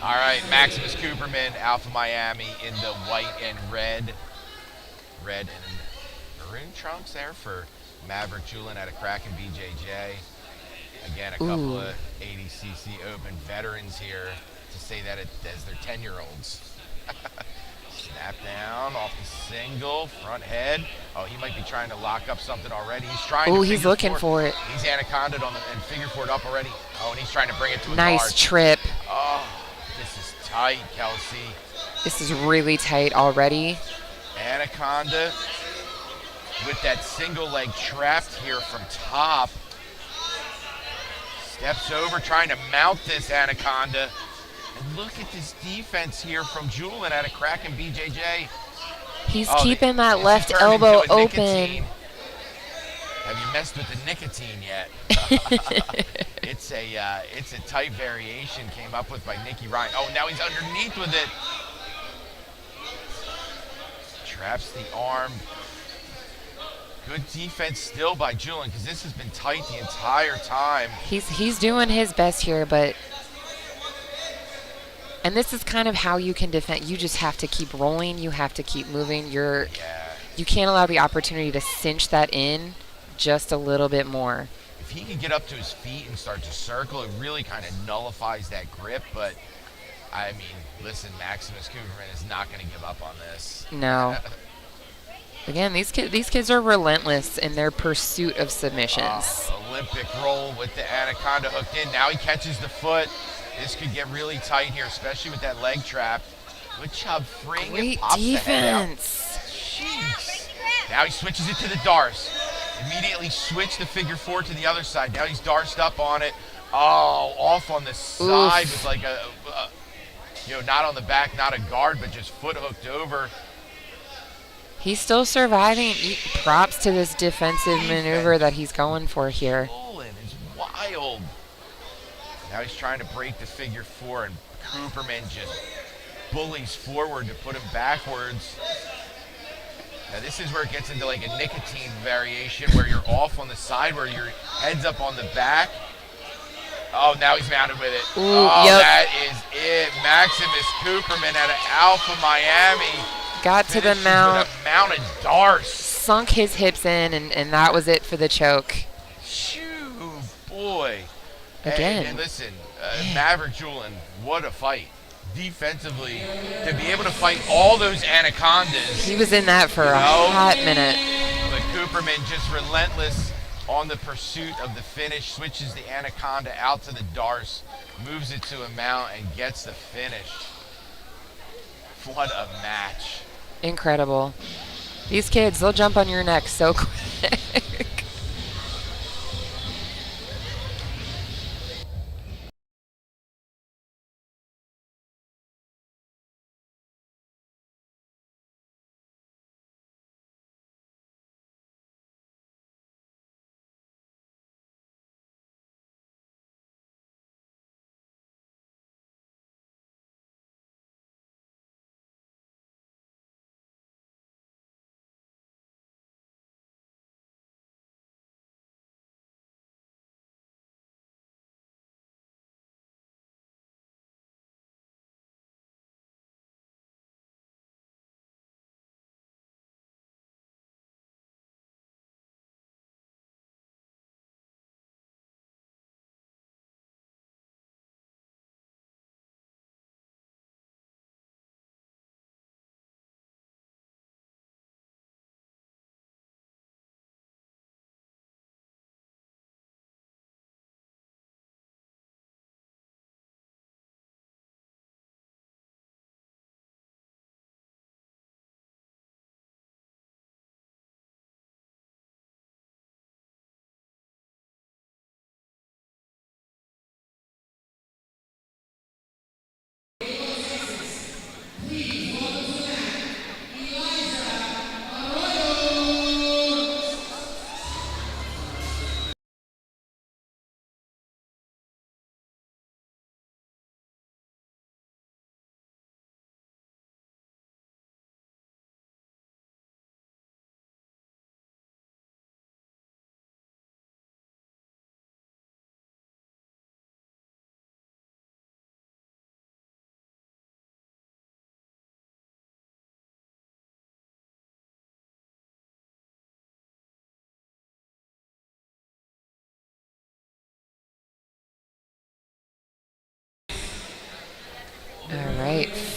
All right, Maximus Cooperman, Alpha Miami in the white and red. Red and maroon trunks there for Maverick Julin at a Kraken BJJ. Again, a couple of 80cc Open veterans here to say that as their 10-year-olds. Snap down off the single, front head. Oh, he might be trying to lock up something already. He's trying to
he's looking for it.
He's anaconda'd on and figure four it up already. Oh, and he's trying to bring it to a
Nice
guard.
trip.
Oh, this is tight, Kelsey.
This is really tight already.
Anaconda with that single leg trapped here from top. Steps over, trying to mount this Anaconda. And look at this defense here from Julin at a Kraken BJJ.
He's keeping that left elbow open.
Have you messed with the nicotine yet? It's a tight variation came up with by Nicky Ryan. Oh, now he's underneath with it. Traps the arm. Good defense still by Julin because this has been tight the entire time.
He's doing his best here, and this is kind of how you can defend. You just have to keep rolling. You have to keep moving. You can't allow the opportunity to cinch that in just a little bit more.
If he can get up to his feet and start to circle, it really kind of nullifies that grip. But, I mean, listen, Maximus Cooperman is not going to give up on this.
No. Again, these kids are relentless in their pursuit of submissions.
Olympic roll with the Anaconda hooked in. Now he catches the foot. This could get really tight here, especially with that leg trap. Good job freeing it.
Great
Pops the head out.
defense.
Jeez. Now he switches it to the Darce. Immediately switch the figure four to the other side. Now he's Darced up on it. Oh, off on the side with like not on the back, not a guard, but just foot hooked over.
He's still surviving. Props to this defensive maneuver that he's going for here.
Julin is wild. Now he's trying to break the figure four, and Cooperman just bullies forward to put him backwards. Now this is where it gets into like a nicotine variation where you're off on the side, where your head's up on the back. Oh, now he's mounted with it. That is it. Maximus Cooperman out of Alpha Miami.
Got to the mount.
With a mounted Darce.
Sunk his hips in, and that was it for the choke.
Shoo, boy.
Again.
And listen, Maverick Julin, what a fight. Defensively, to be able to fight all those Anacondas.
He was in that for a hot minute.
But Cooperman just relentless on the pursuit of the finish, switches the Anaconda out to the Darce, moves it to a mount, and gets the finish. What a match.
Incredible. These kids, they'll jump on your neck so quick.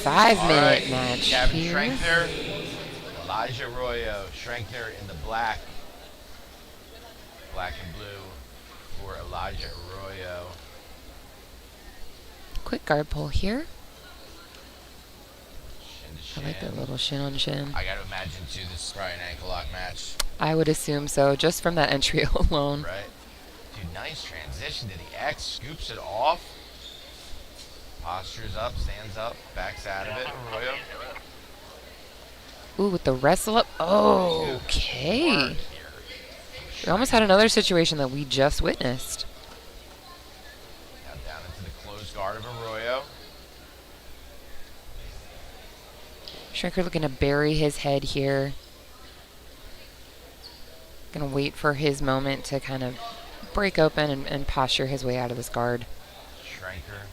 5-minute match
Kevin
here.
Schrenkner, Elijah Arroyo. Schrenkner in the black. Black and blue for Elijah Arroyo.
Quick guard pull here.
Shin to
I
shin.
like that little shin on shin.
I got to imagine, too, this is probably an ankle lock match.
I would assume so, just from that entry alone.
Right. Dude, nice transition to the X. Scoops it off. Postures up, stands up, backs out of it. Arroyo.
Ooh, with the wrestle up. Oh, okay. We almost had another situation that we just witnessed.
Now down into the closed guard of Arroyo.
Schrenker looking to bury his head here. Gonna wait for his moment to kind of break open and posture his way out of this guard.
Schrenker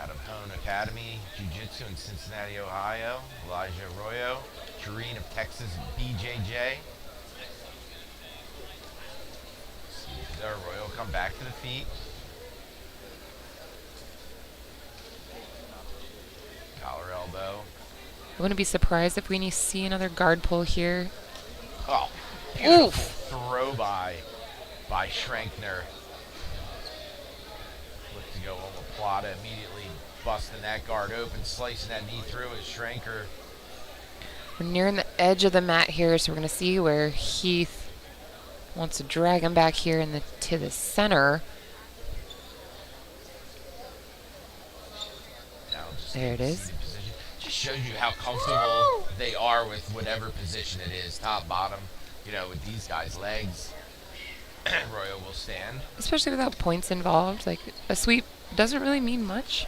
out of Hone Academy Jiu-Jitsu in Cincinnati, Ohio. Elijah Arroyo. Jareen of Texas, BJJ. Arroyo come back to the feet. Collar elbow.
I wouldn't be surprised if we see another guard pull here.
Oh, beautiful
Oof.
throw by Schrenkner. Look to go omoplata, immediately busting that guard open, slicing that knee through as Schrenker.
We're nearing the edge of the mat here, so we're going to see where Heath wants to drag him back here to the center. There it is.
Just shows you how comfortable they are with whatever position it is, top, bottom. You know, with these guys' legs, Arroyo will stand.
Especially without points involved. Like, a sweep doesn't really mean much.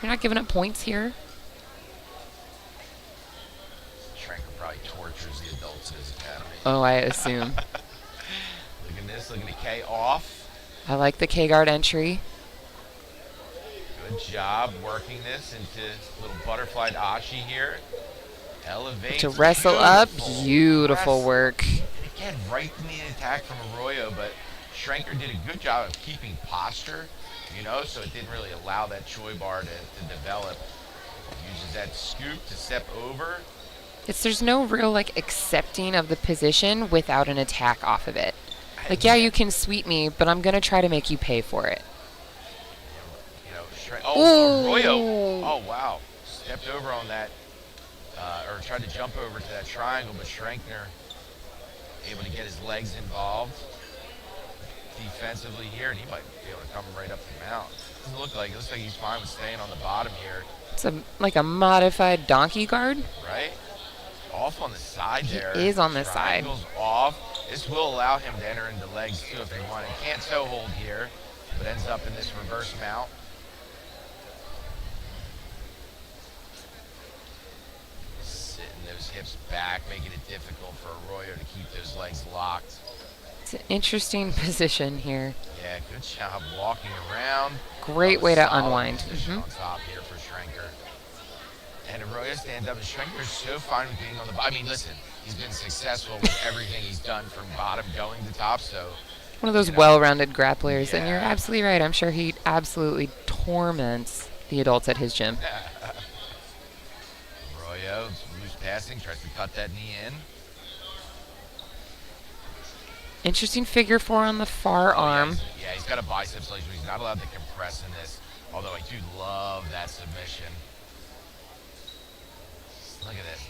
You're not giving up points here.
Schrenker probably tortures the adults in his academy.
Oh, I assume.
Look at this, looking at K off.
I like the K-guard entry.
Good job working this into little butterfly ashi here. Elevate.
To wrestle up. Beautiful
Wrestle.
work.
Again, right in the attack from Arroyo, but Schrenker did a good job of keeping posture, you know, so it didn't really allow that Choi bar to develop. Uses that scoop to step over.
There's no real, like, accepting of the position without an attack off of it. Like, yeah, you can sweep me, but I'm going to try to make you pay for it.
You know,
Ooh.
Arroyo. Oh, wow. Stepped over on that, or tried to jump over to that triangle, but Schrenkner able to get his legs involved defensively here, and he might be able to come right up the mount. Doesn't look like it. Looks like he's fine with staying on the bottom here.
It's like a modified donkey guard.
Right? Off on the side there.
He is on the side.
Triangles off. This will allow him to enter into legs too if they want. He can't toe hold here, but ends up in this reverse mount. Sitting those hips back, making it difficult for Arroyo to keep those legs locked.
It's an interesting position here.
Yeah, good job walking around.
Great way to
Solid
unwind.
position on top here for Schrenker. And Arroyo stands up, and Schrenker's so fine with being on the bottom. I mean, listen, he's been successful with everything he's done from bottom going to top, so.
One of those well-rounded grapplers, and you're absolutely right. I'm sure he absolutely torments the adults at his gym.
Arroyo, loose passing, tries to cut that knee in.
Interesting figure four on the far arm.
Yeah, he's got a biceps leg, so he's not allowed to compress in this, although I do love that submission. Look at this.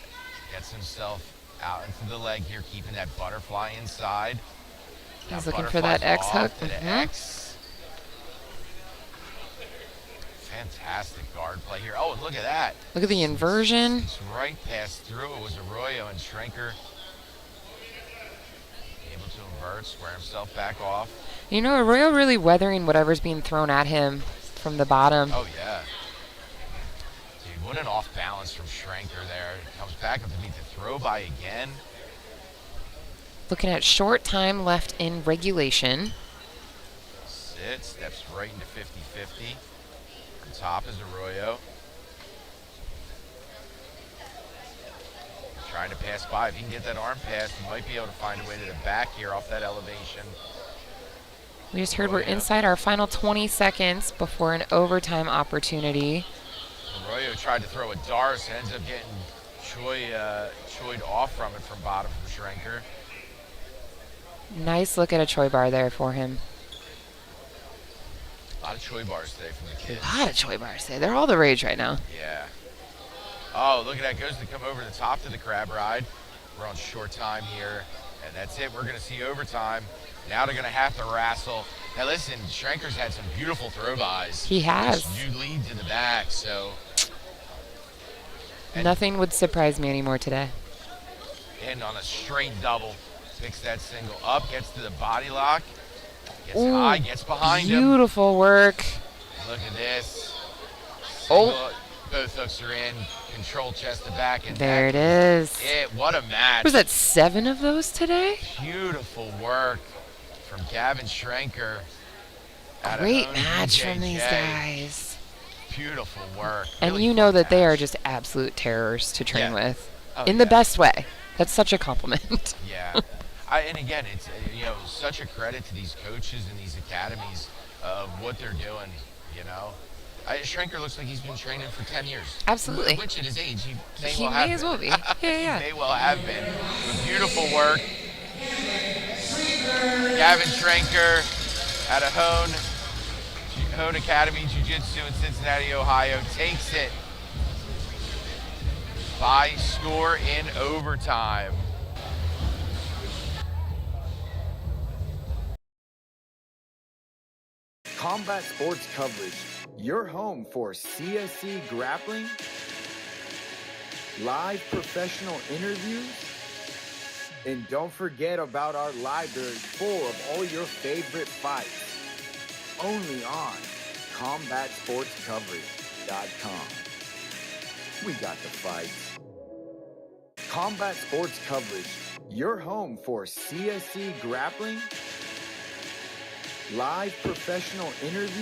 Gets himself out into the leg here, keeping that butterfly inside.
He's looking for that X hook.
To the X. Fantastic guard play here. Oh, and look at that.
Look at the inversion.
It's right past through. It was Arroyo, and Schrenker able to invert, square himself back off.
You know, Arroyo really weathering whatever's being thrown at him from the bottom.
Oh, yeah. Dude, what an off balance from Schrenker there. Comes back up to meet the throw by again.
Looking at short time left in regulation.
Sit, steps right into 50-50. On top is Arroyo. Trying to pass by. If he can get that arm pass, he might be able to find a way to the back here off that elevation.
We just heard we're inside our final 20 seconds before an overtime opportunity.
Arroyo tried to throw a Darce, ends up getting choyed off from it from bottom from Schrenker.
Nice look at a Choi bar there for him.
A lot of Choi bars today from the kids.
A lot of Choi bars today. They're all the rage right now.
Yeah. Oh, look at that. Goes to come over the top to the crab ride. We're on short time here, and that's it. We're going to see overtime. Now they're going to have to wrestle. Now, listen, Schrenker's had some beautiful throw-bys.
He has.
You lead to the back, so.
Nothing would surprise me anymore today.
And on a straight double. Picks that single up, gets to the body lock. Gets
Ooh,
high, gets behind him.
Beautiful work.
Look at this.
Oh.
Both hooks are in. Control chest to back. And
There it is.
What a match.
Was that 7 of those today?
Beautiful work from Gavin Schrenker.
Great match from these guys.
Beautiful work.
And
Really
you know that they
match.
are just absolute terrors to train with.
Oh,
in the best way. That's such a compliment.
Yeah. And again, it's such a credit to these coaches and these academies of what they're doing, Schrenker looks like he's been training for 10 years.
Absolutely.
Which at his age, he
He may as well be. Yeah, yeah.
He may well have been. But beautiful work. Gavin Schrenker out of Hone Academy Jiu-Jitsu in Cincinnati, Ohio, takes it by score in overtime.
Combat Sports Coverage, your home for CSC grappling, live professional interviews, and don't forget about our library full of all your favorite fights. Only on CombatSportsCoverage.com. We got the fights. Combat Sports Coverage, your home for CSC grappling, live professional interviews.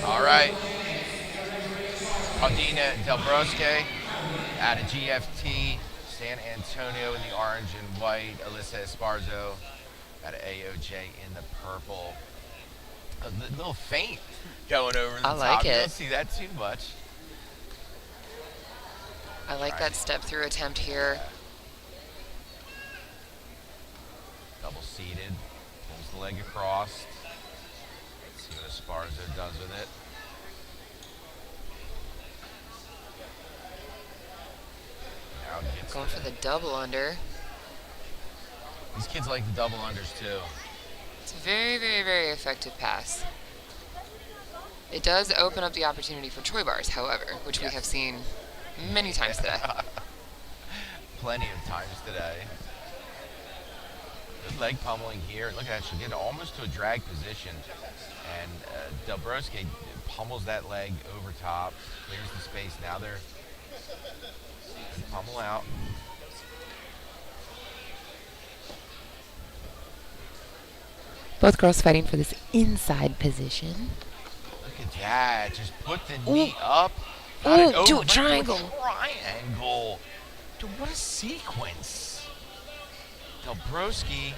All right. Aldina Del Brosque out of GFT. San Antonio in the orange and white. Alyssa Esparzo out of AOJ in the purple. A little faint going over the top.
I like
You
it.
don't see that too much.
I like that step through attempt here.
Double seated. Pulls the leg across. Let's see what Esparzo does with it. Now it gets
Going for the double under.
These kids like the double unders too.
It's a very, very, very effective pass. It does open up the opportunity for Choi bars, however, which we have seen many times today.
Plenty of times today. Good leg pummeling here. Look at that. She'll get almost to a drag position. And Del Brosque pummels that leg over top. Clears the space. Now they're pummel out.
Both girls fighting for this inside position.
Look at that. Just put the knee up.
Ooh,
Got it
do a
over
triangle.
Triangle. What a sequence. Delbrowski.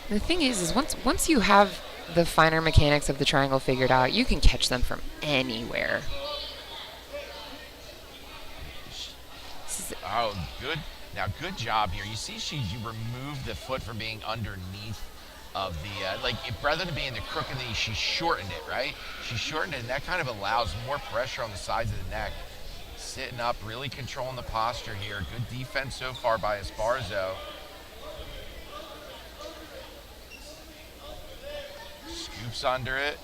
The thing is once you have the finer mechanics of the triangle figured out, you can catch them from anywhere.
Oh, good. Now, good job here. You see you removed the foot from being underneath of the, rather than being the crook of the knee, she shortened it, right? She shortened it, and that kind of allows more pressure on the sides of the neck. Sitting up, really controlling the posture here. Good defense so far by Esparzo. Scoops under it.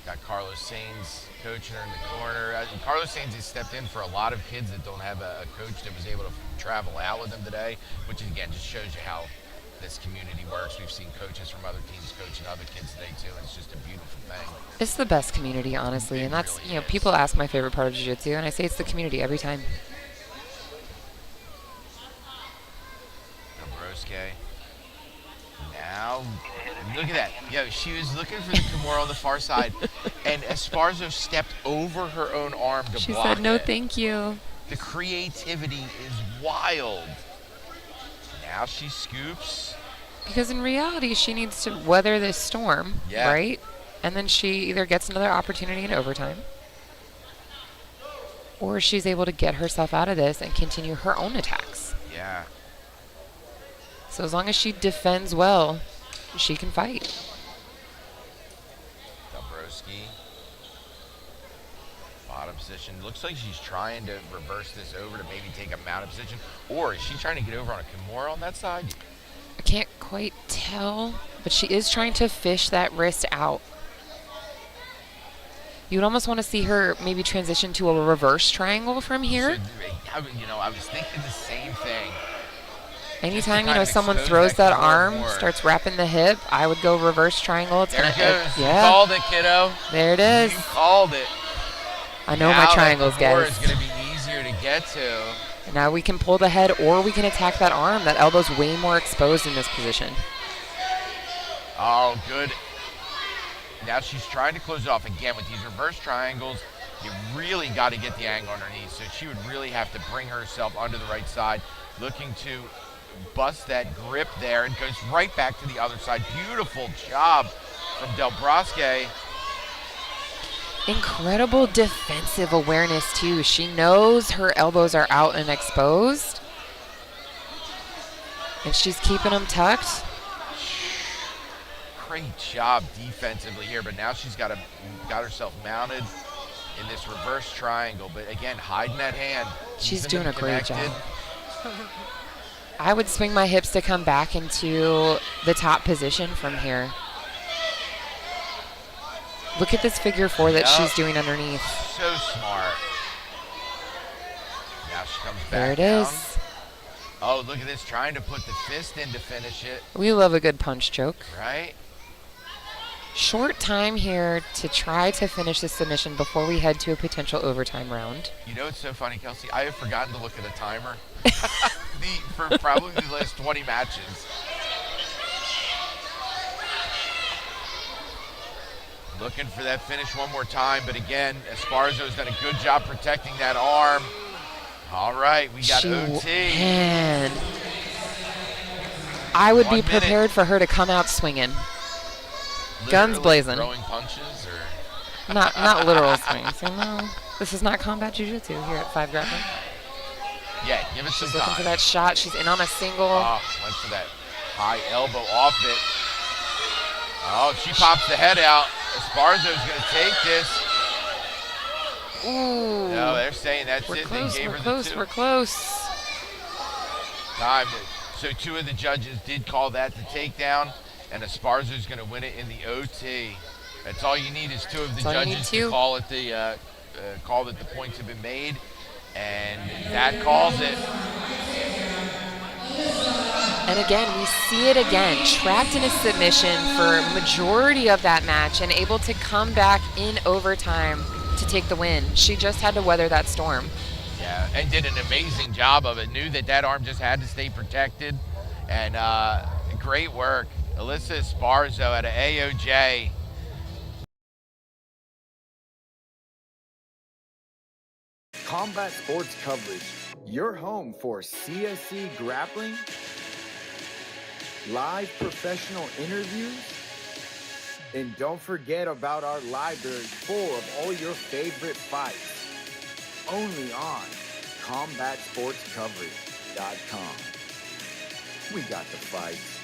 Got Carlos Sainz coaching her in the corner. Carlos Sainz has stepped in for a lot of kids that don't have a coach that was able to travel out with them today, which again just shows you how this community works. We've seen coaches from other teams coaching other kids today too, and it's just a beautiful thing.
It's the best community, honestly, and that's,
really
you know,
is.
people ask my favorite part of jiu-jitsu, and I say it's the community every time.
Delbrowski. Now, look at that. Yo, she was looking for the Kimura on the far side, and Esparzo stepped over her own arm to
She
block
said, no,
it.
thank you.
The creativity is wild. Now she scoops.
Because in reality, she needs to weather this storm,
Yeah.
right? And then she either gets another opportunity in overtime, or she's able to get herself out of this and continue her own attacks.
Yeah.
So as long as she defends well, she can fight.
Delbrowski. Bottom position. Looks like she's trying to reverse this over to maybe take a mounted position. Or is she trying to get over on a Kimura on that side?
I can't quite tell, but she is trying to fish that wrist out. You would almost want to see her maybe transition to a reverse triangle from here.
I was thinking the same thing.
Anytime,
kind of
someone
expose
throws
that
that
Kimura
arm,
more.
starts wrapping the hip, I would go reverse triangle. It's
There it
gonna,
goes.
yeah,
You called it, kiddo.
there it is.
You called it.
I know
Now
my triangles,
that Kimura
guys.
is going to be easier to get to.
Now we can pull the head, or we can attack that arm. That elbow's way more exposed in this position.
Oh, good. Now she's trying to close it off again with these reverse triangles. You really got to get the angle underneath. So she would really have to bring herself under the right side, looking to bust that grip there, and goes right back to the other side. Beautiful job from Delbrowski.
Incredible defensive awareness, too. She knows her elbows are out and exposed, and she's keeping them tucked.
Great job defensively here, but now she's got herself mounted in this reverse triangle. But again, hiding that hand.
She's
keeping
doing
them
a great
connected.
job. I would swing my hips to come back into the top position from here. Look at this figure four that she's doing underneath.
So smart. Now she comes back
There it
down.
is.
Oh, look at this, trying to put the fist in to finish it,
We love a good punch choke.
right?
Short time here to try to finish the submission before we head to a potential overtime round.
You know, it's so funny, Kelsey. I have forgotten to look at a timer for probably the last 20 matches. Looking for that finish one more time, but again, Esparzo's done a good job protecting that arm. All right, we got OT.
Man, I would
1
be
minute.
prepared for her to come out swinging. Guns
Literally
blazing.
Throwing punches, or
Not literal swings. So no, this is not combat jiu-jitsu here at 5 Grappling.
yeah, give it some
She's
time.
looking for that shot. She's in on a single.
Oh, went for that high elbow off it. Oh, she pops the head out. Esparzo's going to take this.
Ooh.
No, they're saying that's
We're
it.
close,
They gave
we're
her
close,
the 2.
we're close.
Time. So 2 of the judges did call that the takedown, and Esparzo's going to win it in the OT. That's all you need is 2 of the
That's all you need,
judges
2.
to call it call that the points have been made, and that calls it.
And again, we see it again, trapped in a submission for majority of that match and able to come back in overtime to take the win. She just had to weather that storm.
Yeah, and did an amazing job of it. Knew that arm just had to stay protected, and great work. Alyssa Esparzo out of AOJ.
Combat Sports Coverage, your home for CSC grappling, live professional interviews, and don't forget about our library full of all your favorite fights. Only on CombatSportsCoverage.com. We got the fights.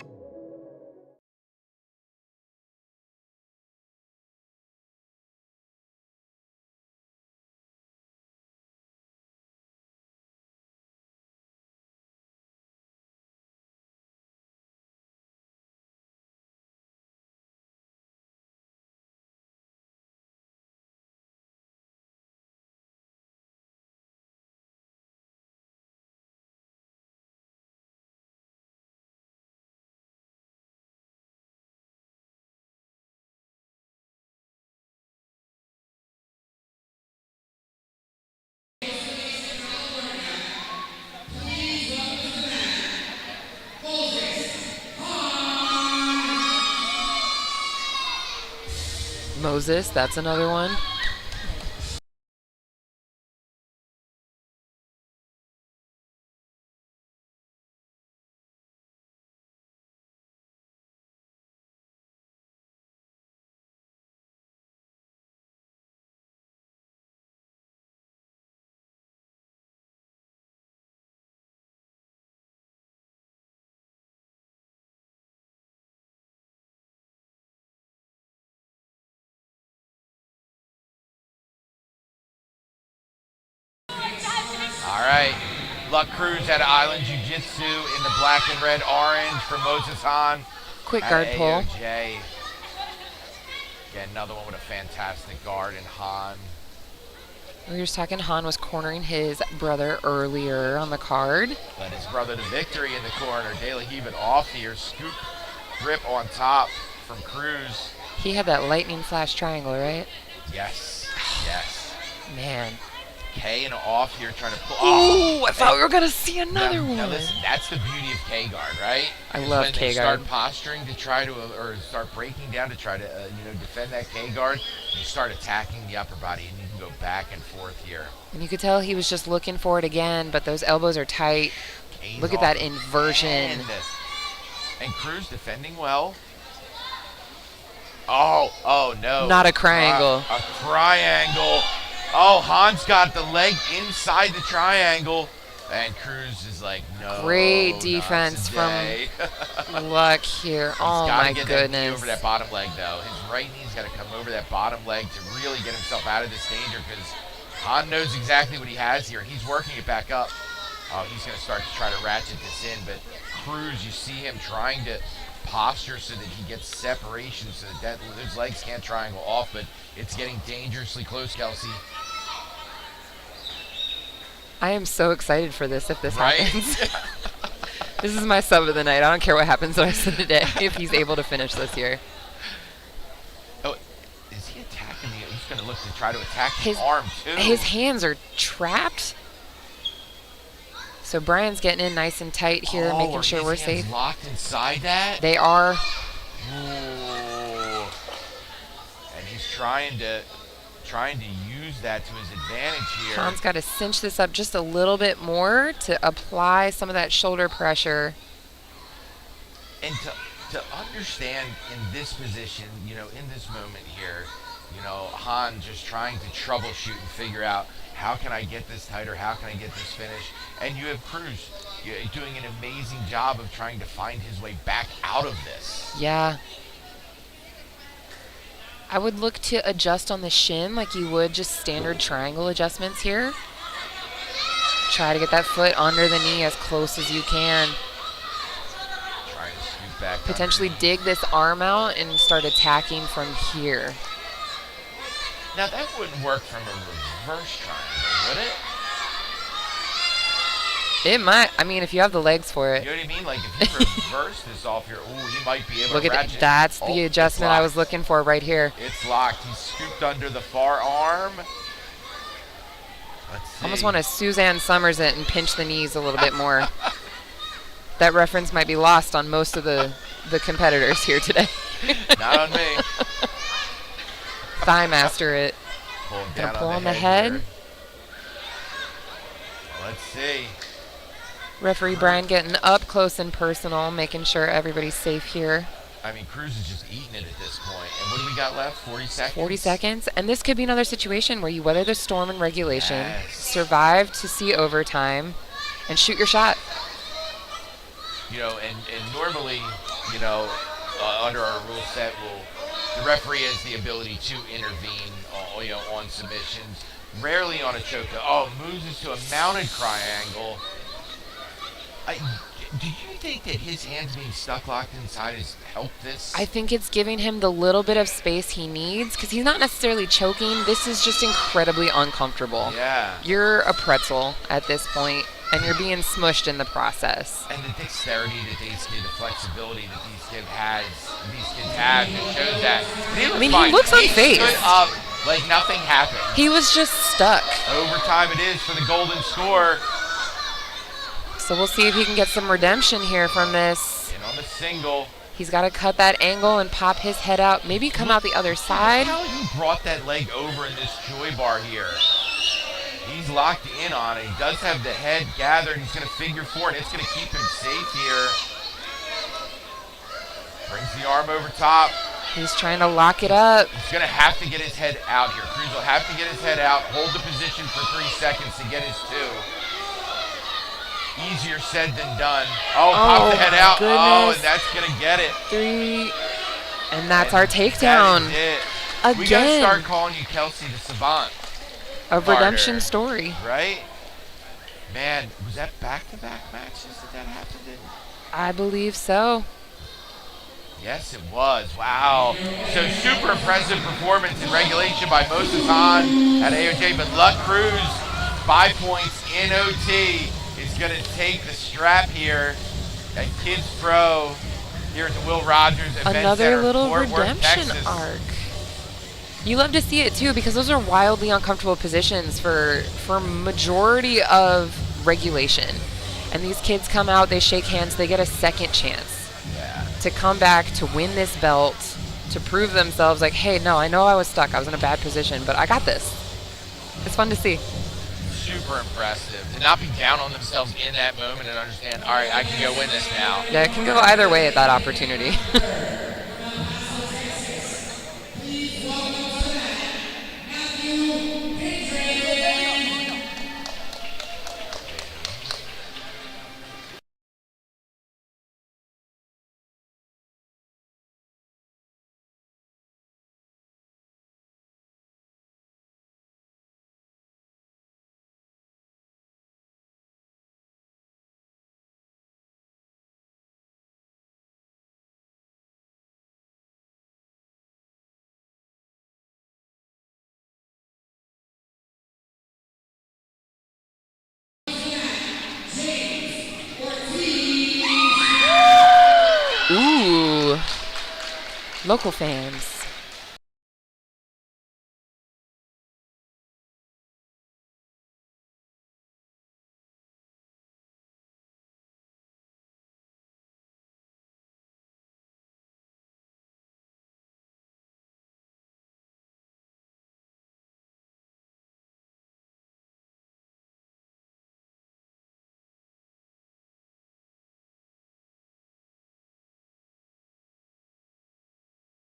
Moses, that's another one.
All right. Luck Cruz out of Island Jiu-Jitsu in the black and red orange for Moses Han.
Quick guard pull.
AOJ. Again, another one with a fantastic guard in Han.
We were just talking, Han was cornering his brother earlier on the card.
Led his brother to victory in the corner. De La Hiva off here. Scoop grip on top from Cruz.
He had that lightning flash triangle, right?
Yes. Yes.
Man.
K and off here trying to pull.
Oh, I thought we were going to see another one.
Now listen, that's the beauty of K guard, right?
I love
when
K
they
guard.
start posturing to try to, or start breaking down to try to, defend that K guard, you start attacking the upper body and you can go back and forth here.
And you could tell he was just looking for it again, but those elbows are tight.
K's
Look at that inversion.
And Cruz defending well. Oh no.
Not a triangle.
A triangle. Oh, Han's got the leg inside the triangle. And Cruz is like, no.
Great defense from Luck here. Oh my
goodness. That knee over that bottom leg though. His right knee's got to come over that bottom leg to really get himself out of this danger because Han knows exactly what he has here. He's working it back up. Oh, he's going to start to try to ratchet this in, but Cruz, you see him trying to posture so that he gets separation so that his legs can't triangle off, but it's getting dangerously close, Kelsey.
I am so excited for this if this
Right?
happens. This is my sub of the night. I don't care what happens the rest of the day if he's able to finish this here.
Oh, is he attacking the... He's going to look to try to attack his arm, too.
His hands are trapped. So Brian's getting in nice and tight here, making sure we're safe.
Locked inside that?
They are.
Ooh. And he's trying to use that to his advantage here.
Sean's got to cinch this up just a little bit more to apply some of that shoulder pressure.
And to understand in this position, in this moment here, Han just trying to troubleshoot and figure out how can I get this tighter, how can I get this finish, and you have Cruz doing an amazing job of trying to find his way back out of this.
Yeah. I would look to adjust on the shin like you would just standard triangle adjustments here. Try to get that foot under the knee as close as you can.
Trying to scoot back.
Potentially dig this arm out and start attacking from here.
Now that wouldn't work from a reverse triangle, would it?
It might. I mean, if you have the legs for it.
You know what I mean? Like if you reverse this off here, he might be able
Look
to
at
ratchet.
That's the adjustment I was looking for right here.
It's locked. He's scooped under the far arm. Let's see.
Almost want to Suzanne Summers it and pinch the knees a little bit more. That reference might be lost on most of the competitors here today.
Not on me.
Thigh master it.
Pull him
Gonna
down
pull
on
the head.
Here. Let's see.
Referee Brian getting up close and personal, making sure everybody's safe here.
I mean, Cruz is just eating it at this point. And what do we got left? 40 seconds?
40 seconds. And this could be another situation where you weather the storm in regulation, survive to see overtime, and shoot your shot.
You know, and normally, you know, under our rule set, the referee has the ability to intervene, you know, on submissions. Rarely on a choke. Oh, moves into a mounted triangle. Do you think that his hands being stuck locked inside has helped this?
I think it's giving him the little bit of space he needs because he's not necessarily choking. This is just incredibly uncomfortable.
Yeah.
You're a pretzel at this point, and you're being smushed in the process.
And the dexterity that these kids, the flexibility that these kids have, it shows that.
I mean, he looks unfazed.
He stood up like nothing happened.
He was just stuck.
Overtime it is for the golden score.
So we'll see if he can get some redemption here from this.
In on the single.
He's got to cut that angle and pop his head out. Maybe come out the other side.
How he brought that leg over in this joy bar here. He's locked in on it. He does have the head gathered. He's going to figure four, and it's going to keep him safe here. Brings the arm over top.
He's trying to lock it up.
He's going to have to get his head out here. Cruz will have to get his head out, hold the position for 3 seconds to get his 2. Easier said than done. Oh, pop the head out.
Goodness.
Oh, and that's going to get it.
3. And that's our takedown.
That is it.
Again.
We got to start calling you Kelsey the Savant.
A redemption story.
Right? Man, was that back-to-back matches that happened in?
I believe so.
Yes, it was. Wow. So super impressive performance in regulation by Mosasan at AOJ, but Luck Cruz, 5 points in OT, is going to take the strap here at Kids Pro here at the Will Rogers Event
Another
Center,
little
Fort Worth,
redemption
Texas.
arc. You love to see it too because those are wildly uncomfortable positions for majority of regulation. And these kids come out, they shake hands, they get a second chance to come back, to win this belt, to prove themselves like, hey, no, I know I was stuck, I was in a bad position, but I got this. It's fun to see.
Super impressive. To not be down on themselves in that moment and understand, all right, I can go win this now.
Yeah, it can go either way at that opportunity. Ooh, local fans.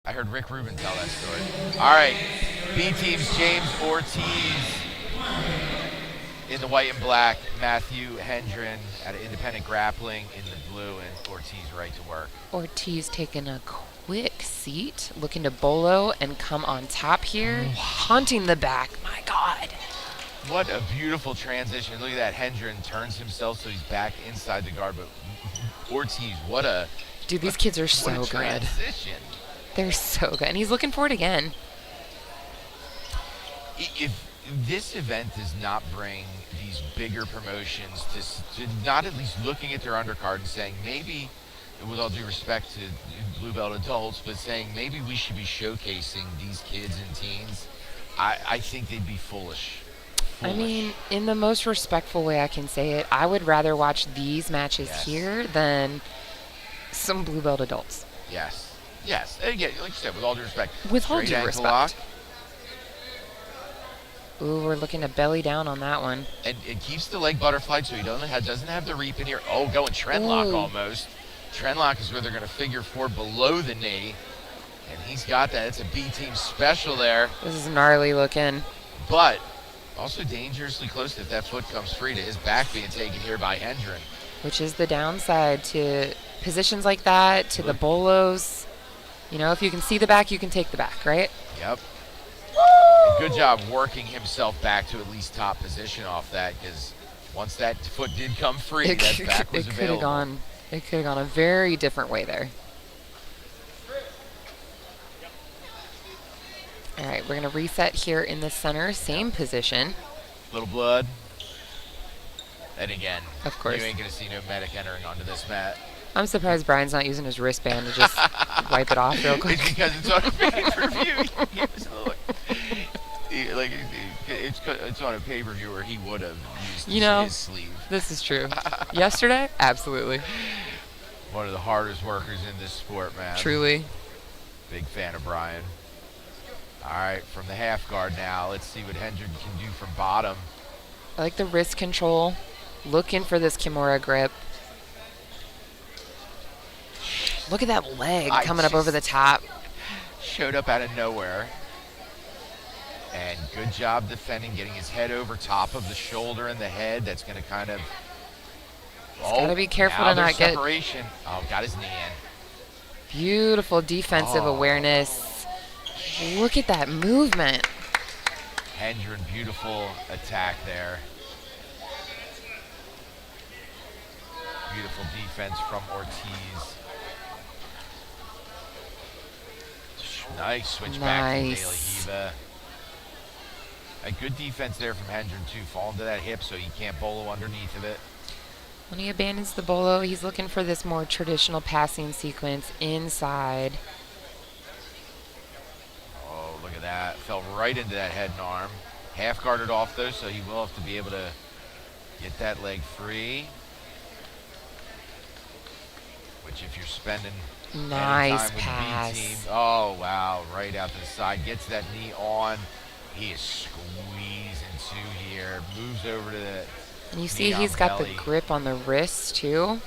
I heard Rick Rubin tell that story. All right, B teams, James Ortiz in the white and black, Matthew Hendren at Independent Grappling in the blue, and Ortiz right to work.
Ortiz taking a quick seat, looking to bolo and come on top here, haunting the back. My God.
What a beautiful transition. Look at that. Hendren turns himself so he's back inside the guard, but Ortiz, what a...
Dude, these kids are so good.
Transition.
They're so good. And he's looking for it again.
If this event does not bring these bigger promotions to not at least looking at their undercard and saying maybe, with all due respect to blue belt adults, but saying maybe we should be showcasing these kids and teens, I think they'd be foolish.
I mean, in the most respectful way I can say it, I would rather watch these matches here than some blue belt adults.
Yes. Yes. Again, like you said, with all due respect.
With all due
straight ankle
respect.
lock.
Ooh, we're looking to belly down on that one.
And it keeps the leg butterflied so he doesn't have the reap in here. Oh, going trend lock
Ooh.
almost. Trend lock is where they're going to figure 4 below the knee. And he's got that. It's a B-team special there.
This is gnarly looking.
But also dangerously close if that foot comes free to his back being taken here by Hendren.
Which is the downside to positions like that, to the bolos. You know, if you can see the back, you can take the back, right?
Yep. And good job working himself back to at least top position off that, because once that foot did come free, that back was available.
It could have gone a very different way there. All right, we're going to reset here in the center, same position.
Little blood. And again,
Of course.
you ain't going to see no medic entering onto this mat.
I'm surprised Brian's not using his wristband to just wipe it off real quick.
It's because it's on a pay-per-view. It's on a pay-per-view where he would have used his sleeve.
This is true. Yesterday, absolutely.
One of the hardest workers in this sport, man.
Truly.
Big fan of Brian. All right, from the half guard now, let's see what Hendren can do from bottom.
I like the wrist control. Looking for this Kimura grip. Look at that leg coming up over the top.
Showed up out of nowhere. And good job defending, getting his head over top of the shoulder and the head. That's going to kind of...
Gotta be careful to not get...
separation. Oh, got his knee in.
Beautiful defensive awareness. Look at that movement.
Hendren, beautiful attack there. Beautiful defense from Ortiz. Nice switch back from De La Hiva. A good defense there from Hendren too. Fall into that hip so he can't bolo underneath of it.
When he abandons the bolo, he's looking for this more traditional passing sequence inside.
Oh, look at that. Fell right into that head and arm. Half guarded off though, so he will have to be able to get that leg free. Which if you're spending
nice
time with
pass.
B-team, oh wow, right out to the side, gets that knee on. He is squeezing to here, moves over to the
and you see he's got the grip on the wrist too.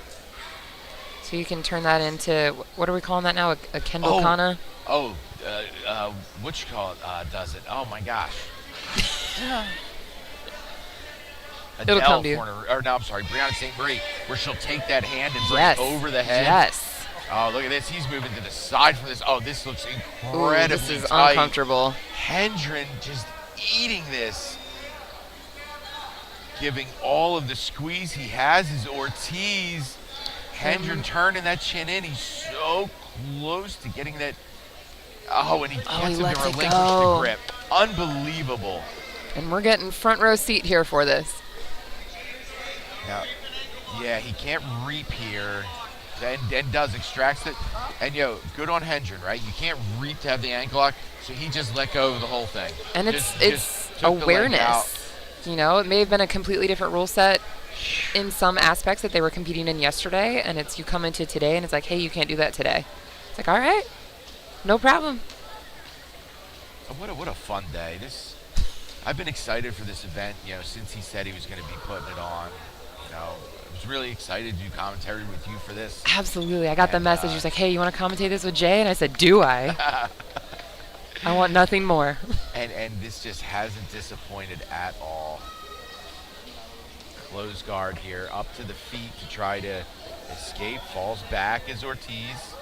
So you can turn that into, what are we calling that now? A Kendall Kana?
What you call it does it? Oh my gosh.
It'll come to you.
Or no, I'm sorry, Brianna St. Marie, where she'll take that hand and bring it over the head.
Yes.
Oh, look at this. He's moving to the side from this. Oh, this looks incredibly
this is
tight.
uncomfortable.
Hendren just eating this. Giving all of the squeeze he has is Ortiz. Hendren turning that chin in. He's so close to getting that. Oh, and he gets him to relinquish the grip. Unbelievable.
And we're getting front row seat here for this.
Now, yeah, he can't reap here. And does, extracts it. And, good on Hendren, right? You can't reap to have the ankle lock, so he just let go of the whole thing.
And it's awareness. You know, it may have been a completely different rule set in some aspects that they were competing in yesterday, and it's you come into today, and it's like, hey, you can't do that today. It's like, all right, no problem.
Oh, what a fun day. I've been excited for this event, since he said he was going to be putting it on. I was really excited to do commentary with you for this.
Absolutely. I got the message. He was like, hey, you want to commentate this with Jay? And I said, do I? I want nothing more.
And this just hasn't disappointed at all. Close guard here, up to the feet to try to escape. Falls back as Ortiz.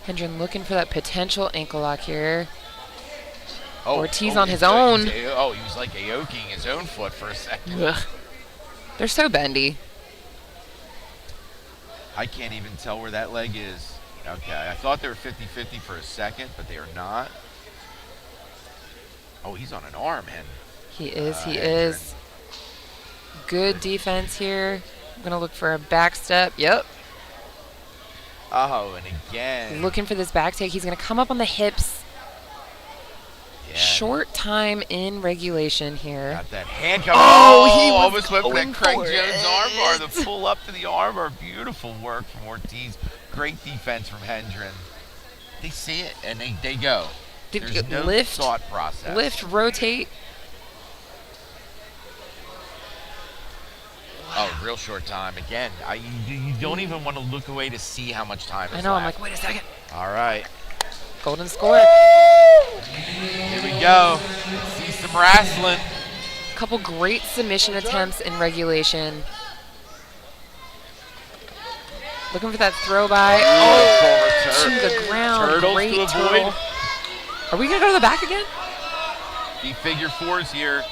Hendren looking for that potential ankle lock here. Ortiz on his own.
He was like Aokiing his own foot for a second.
Ugh. They're so bendy.
I can't even tell where that leg is. Okay, I thought they were 50-50 for a second, but they are not. Oh, he's on an arm, Hen.
He is. Good defense here. I'm going to look for a back step. Yep.
Oh, and again.
Looking for this back take. He's going to come up on the hips.
Yeah.
Short time in regulation here.
Got that handcuff.
He
almost went for that Craig Jones armbar. The pull up to the armbar. Beautiful work from Ortiz. Great defense from Hendren. They see it and they go. There's no
lift,
thought process.
lift, rotate.
Oh, real short time. Again, you don't even want to look away to see how much time is
I know, I'm
left.
like, wait a second.
All right.
Golden score.
Here we go. See some wrestling.
Couple great submission attempts in regulation. Looking for that throw by. To the ground.
Turtles
Great
to avoid.
turtle. Are we going to go to the back again?
The figure fours here.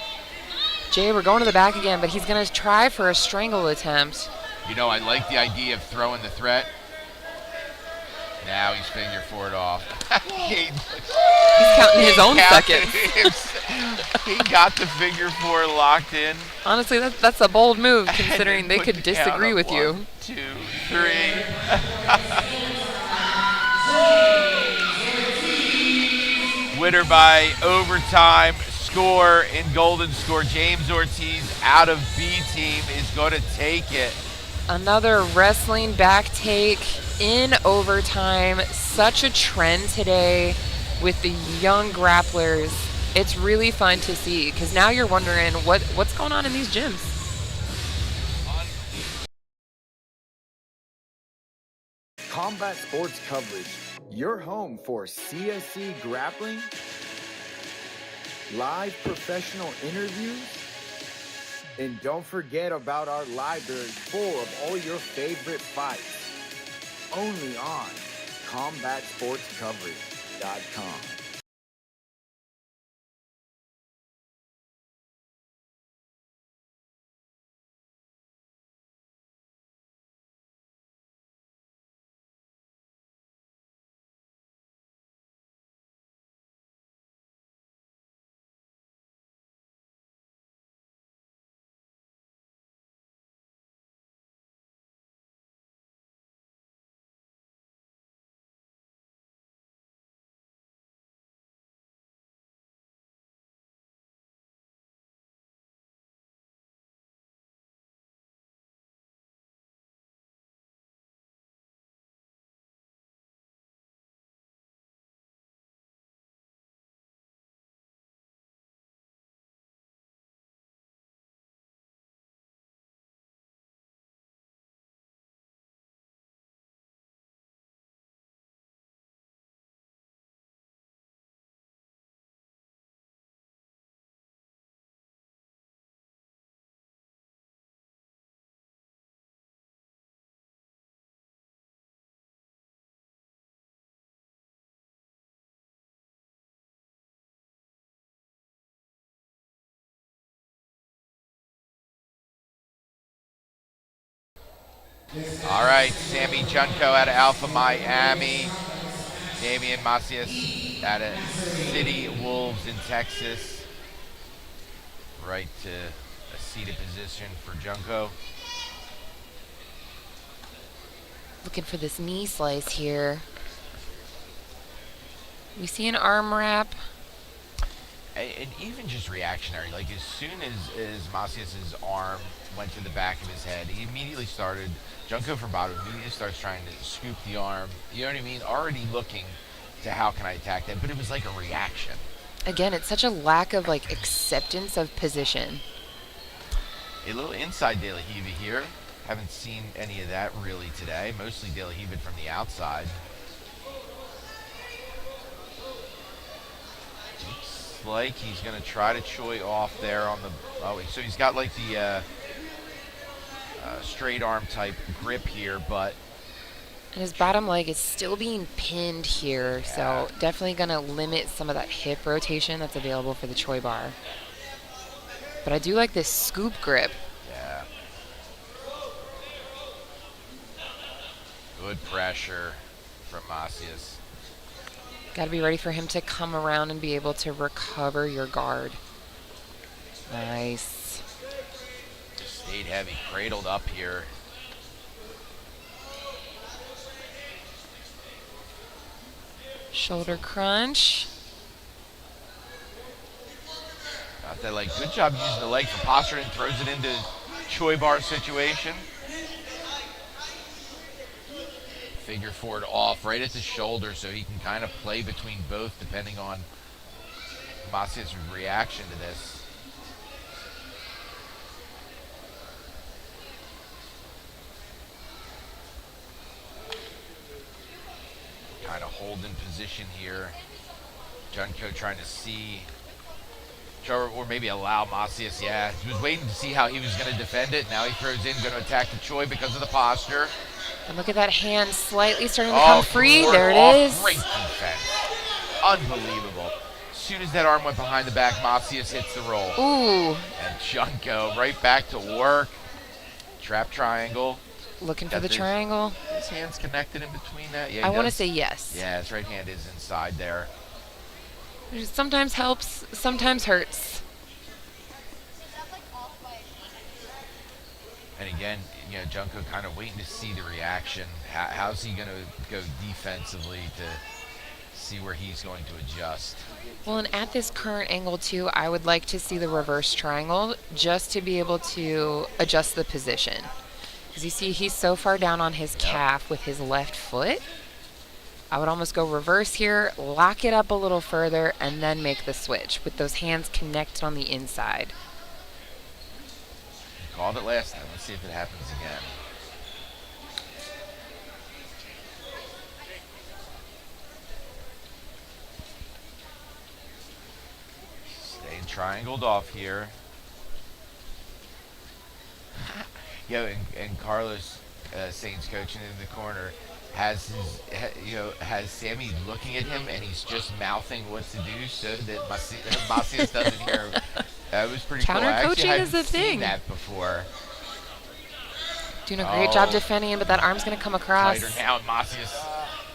Jay, we're going to the back again, but he's going to try for a strangle attempt.
You know, I like the idea of throwing the threat. Now he's figure four it off.
He's counting his own seconds.
He got the figure four locked in.
Honestly, that's a bold move, considering they could disagree with you.
1, 2, 3. Winner by overtime score in golden score. James Ortiz out of B team is going to take it.
Another wrestling back take in overtime. Such a trend today with the young grapplers. It's really fun to see because now you're wondering what's going on in these gyms.
Combat Sports Coverage, your home for CSC grappling, live professional interviews, and don't forget about our library full of all your favorite fights. Only on CombatSportsCoverage.com.
All right, Sammy Junko out of Alpha Miami. Damian Macias out of City Wolves in Texas. Right to a seated position for Junko.
Looking for this knee slice here. We see an arm wrap.
And even just reactionary, like as soon as Macias's arm went to the back of his head, he immediately started, Junko from bottom immediately starts trying to scoop the arm, you know what I mean? Already looking to how can I attack that, but it was like a reaction.
Again, it's such a lack of like acceptance of position.
A little inside De La Hiva here. Haven't seen any of that really today, mostly De La Hiva from the outside. Like he's going to try to Choi off there on the, so he's got like the straight arm type grip here, but.
And his bottom leg is still being pinned here, so definitely going to limit some of that hip rotation that's available for the Choi bar. But I do like this scoop grip.
Yeah. Good pressure from Macias.
Got to be ready for him to come around and be able to recover your guard. Nice.
Stayed heavy, cradled up here.
Shoulder crunch.
Got that leg. Good job using the leg for posture and throws it into Choi bar situation. figure four off right at the shoulder so he can kind of play between both depending on Macias' reaction to this. Kind of holding position here. Zenchenko trying to see, or maybe allow Macias. Yeah, he was waiting to see how he was going to defend it. Now he throws in, going to attack the Choi because of the posture.
And look at that hand slightly starting to come free. There it is.
Great defense. Unbelievable. As soon as that arm went behind the back, Macias hits the roll.
Ooh.
And Zenchenko right back to work. Trap triangle.
Looking for the triangle.
His hand's connected in between that. Yeah,
I want to say yes.
Yeah, his right hand is inside there.
It sometimes helps, sometimes hurts.
And again, you know, Zenchenko kind of waiting to see the reaction. How's he going to go defensively to see where he's going to adjust?
Well, and at this current angle too, I would like to see the reverse triangle just to be able to adjust the position. Because you see he's so far down on his calf with his left foot. I would almost go reverse here, lock it up a little further, and then make the switch with those hands connected on the inside.
You called it last time. Let's see if it happens again. Staying triangled off here. Yo, and Carlos, Saints coaching in the corner, has has Sammy looking at him, and he's just mouthing what to do so that Macias doesn't hear him. That was pretty cool.
Counter coaching is the thing.
Seen that before.
Doing a great job defending him, but that arm's going to come across.
Tighter now, and Macias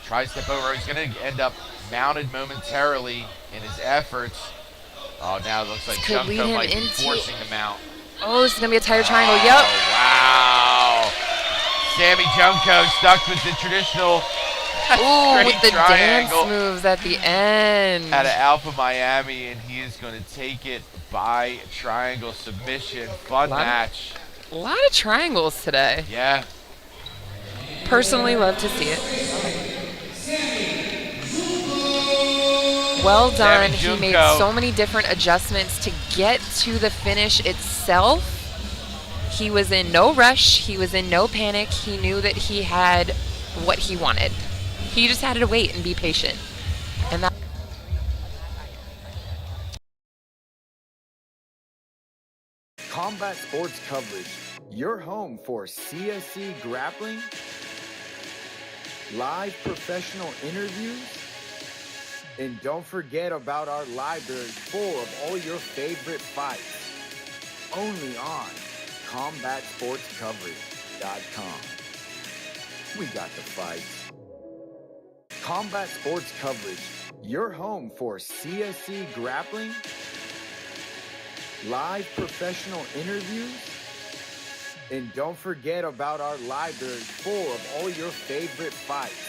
tries to step over. He's going to end up mounted momentarily in his efforts. Oh, now it looks like Zenchenko might be forcing him out.
Oh, this is going to be a tighter triangle. Yep.
Wow. Sammy Zenchenko stuck with the traditional
with the
triangle
dance moves at the end.
out of Alpha Miami, and he is going to take it by triangle submission. Fun match.
A lot of triangles today.
Yeah.
Personally love to see it. Well done. He made so many different adjustments to get to the finish itself. He was in no rush. He was in no panic. He knew that he had what he wanted. He just had to wait and be patient. And that
Combat Sports Coverage, your home for CSC grappling, live professional interviews, and don't forget about our library full of all your favorite fights. Only on CombatSportsCoverage.com. We got the fights. Combat Sports Coverage, your home for CSC grappling, live professional interviews, and don't forget about our library full of all your favorite fights.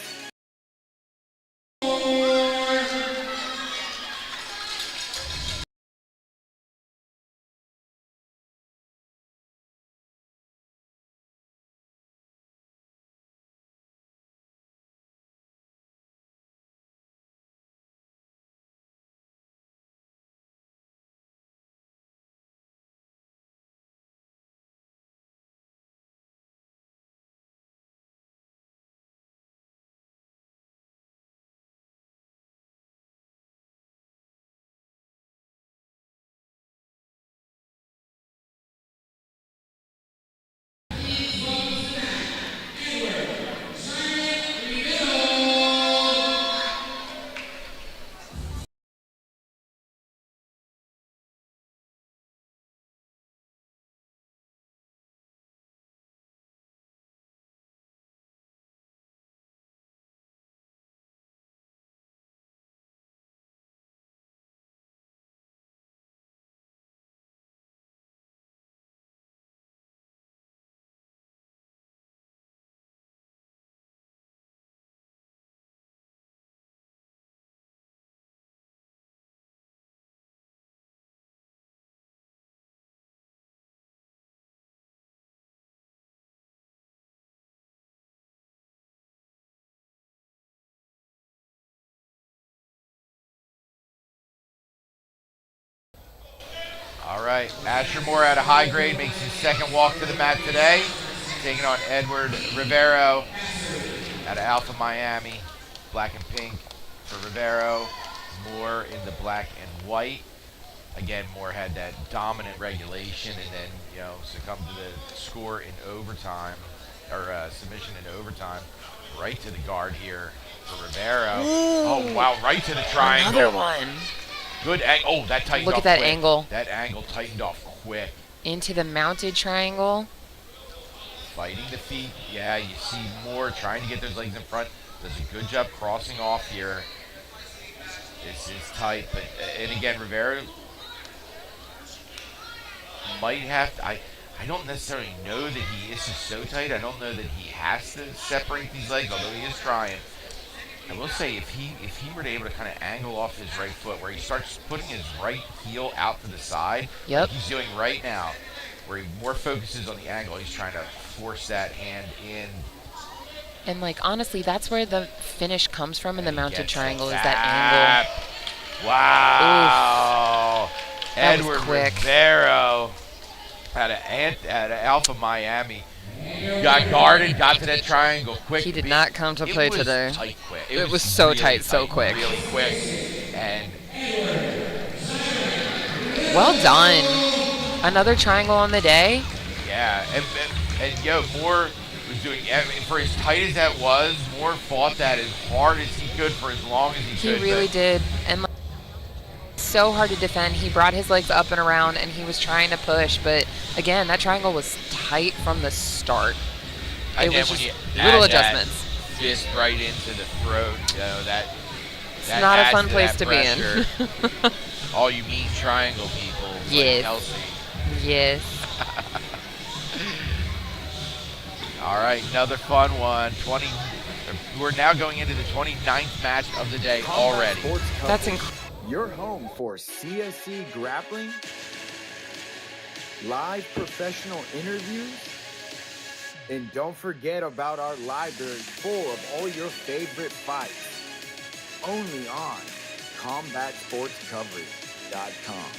right, Asher Moore out of high grade makes his second walk to the mat today, taking on Edward Rivero out of Alpha Miami. Black and pink for Rivero. Moore in the black and white. Again, Moore had that dominant regulation and then, succumbed to the score in overtime, or submission in overtime. Right to the guard here for Rivero.
Ooh.
Oh, wow, right to the triangle.
Another one.
Good angle. Oh, that tightened off
Look at that
quick.
angle.
That angle tightened off quick.
Into the mounted triangle.
Fighting the feet. Yeah, you see Moore trying to get those legs in front. Does a good job crossing off here. This is tight, but and again, Rivera might have to, I don't necessarily know that this is so tight. I don't know that he has to separate these legs, although he is trying. I will say if he were able to kind of angle off his right foot, where he starts putting his right heel out to the side,
Yep.
like he's doing right now, where he more focuses on the angle. He's trying to force that hand in.
And honestly, that's where the finish comes from in the mounted triangle, is that angle.
Wow.
Oof. That was
Edward
quick.
Rivero out of Alpha Miami. Got guarded, got to that triangle quick.
He did not come to play today.
It was tight quick.
It was so
really
tight, so quick.
Really quick. And
Well done. Another triangle on the day.
yeah, and Moore was doing, for as tight as that was, Moore fought that as hard as he could for as long as he could.
He really did. And so hard to defend. He brought his legs up and around, and he was trying to push. But again, that triangle was tight from the start. It was just little adjustments.
Fist right into the throat.
It's not a fun place to be in.
All you mean triangle people.
Yes.
Like Kelsey.
Yes.
All right, another fun one. We're now going into the 29th match of the day already.
That's
Your home for CSC grappling, live professional interviews, and don't forget about our library full of all your favorite fights. Only on CombatSportsCoverage.com.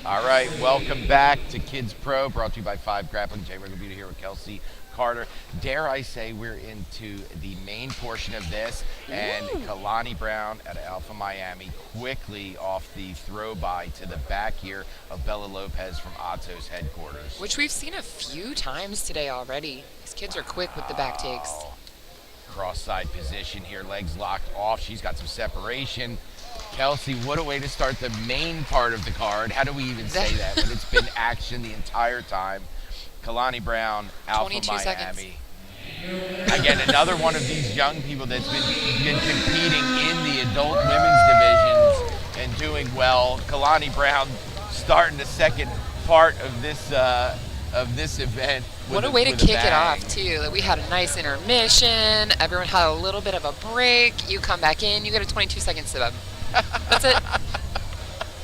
All right, welcome back to Kids Pro, brought to you by 5 Grappling. Jay Regal here with Kelsey Carter. Dare I say we're into the main portion of this, and Kalani Brown at Alpha Miami quickly off the throw-by to the back here of Bella Lopez from Otto's headquarters.
Which we've seen a few times today already. These kids are quick with the back takes.
Cross-side position here, legs locked off. She's got some separation. Kelsey, what a way to start the main part of the card. How do we even say that when it's been action the entire time? Kalani Brown, Alpha Miami.
Seconds.
Again, another one of these young people that's been competing in the adult women's divisions and doing well. Kalani Brown starting the second part of this event.
What a way to kick it off, too. Like, we had a nice intermission. Everyone had a little bit of a break. You come back in. You get a 22-second sub. That's it.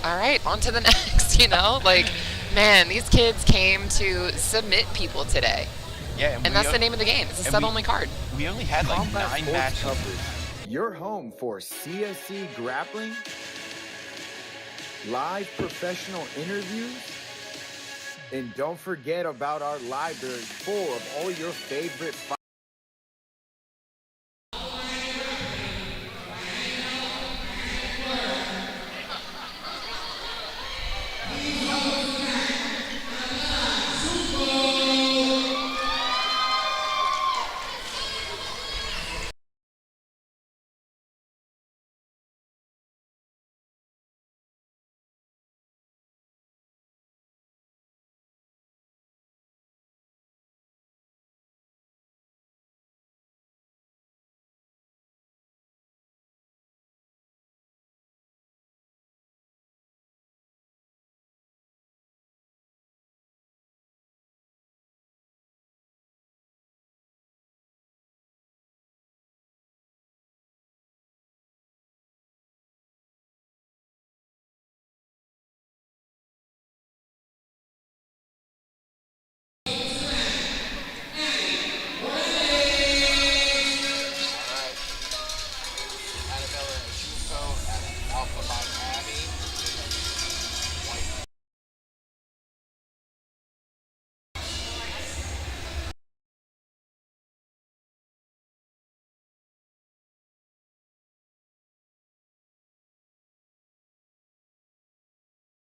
All right, on to the next, Like, man, these kids came to submit people today.
Yeah,
and that's the name of the game. It's a sub-only card.
We only had like
Combat
9
Sports
matches.
Coverage. Your home for CSC grappling, live professional interviews, and don't forget about our library full of all your favorite fights.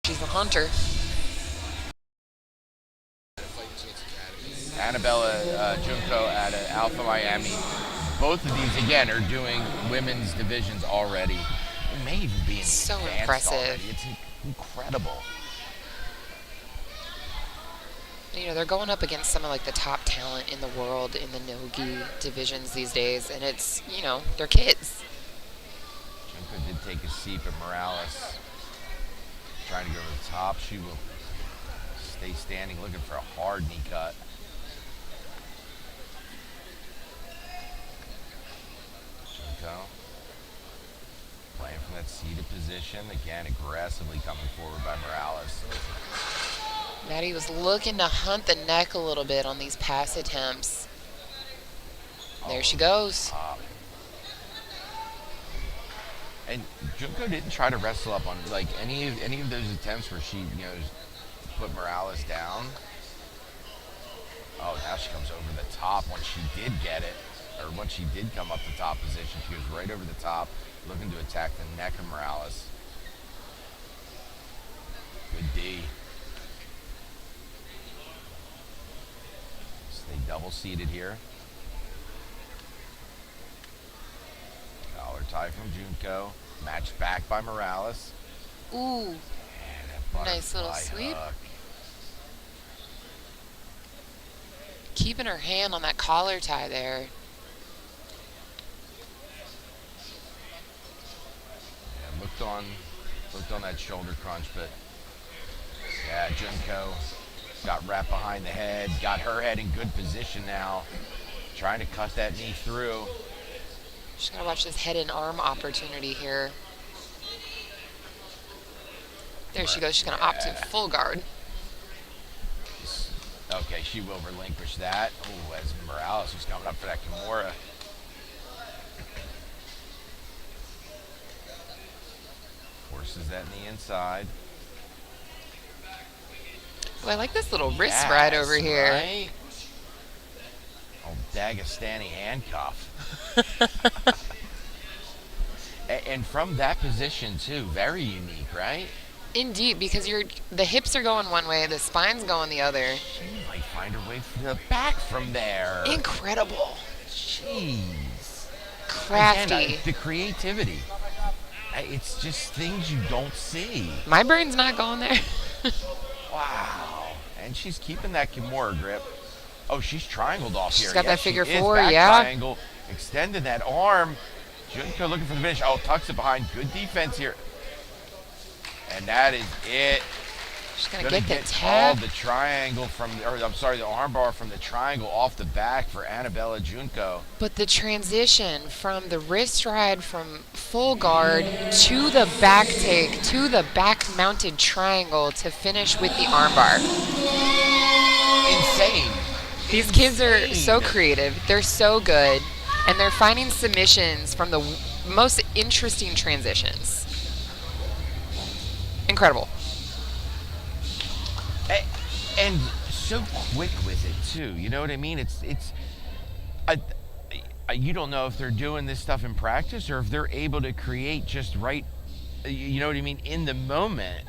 She's a hunter.
Annabella Junko at Alpha Miami. Both of these, again, are doing women's divisions already. It may even be
So
advanced
impressive.
already. It's incredible.
They're going up against some of like the top talent in the world in the no-gi divisions these days, and it's, they're kids.
Junko did take a seat, but Morales trying to go to the top. She will stay standing, looking for a hard knee cut. Junko playing from that seated position. Again, aggressively coming forward by Morales.
Maddie was looking to hunt the neck a little bit on these pass attempts. There she goes.
And Junko didn't try to wrestle up on like any of those attempts where she, put Morales down. Oh, now she comes over the top when she did get it, or when she did come up the top position. She was right over the top, looking to attack the neck of Morales. Good D. Stay double seated here. Collar tie from Junko. Matched back by Morales.
Ooh,
And a
nice little
butterfly
sweep.
hook.
Keeping her hand on that collar tie there.
Yeah, looked on that shoulder crunch, but yeah, Junko got wrapped behind the head, got her head in good position now, trying to cut that knee through.
She's gonna watch this head and arm opportunity here. There she goes. She's gonna opt to full guard.
Okay, she will relinquish that. Oh, as Morales was coming up for that Kimura. Forces that knee inside.
Well, I like this little wrist ride over here.
Right? Old Dagestani handcuff. And from that position, too, very unique, right?
Indeed, because the hips are going one way, the spine's going the other.
She might find her way to the back from there.
Incredible.
Jeez.
Crafty.
Again, the creativity. It's just things you don't see.
My brain's not going there.
Wow. And she's keeping that Kimura grip. Oh, she's triangled off here.
She's got that figure
she is.
four,
Back
yeah.
triangle, extended that arm. Junko looking for the finish. Oh, tucks it behind. Good defense here. And that is it.
She's going to get the tap.
All the triangle the arm bar from the triangle off the back for Annabella Junko.
But the transition from the wrist ride from full guard to the back take to the back mounted triangle to finish with the arm bar.
Insane.
These kids are so creative. They're so good. And they're finding submissions from the most interesting transitions. Incredible.
And so quick with it too. You know what I mean? You don't know if they're doing this stuff in practice or if they're able to create just right. You know what I mean? In the moment,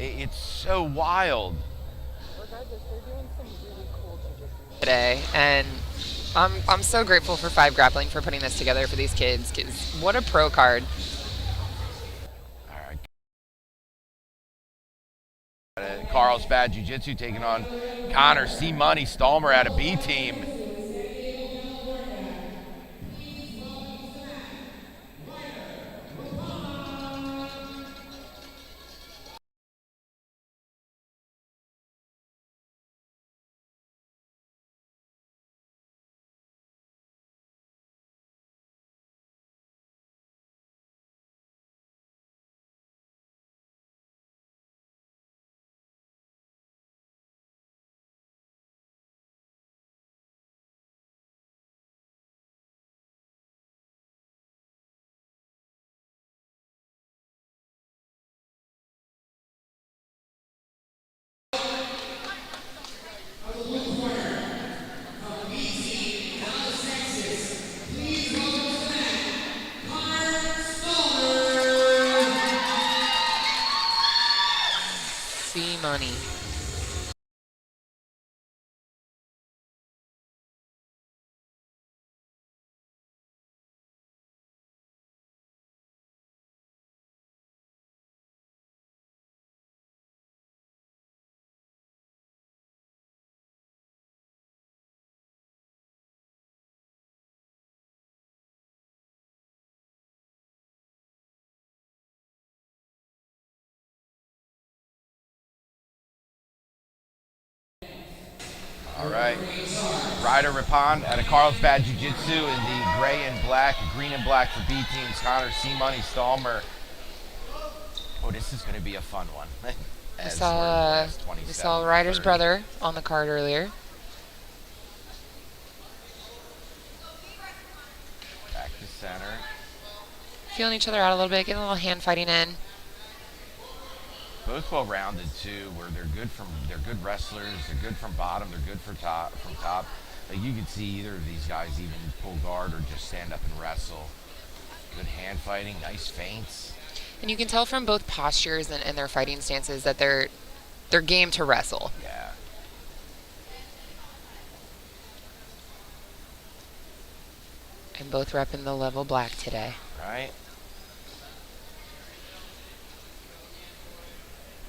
it's so wild.
Regardless, they're doing some really cool jiu-jitsu today, and I'm so grateful for 5 Grappling for putting this together for these kids. Cause what a pro card.
Carlsbad Jiu-Jitsu taking on Connor C. Money Stallmer out of B team.
Money.
All right. Ryder Rippon out of Carlsbad Jiu-Jitsu in the gray and black, green and black for B teams. Connor C. Money Stallmer. Oh, this is going to be a fun one.
We saw Ryder's brother on the card earlier.
Back to center.
Feeling each other out a little bit, getting a little hand fighting in.
Both well-rounded too, where they're good wrestlers, they're good from bottom, they're good from top. Like you could see either of these guys even pull guard or just stand up and wrestle. Good hand fighting, nice feints.
And you can tell from both postures and their fighting stances that they're game to wrestle.
Yeah.
And both repping the level black today.
Right?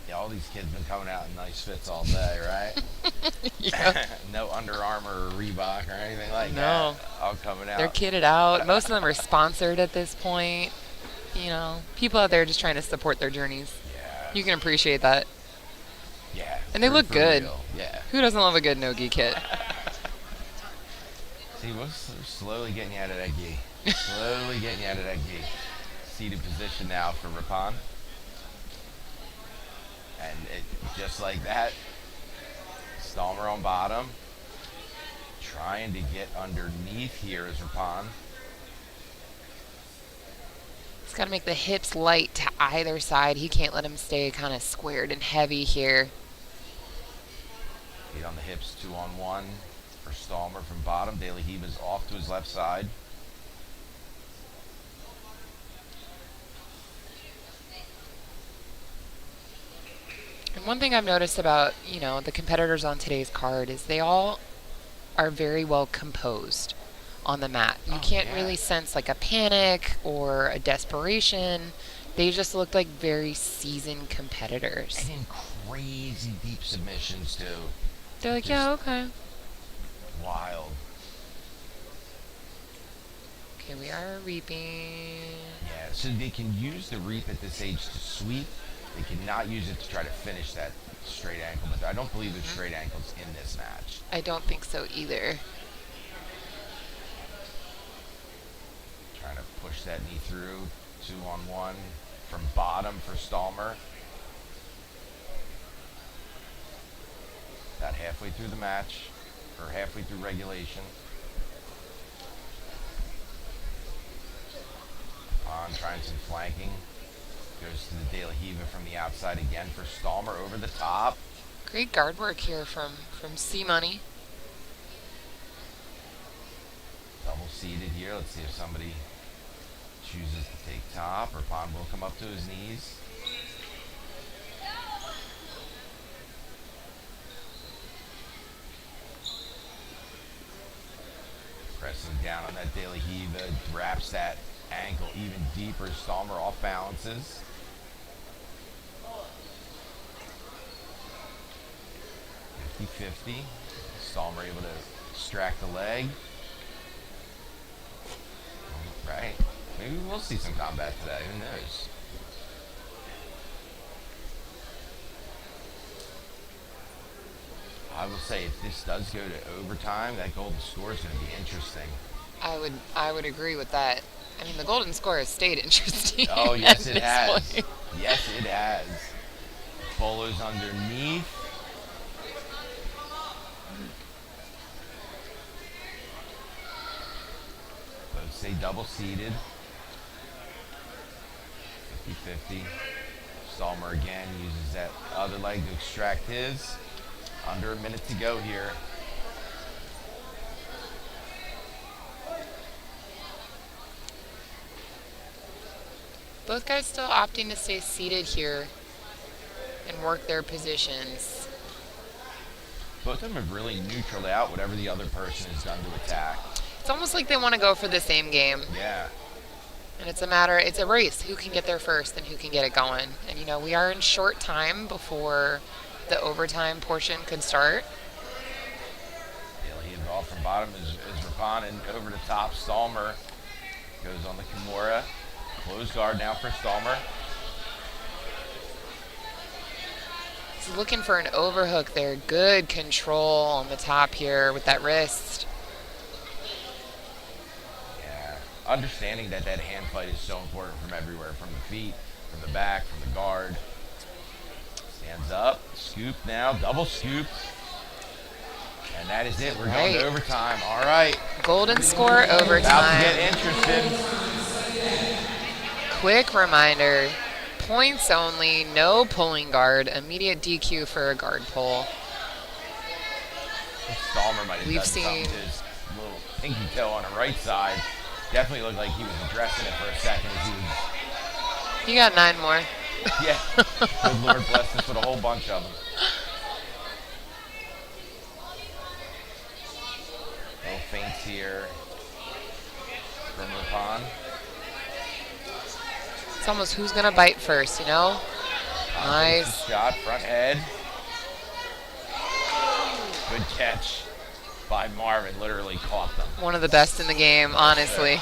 Yeah, all these kids been coming out in nice fits all day, right? No Under Armour or Reebok or anything like that. All coming out.
They're kitted out. Most of them are sponsored at this point. You know, people out there just trying to support their journeys.
Yeah.
You can appreciate that.
Yeah.
And they look good.
Real. Yeah.
Who doesn't love a good no-gi kit?
See, we're slowly getting you out of that gi. Slowly getting you out of that gi. Seated position now for Rippon. And just like that, Stallmer on bottom, trying to get underneath here is Rippon.
He's got to make the hips light to either side. He can't let him stay kind of squared and heavy here.
Feet on the hips, 2-on-1 for Stallmer from bottom. De La Riva's off to his left side.
And one thing I've noticed about, the competitors on today's card is they all are very well composed on the mat. You can't really sense like a panic or a desperation. They just look like very seasoned competitors.
And in crazy deep submissions, too.
They're like,
Just
yeah, okay.
Wild.
Okay, we are reaping.
Yeah, so they can use the reap at this age to sweep. They cannot use it to try to finish that straight ankle, but I don't believe there's straight ankles in this match.
I don't think so either.
Trying to push that knee through. 2-on-1 from bottom for Stallmer. About halfway through the match, or halfway through regulation. On trying some flanking. Goes to the De La Riva from the outside again for Stallmer over the top.
Great guard work here from C-Money.
Double seated here. Let's see if somebody chooses to take top, or Pond will come up to his knees. Pressing down on that De La Riva, wraps that ankle even deeper. Stallmer off balances. .50. Stallmer able to extract the leg. Right. Maybe we'll see some combat today. Who knows? I will say, if this does go to overtime, that golden score is going to be interesting.
I would agree with that. I mean, the golden score has stayed interesting.
Oh, yes, it has.
Point.
Yes, it has. Bolo's underneath. Both stay double seated. 50-50. Stallmer again uses that other leg to extract his. Under a minute to go here.
Both guys still opting to stay seated here and work their positions.
Both of them have really neutraled out whatever the other person has done to attack.
It's almost like they want to go for the same game.
Yeah.
And it's a race. Who can get there first and who can get it going? And, we are in short time before the overtime portion could start.
He involved from bottom is Rapon, and over the top, Stallmer goes on the Kimura. Closed guard now for Stallmer.
He's looking for an overhook there. Good control on the top here with that wrist.
Yeah. Understanding that hand fight is so important from everywhere, from the feet, from the back, from the guard. Stands up, scoop now, double scoop. And that is it. We're going to overtime. All right.
Golden score overtime.
About to get interested.
Quick reminder, points only, no pulling guard, immediate DQ for a guard pull.
Stallmer might have done something to his little pinky toe on the right side. Definitely looked like he was addressing it for a second as he was...
You got 9 more.
Yeah. Good Lord bless us with a whole bunch of them. No feints here from Rapon.
It's almost who's going to bite first, Nice.
Shot, front head. Good catch by Marvin. Literally caught them.
One of the best in the game, honestly.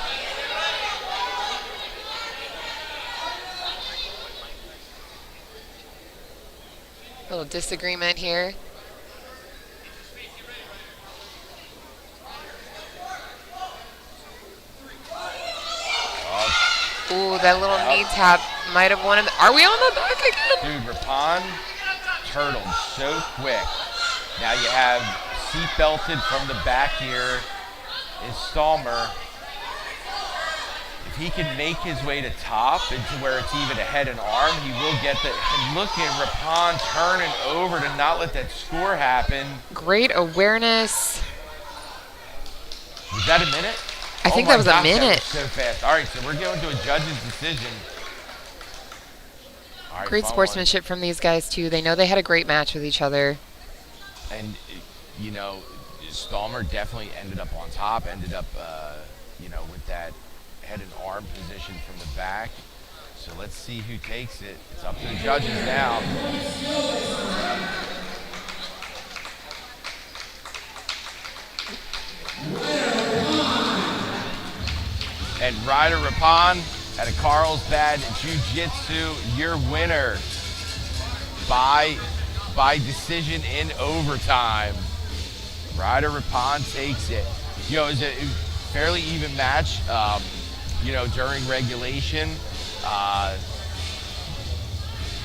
Little disagreement here. Ooh, that little knee tap might have won it. Are we on the back again?
Dude, Rapon turtled so quick. Now you have seat belted from the back here is Stallmer. If he can make his way to top into where it's even a head and arm, he will get that. And look at Rapon turning over to not let that score happen.
Great awareness.
Was that a minute?
I think
my
that was a
gosh,
minute.
That was so fast. All right, so we're going to a judge's decision. All right,
Great sportsmanship from these guys, too. They know they had a great match with each other.
And, you know, Stallmer definitely ended up on top, ended up, you know, with that head and arm position from the back. So let's see who takes it. It's up to the judges now. And Ryder Rapon out of Carlsbad Jiu-Jitsu, your winner by decision in overtime. Ryder Rapon takes it. You know, it was a fairly even match, you know, during regulation.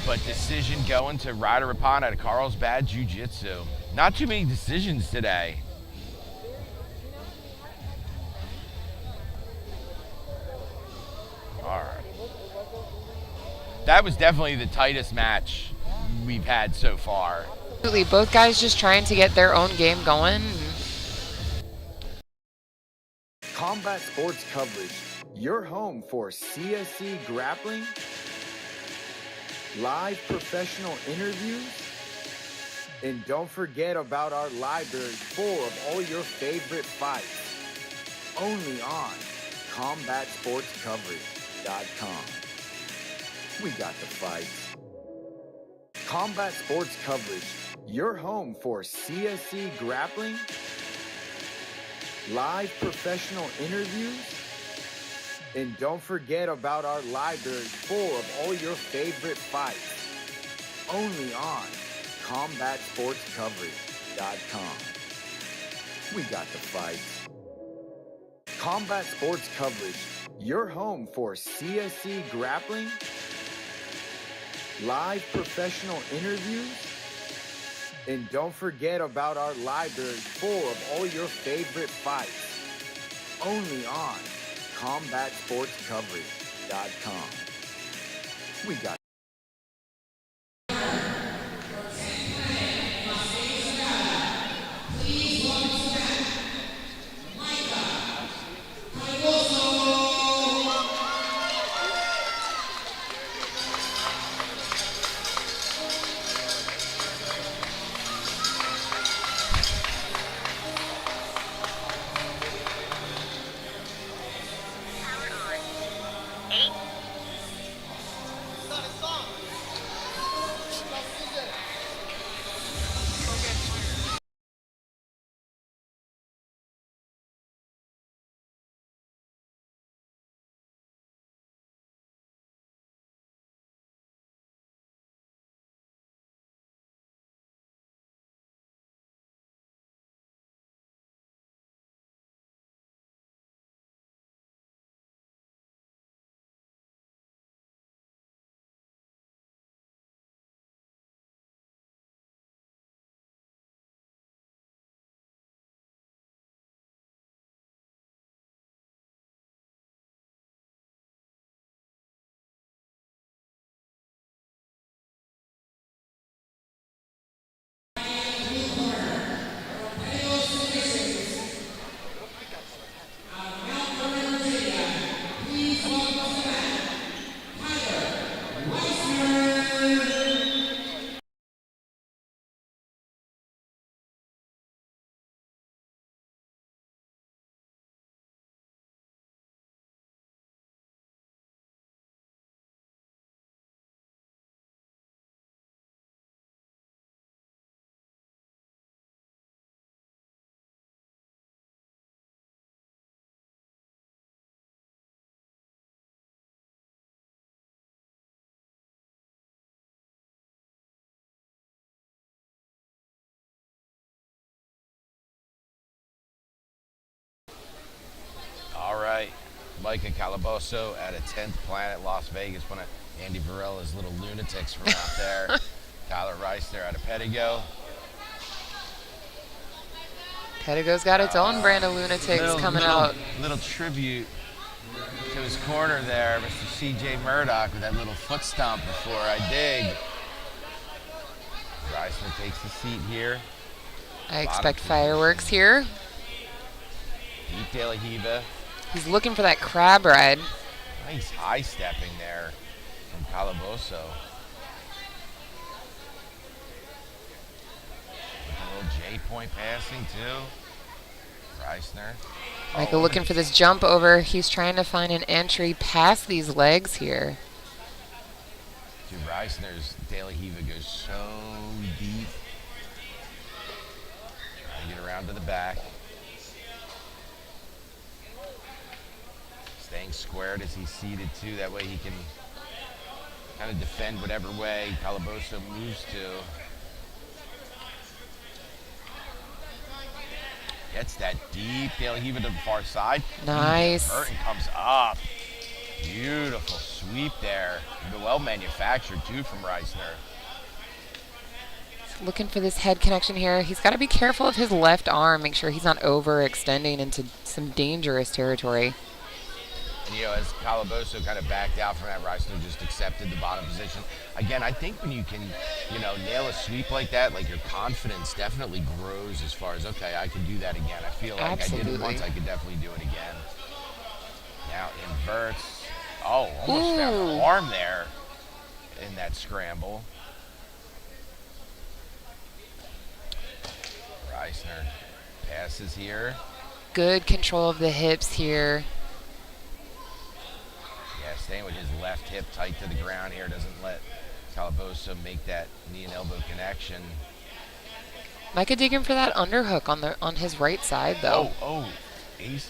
But decision going to Ryder Rapon out of Carlsbad Jiu-Jitsu. Not too many decisions today. All right. That was definitely the tightest match we've had so far.
Absolutely. Both guys just trying to get their own game going.
Combat Sports Coverage, your home for CSC grappling, live professional interviews, and don't forget about our library full of all your favorite fights. Only on CombatSportsCoverage.com. We got the fights. Combat Sports Coverage, your home for CSC grappling, live professional interviews, and don't forget about our library full of all your favorite fights. Only on CombatSportsCoverage.com. We got the fights. Combat Sports Coverage, your home for CSC grappling, live professional interviews, and don't forget about our library full of all your favorite fights. Only on CombatSportsCoverage.com. We got
Micah Calaboso at a 10th Planet, Las Vegas, one of Andy Varela's little lunatics from out there. Tyler Rice there out of Pedigo.
Pedigo's got its own brand of lunatics coming out.
Little tribute to his corner there, Mr. C.J. Murdoch with that little foot stomp before I dig. Reisner takes the seat here.
I expect fireworks here.
Deep De La Hiva.
He's looking for that crab ride.
Nice high stepping there from Calaboso. A little J-point passing too. Reisner.
Michael looking for this jump over. He's trying to find an entry past these legs here.
Dude, Reisner's De La Hiva goes so deep. Trying to get around to the back. Staying squared as he's seated too. That way he can kind of defend whatever way Calaboso moves to. Gets that deep De La Hiva to the far side.
Nice.
Burton comes up. Beautiful sweep there. Well manufactured too from Reisner.
He's looking for this head connection here. He's got to be careful of his left arm. Make sure he's not overextending into some dangerous territory.
And, you know, as Calaboso kind of backed out from that, Reisner just accepted the bottom position. Again, I think when you can, you know, nail a sweep like that, like your confidence definitely grows as far as, okay, I can do that again. I feel like
Absolutely.
I did it once, I could definitely do it again. Now inverts. Oh, almost found an arm there in that scramble. Reisner passes here.
Good control of the hips here.
Yeah, staying with his left hip tight to the ground here. Doesn't let Calaboso make that knee and elbow connection.
Micah digging for that underhook on his right side, though.
He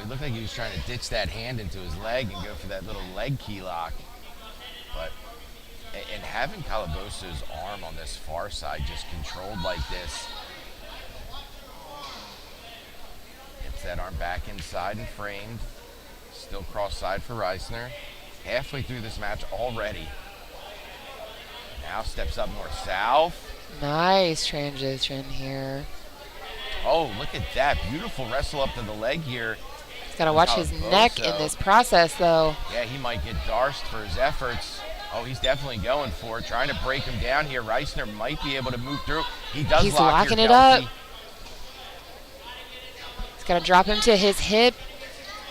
looked like he was trying to ditch that hand into his leg and go for that little leg key lock. But, and having Calaboso's arm on this far side just controlled like this. Gets that arm back inside and framed. Still cross side for Reisner. Halfway through this match already. Now steps up north-south.
Nice transition here.
Oh, look at that. Beautiful wrestle up to the leg here.
He's got to watch his neck in this process, though.
Yeah, he might get Darst for his efforts. Oh, he's definitely going for it. Trying to break him down here. Reisner might be able to move through. He does
He's
lock
locking
here,
it up.
Kelsey.
He's got to drop him to his hip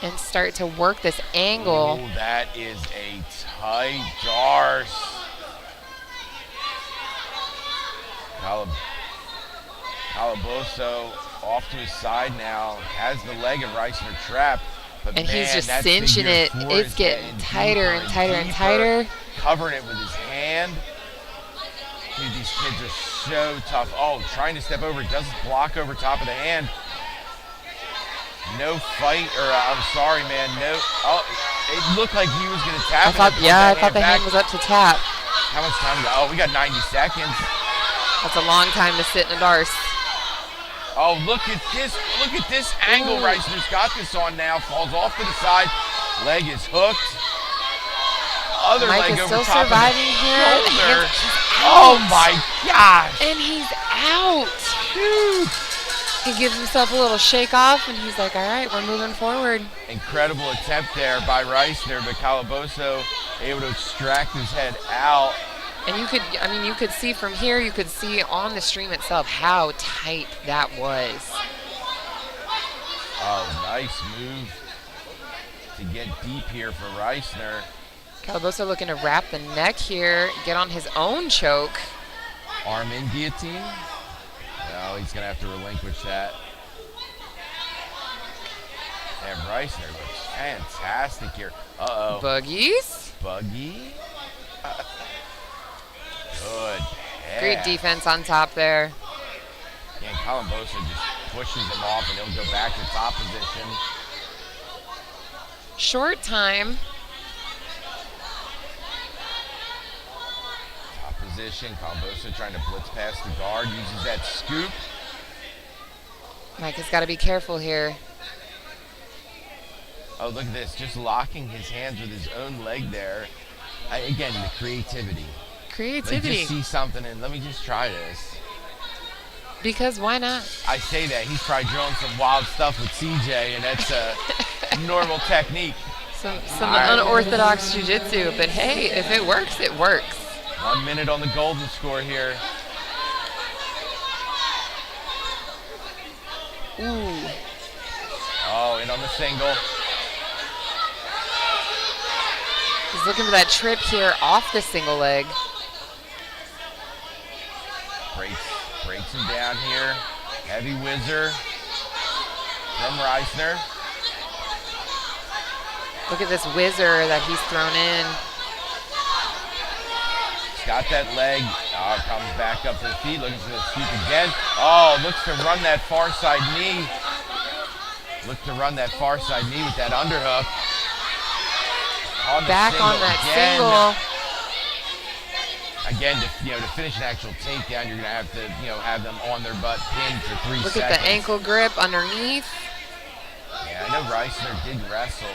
and start to work this angle.
Oh, that is a tight Darst. Calaboso off to his side now, has the leg of Reisner trapped. But
And
man,
he's just
that
cinching
figure
it.
four
It's
is
getting tighter and tighter and tighter.
Covering it with his hand. Dude, these kids are so tough. Oh, trying to step over, doesn't block over top of the hand. No fight, or I'm sorry, man. No. Oh, it looked like he was going to tap.
I thought the hand was up to tap.
How much time? Oh, we got 90 seconds.
That's a long time to sit in a Darst.
Oh, look at this. Look at this angle. Reisner's got this on now. Falls off to the side. Leg is hooked. Other
Mike
leg
is
over
still
top
surviving
of the
here.
shoulder.
He's
Oh
out.
my gosh.
And he's out.
Dude.
He gives himself a little shake off, and he's like, all right, we're moving forward.
Incredible attempt there by Reisner, but Calaboso able to extract his head out.
And you could see from here, you could see on the stream itself how tight that was.
Oh, nice move to get deep here for Reisner.
Calaboso looking to wrap the neck here, get on his own choke.
Arm in guillotine. No, he's going to have to relinquish that. And Reisner looks fantastic here. Uh-oh.
Boogies.
Buggy. Good pass.
Great defense on top there.
Yeah, Calaboso just pushes him off, and he'll go back to top position.
Short time.
Top position. Calaboso trying to blitz past the guard. Uses that scoop.
Mike has got to be careful here.
Oh, look at this. Just locking his hands with his own leg there. Again, the creativity. Like,
Creativity.
just see something and let me just try this.
Because why not?
I say that. He's probably drilling some wild stuff with CJ, and that's normal technique.
Some unorthodox jiu-jitsu, but hey, if it works, it works.
1 minute on the golden score here.
Ooh.
Oh, in on the single.
He's looking for that trip here off the single leg.
Breaks him down here. Heavy whizzer from Reisner.
Look at this whizzer that he's thrown in.
He's got that leg. Oh, comes back up to the feet, looking for the sweep again. Oh, looks to run that far side knee. Look to run that far side knee with that underhook.
Back on that single.
Again, to finish an actual takedown, you're gonna have to, have them on their butt pinned for 3 seconds.
Look at the ankle grip underneath.
Yeah, I know Reisner did wrestle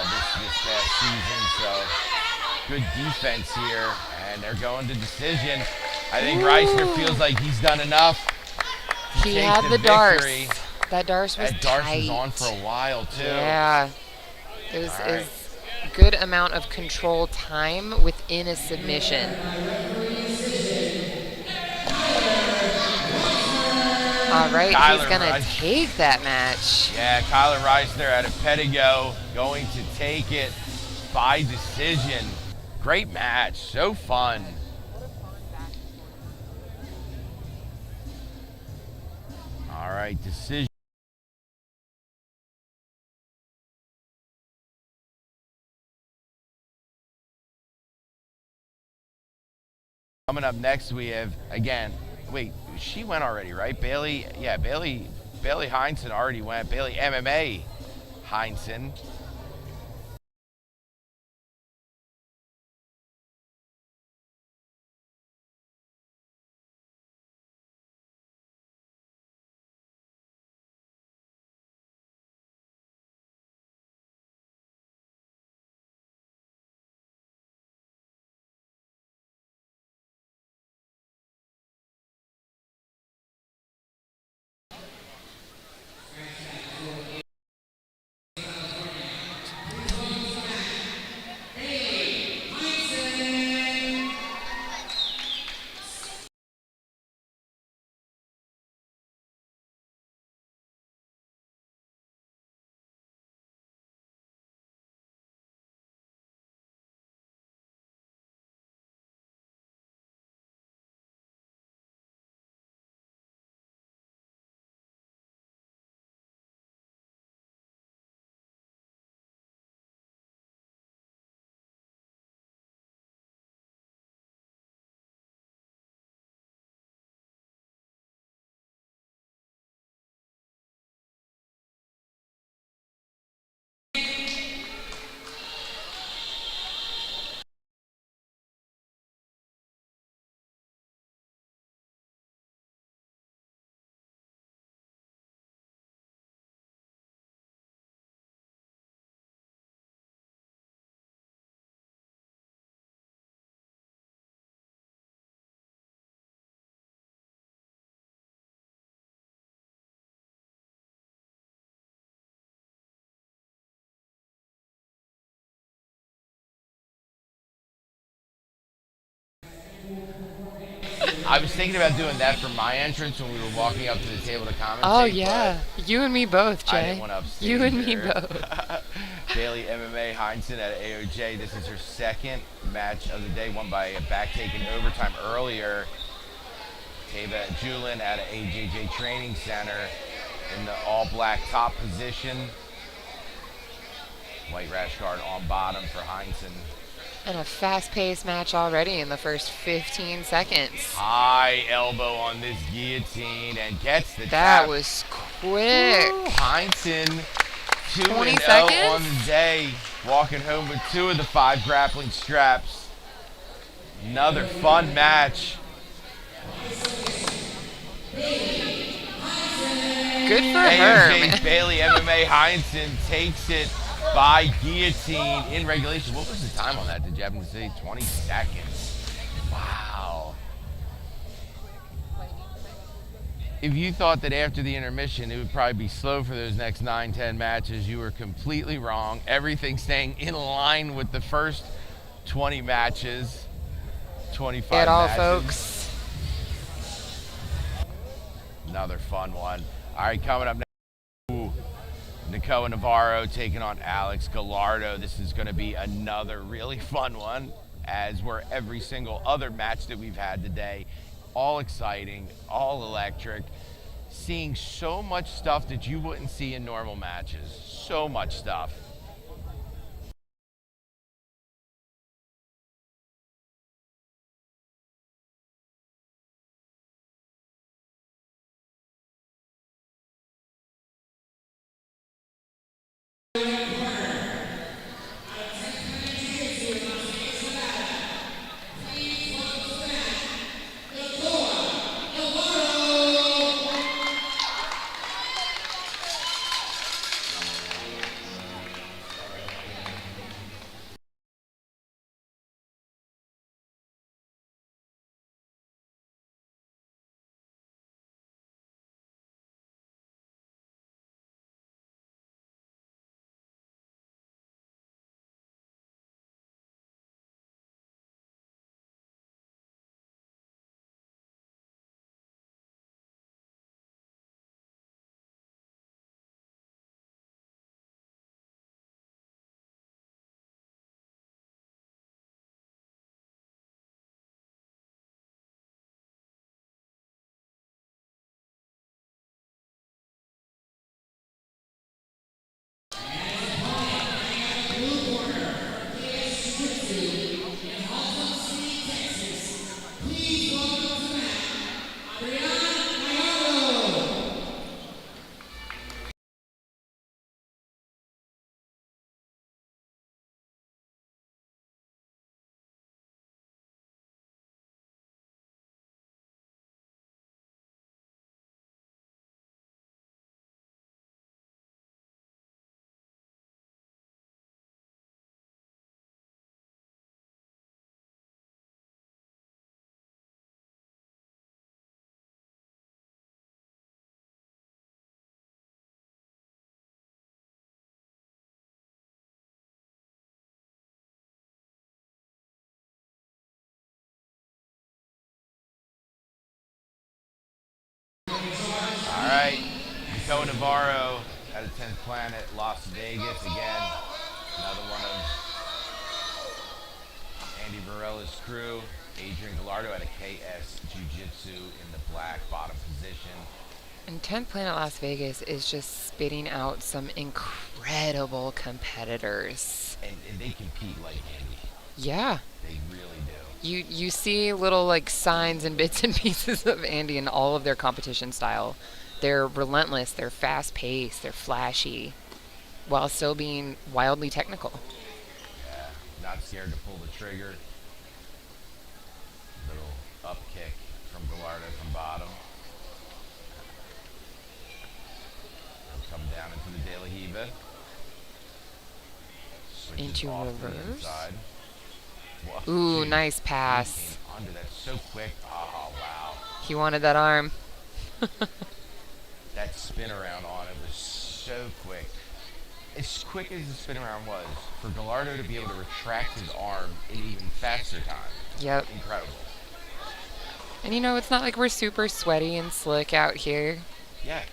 this past season, so good defense here, and they're going to decision. I think Reisner feels like he's done enough.
He had the darce.
Victory.
That darce was
That darce
tight.
was on for a while too.
Yeah, it was
All right.
a good amount of control time within a submission. All right,
Kyler
he's gonna take that match.
Yeah, Kyler Reisner out of Pedigo going to take it by decision. Great match, so fun. All right, decision. Coming up next, we have, again, wait, she went already, right? Bailey Heinson already went. Bailey MMA Heinson. I was thinking about doing that for my entrance when we were walking up to the table to commentate.
Oh yeah, you and me both, Jay.
I didn't want to upstage
you and me
her.
both.
Bailey MMA Heinson at AOJ. This is her second match of the day, won by a back take in overtime earlier. Tava Julin at AJJ Training Center in the all-black top position. White rash guard on bottom for Heinson.
And a fast-paced match already in the first 15 seconds.
High elbow on this guillotine and gets the
That
tap.
was quick.
Ooh, Heinson
20
2-0
seconds?
on the day, walking home with 2 of the 5 grappling straps. Another fun match.
Good for her,
AOJ's
man.
Bailey MMA Heinson takes it by guillotine in regulation. What was the time on that? Did you happen to say 20 seconds? Wow. if you thought that after the intermission it would probably be slow for those next 9-10 matches, you were completely wrong. Everything staying in line with the first 20 matches, 25
Get all,
matches.
folks.
Another fun one. All right, coming up next, Nico Navarro taking on Alex Gallardo. This is going to be another really fun one, as were every single other match that we've had today. All exciting, all electric. Seeing so much stuff that you wouldn't see in normal matches. So much stuff. All right, Nico Navarro at a 10th Planet, Las Vegas again. Another one of Andy Varela's crew. Adrian Gallardo at a KS Jiu-Jitsu in the black bottom position.
And 10th Planet Las Vegas is just spitting out some incredible competitors.
And they compete like Andy.
Yeah.
They really do.
You see little like signs and bits and pieces of Andy in all of their competition style. They're relentless, they're fast-paced, they're flashy, while still being wildly technical.
Yeah, not scared to pull the trigger. Little up kick from Gallardo from bottom. He'll come down into the De La Hiva. Switches
Into
off to the
reverse.
inside. Whoa,
Ooh,
geez.
nice
He
pass.
came under that so quick. Oh, wow.
He wanted that arm.
That spin around on it was so quick. As quick as the spin around was, for Gallardo to be able to retract his arm in even faster time.
Yep.
Incredible.
And you know, it's not like we're super sweaty and slick out here.
Yeah.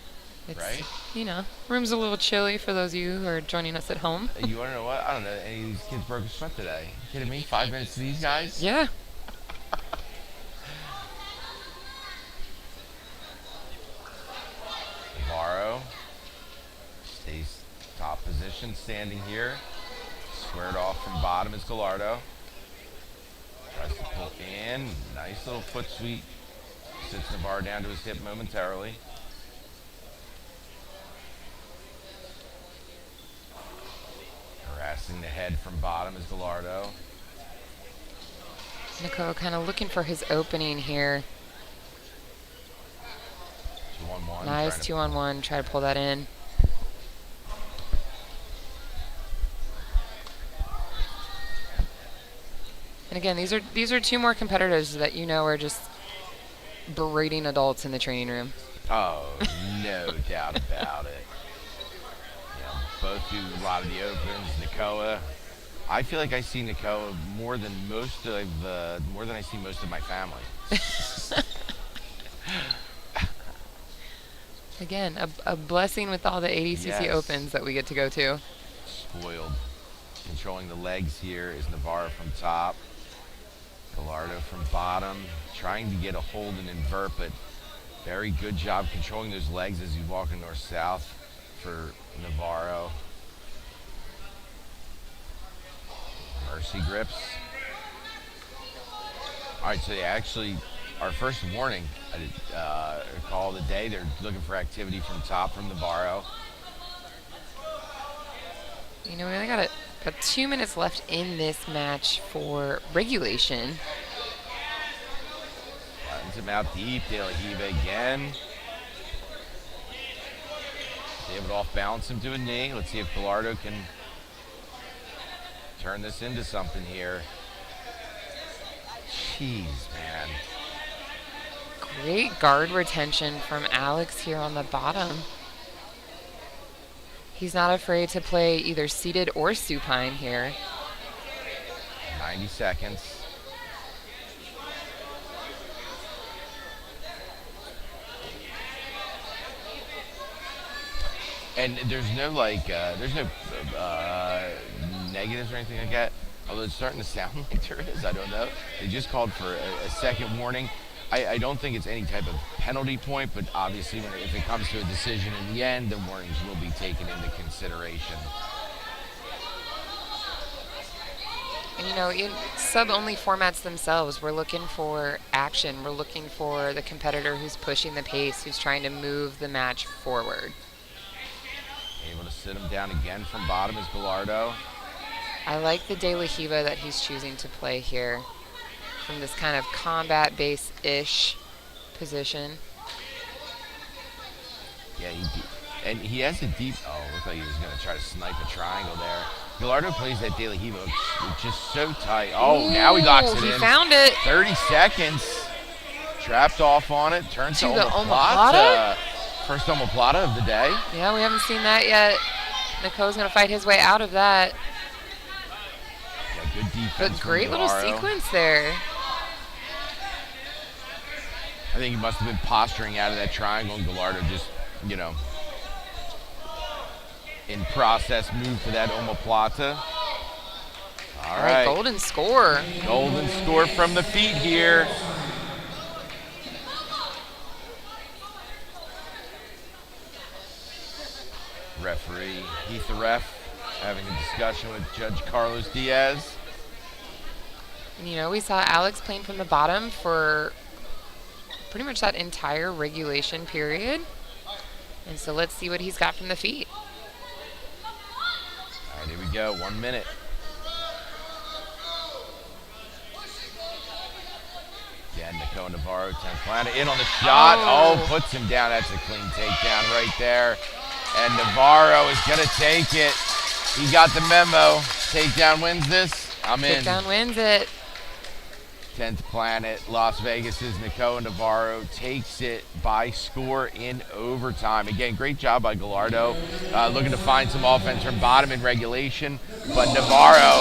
It's,
Right?
you know, room's a little chilly for those of you who are joining us at home.
You want to know what? I don't know. Any of these kids broke a sweat today. You kidding me? 5 minutes to these guys?
Yeah.
Navarro stays top position, standing here. Squared off from bottom is Gallardo. Tries to pull in. Nice little foot sweep. Sits Navarro down to his hip momentarily. Harassing the head from bottom is Gallardo.
Nico kind of looking for his opening here.
2-on-1.
Nice 2-on-1. Try to pull that in. And again, these are two more competitors that you know are just berating adults in the training room.
Oh, no doubt about it. Both do a lot of the opens. Nakoa. I feel like I see Nakoa more than I see most of my family.
Again, a blessing with all the ADCC
Yes.
Opens that we get to go to.
Spoiled. Controlling the legs here is Navarro from top. Gallardo from bottom. Trying to get a hold and invert, but very good job controlling those legs as he's walking north-south for Navarro. Mercy grips. All right, so they actually, our first warning, call of the day, they're looking for activity from top from Navarro.
You know, we only got about 2 minutes left in this match for regulation.
Flattens him out deep. De La Hiva again. They able to off-balance him to a knee. Let's see if Gallardo can turn this into something here. Jeez, man.
Great guard retention from Alex here on the bottom. He's not afraid to play either seated or supine here.
90 seconds. And there's no negatives or anything like that. Although it's starting to sound like there is, I don't know. They just called for a second warning. I don't think it's any type of penalty point, but obviously if it comes to a decision in the end, the warnings will be taken into consideration.
And you know, in sub-only formats themselves, we're looking for action. We're looking for the competitor who's pushing the pace, who's trying to move the match forward.
Able to sit him down again from bottom is Gallardo.
I like the De La Hiva that he's choosing to play here from this kind of combat base-ish position.
Yeah, and he has a deep, looked like he was going to try to snipe a triangle there. Gallardo plays that De La Hiva just so tight. Oh, now he locks it in.
He found it.
30 seconds. Trapped off on it. Turns to
To the
omoplata. First omoplata of the day.
Yeah, we haven't seen that yet. Nico's going to fight his way out of that.
Yeah, good defense.
But great little sequence there.
I think he must have been posturing out of that triangle, and Gallardo just, in process, moved to that omoplata. All right.
Golden score.
Golden score from the feet here. Referee Heath the ref having a discussion with Judge Carlos Diaz.
And, you know, we saw Alex playing from the bottom for pretty much that entire regulation period. And so let's see what he's got from the feet.
All right, here we go. 1 minute. Again, Nico Navarro, 10th planet, in on the shot. Oh, puts him down. That's a clean takedown right there. And Navarro is going to take it. He got the memo. Takedown wins this. I'm in.
Takedown wins it.
10th planet, Las Vegas's Nico Navarro takes it by score in overtime. Again, great job by Gallardo. Looking to find some offense from bottom in regulation. But Navarro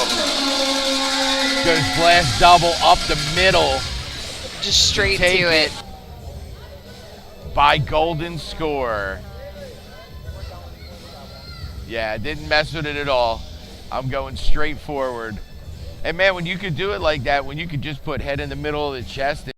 goes blast double up the middle.
Just straight to it.
By golden score. Yeah, didn't mess with it at all. I'm going straight forward. And man, when you could do it like that, when you could just put head in the middle of the chest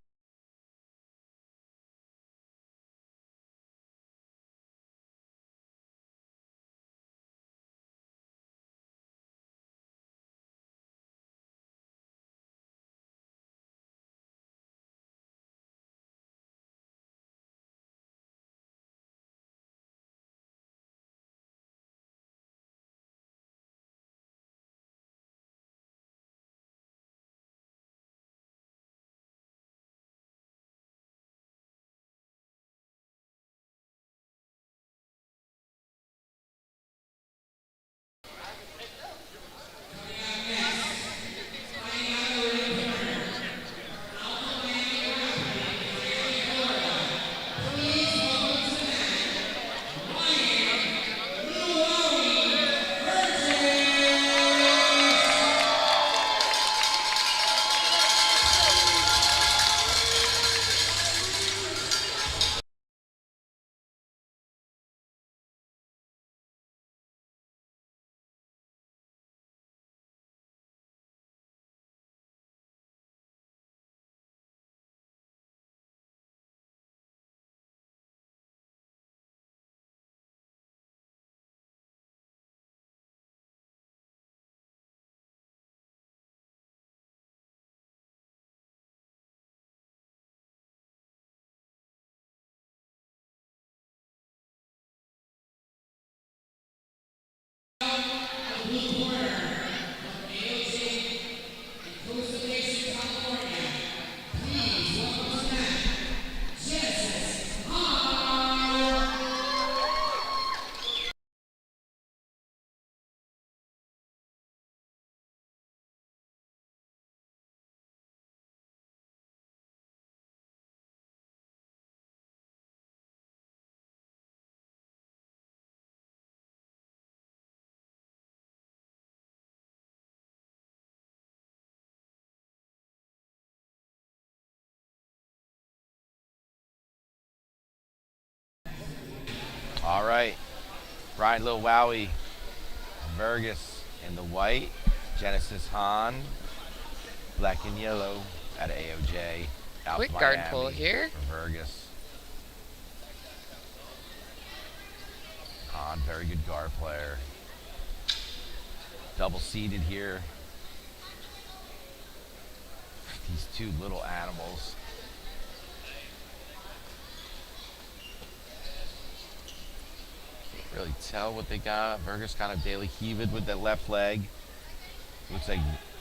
All right. Brian Lil Wowie. Vergas in the white. Genesis Han. Black and yellow out of AOJ. Out
Quick
Miami
guard pull here.
For Vergas. Han, very good guard player. Double seated here. These two little animals. Can't really tell what they got. Vergas kind of daily heaved with that left leg. Looks like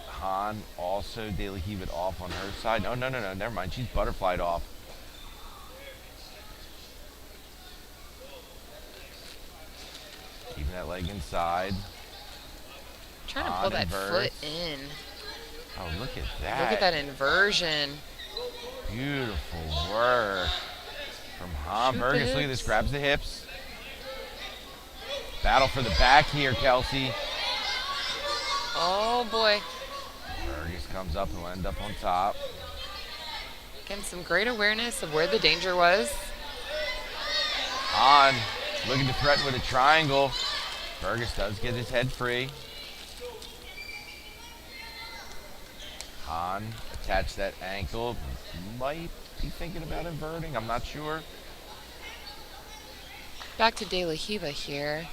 Han also daily heaved off on her side. No, never mind. She's butterflied off. Keeping that leg inside.
Trying to pull that foot in.
Oh, look at that.
Look at that inversion.
Beautiful work from Han. Vergas, look at this. Grabs the hips. Battle for the back here, Kelsey.
Oh, boy.
Vergas comes up and will end up on top.
Again, some great awareness of where the danger was.
Han looking to threaten with a triangle. Vergas does get his head free. Han attached that ankle. Might be thinking about inverting. I'm not sure.
Back to De La Hiva here.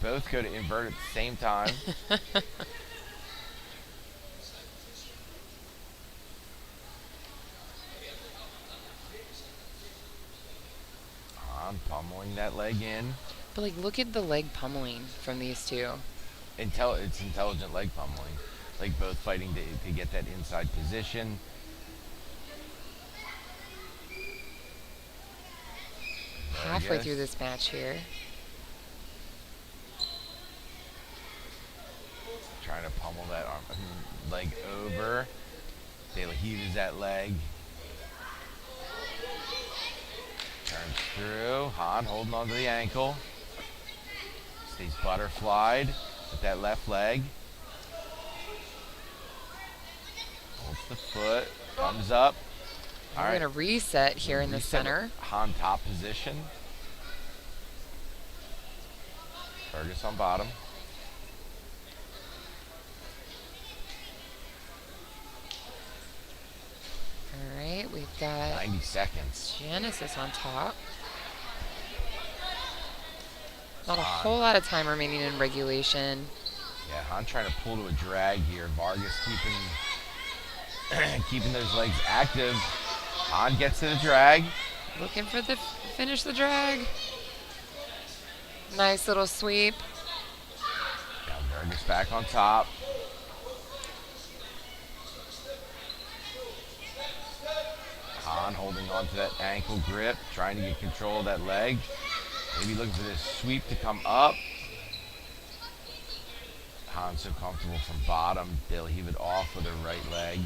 Both go to invert at the same time. Han pummeling that leg in.
But, like, look at the leg pummeling from these two.
It's intelligent leg pummeling. Like, both fighting to get that inside position.
Halfway through this match here.
Trying to pummel that leg over. De La Hiva's that leg. Turns through. Han holding onto the ankle. Stays butterflied with that left leg. Holds the foot. Comes up.
We're going to reset here in the center.
Han top position. Vergas on bottom.
All right, we've got
90 seconds.
Genesis on top. Not a whole lot of time remaining in regulation.
Yeah, Han trying to pull to a drag here. Vargas keeping those legs active. Han gets to the drag.
Looking for the finish the drag. Nice little sweep.
Now Vargas back on top. Han holding on to that ankle grip, trying to get control of that leg. Maybe looking for this sweep to come up. Han so comfortable from bottom. They'll heave it off with her right leg.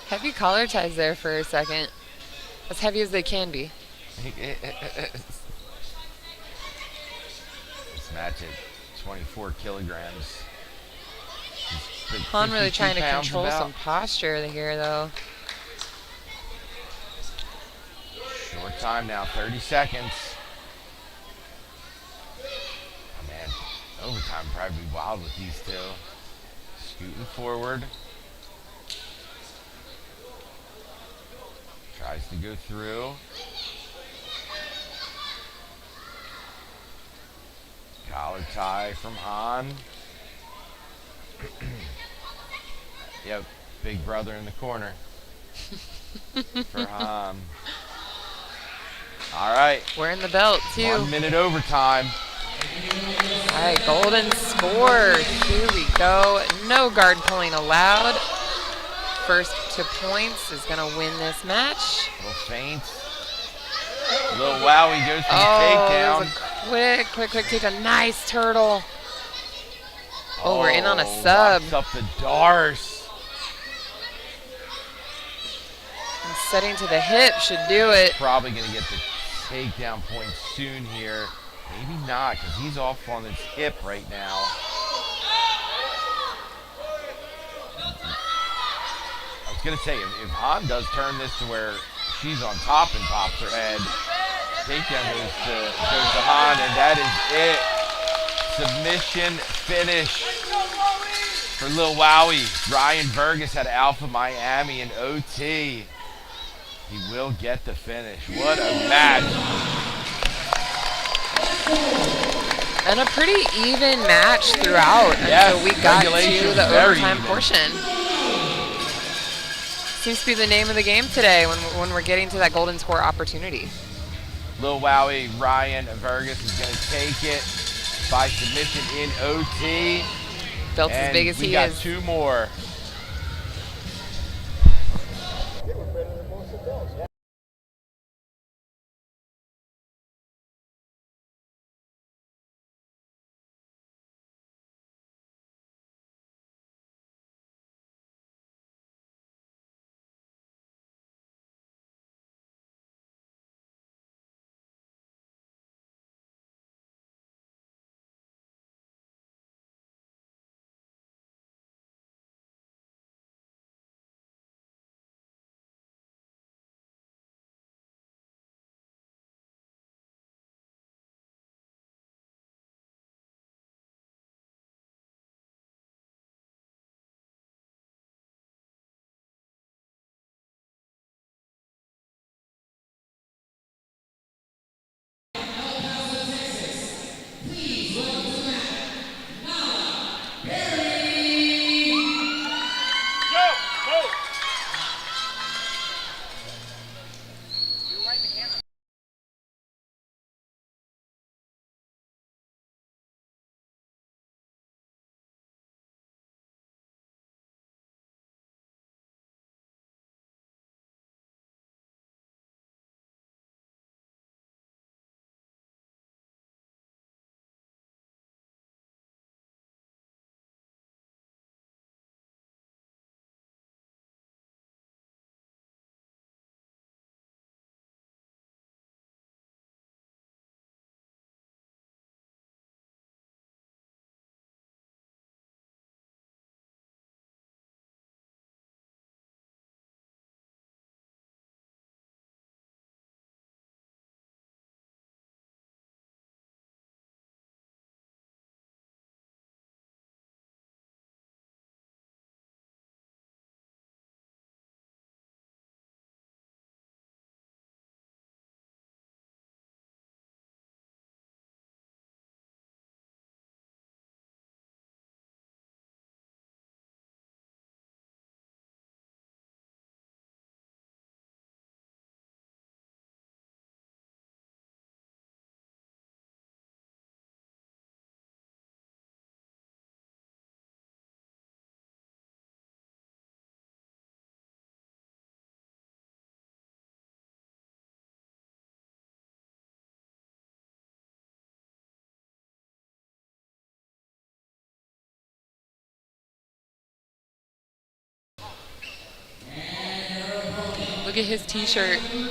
Heavy collar ties there for a second. As heavy as they can be.
This match at 24 kilograms.
Han really trying to control
about.
some posture here, though.
Short time now, 30 seconds. Oh man, overtime probably be wild with these two. Scooting forward. Tries to go through. Collar tie from Han. Yep, big brother in the corner for Han. All right.
Wearing the belt, too.
1 minute overtime.
All right, golden score. Here we go. No guard pulling allowed. First to points is going to win this match.
Little feint. Little Wowie goes for the takedown.
Quick takedown. Nice turtle. Oh, we're in on a sub.
Locks up the Darce.
And setting to the hip should do it.
Probably going to get the takedown point soon here. Maybe not, because he's off on his hip right now. was going to say, if Han does turn this to where she's on top and pops her head, takedown goes to Han, and that is it. Submission finish for Lil Wowie. Ryan Burgess out of Alpha Miami and OT. He will get the finish. What a match.
And a pretty even match throughout until we got to the overtime portion. Seems to be the name of the game today when we're getting to that golden score opportunity.
Lil Wowie, Ryan Burgess is going to take it by submission in OT.
Built as big as he is.
We got two more.
Look at his t-shirt. You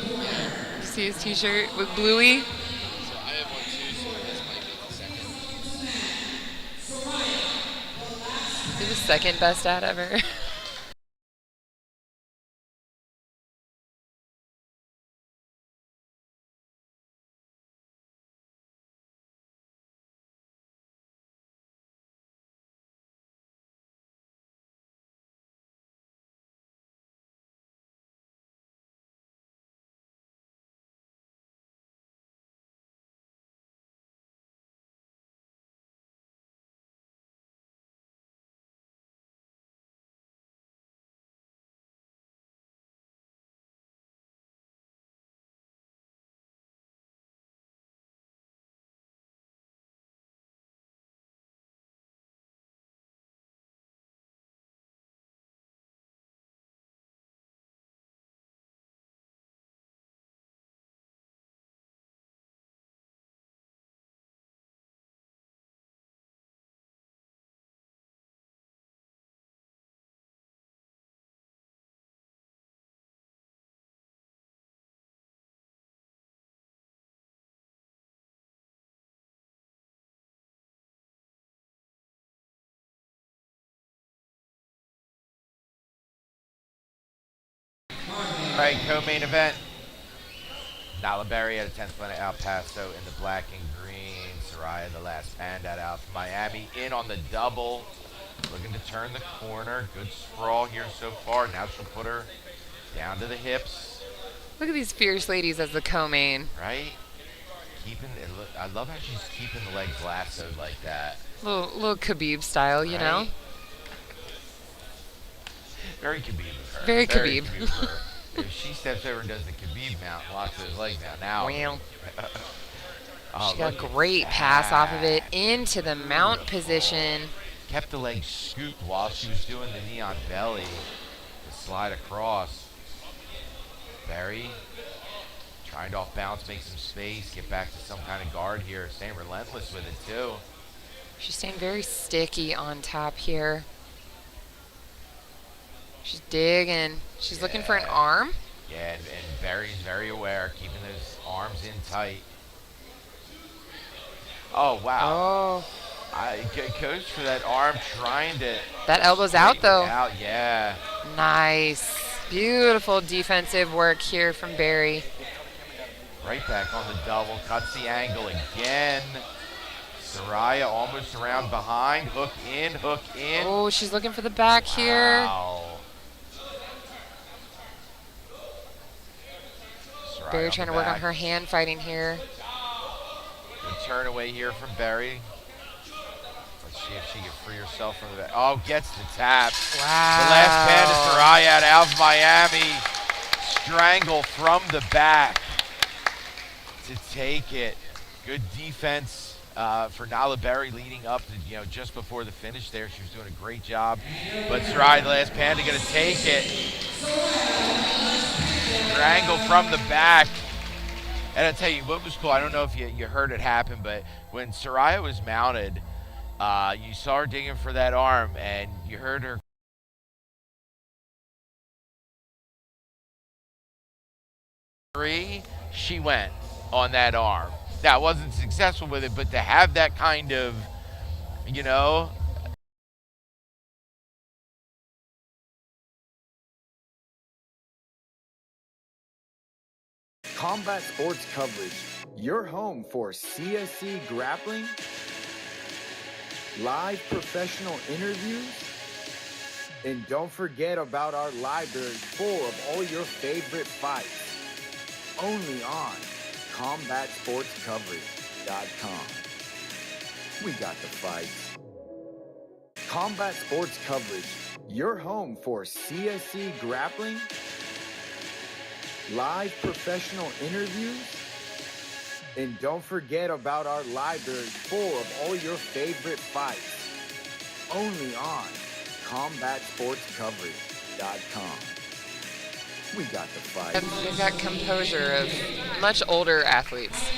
see his t-shirt with Bluey?
So I have one too, so this might be the second.
He's the second best dad ever.
right, co-main event. Nalaberry at a 10th minute El Paso in the black and green. Soraya, the last panda out from Miami, in on the double. Looking to turn the corner. Good sprawl here so far. Now she'll put her down to the hips.
Look at these fierce ladies as the co-main.
Right? I love how she's keeping the legs lassoed like that.
Little Khabib style, you know?
Very Khabib of her.
Very Khabib.
Khabib of her. If she steps over and does the Khabib mount and locks those legs down, now.
She got a great pass off of it into the mount position.
Kept the legs scooped while she was doing the knee on belly to slide across. Berry trying to off balance, make some space, get back to some kind of guard here. Staying relentless with it too.
She's staying very sticky on top here. She's digging. She's looking for an arm.
Yeah, and Berry's very aware, keeping those arms in tight. Oh, wow.
Oh.
Goes for that arm, trying to.
That elbow's out, though.
Out, yeah.
Nice. Beautiful defensive work here from Berry.
Right back on the double. Cuts the angle again. Soraya almost around behind. Hook in, hook in.
Oh, she's looking for the back here.
Wow.
Berry trying to work on her hand fighting here.
Good turn away here from Berry. Let's see if she can free herself from the back. Oh, gets the tap.
Wow.
The last panda Soraya out of Miami. Strangle from the back to take it. Good defense for Nalaberry leading up to, just before the finish there. She was doing a great job. But Soraya, the last panda, going to take it. Strangle from the back. And I'll tell you what was cool. I don't know if you heard it happen, but when Soraya was mounted, you saw her digging for that arm, and you heard her. She went on that arm. Now, I wasn't successful with it, but to have that kind of,
Combat Sports Coverage, your home for CSC grappling, live professional interviews, and don't forget about our library full of all your favorite fights. Only on CombatSportsCoverage.com. We got the fights. Combat Sports Coverage, your home for CSC grappling, live professional interviews, and don't forget about our library full of all your favorite fights. Only on CombatSportsCoverage.com. We got the fight.
They've got composure of much older athletes.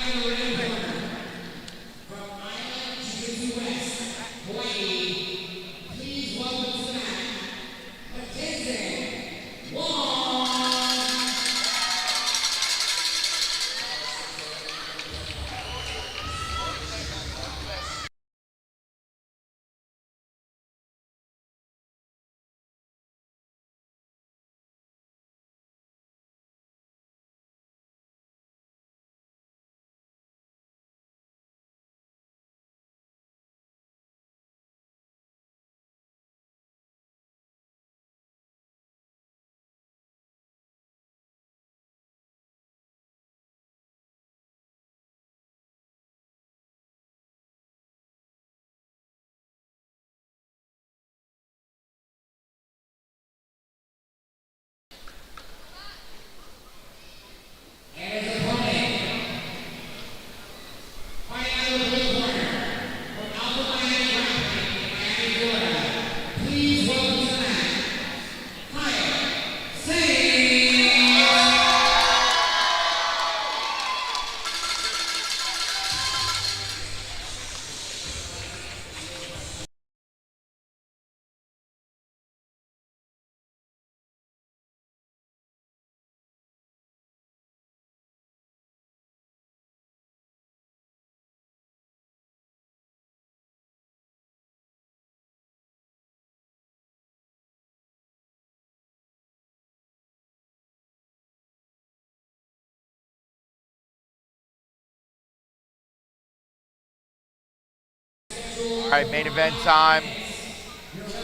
right, main event time.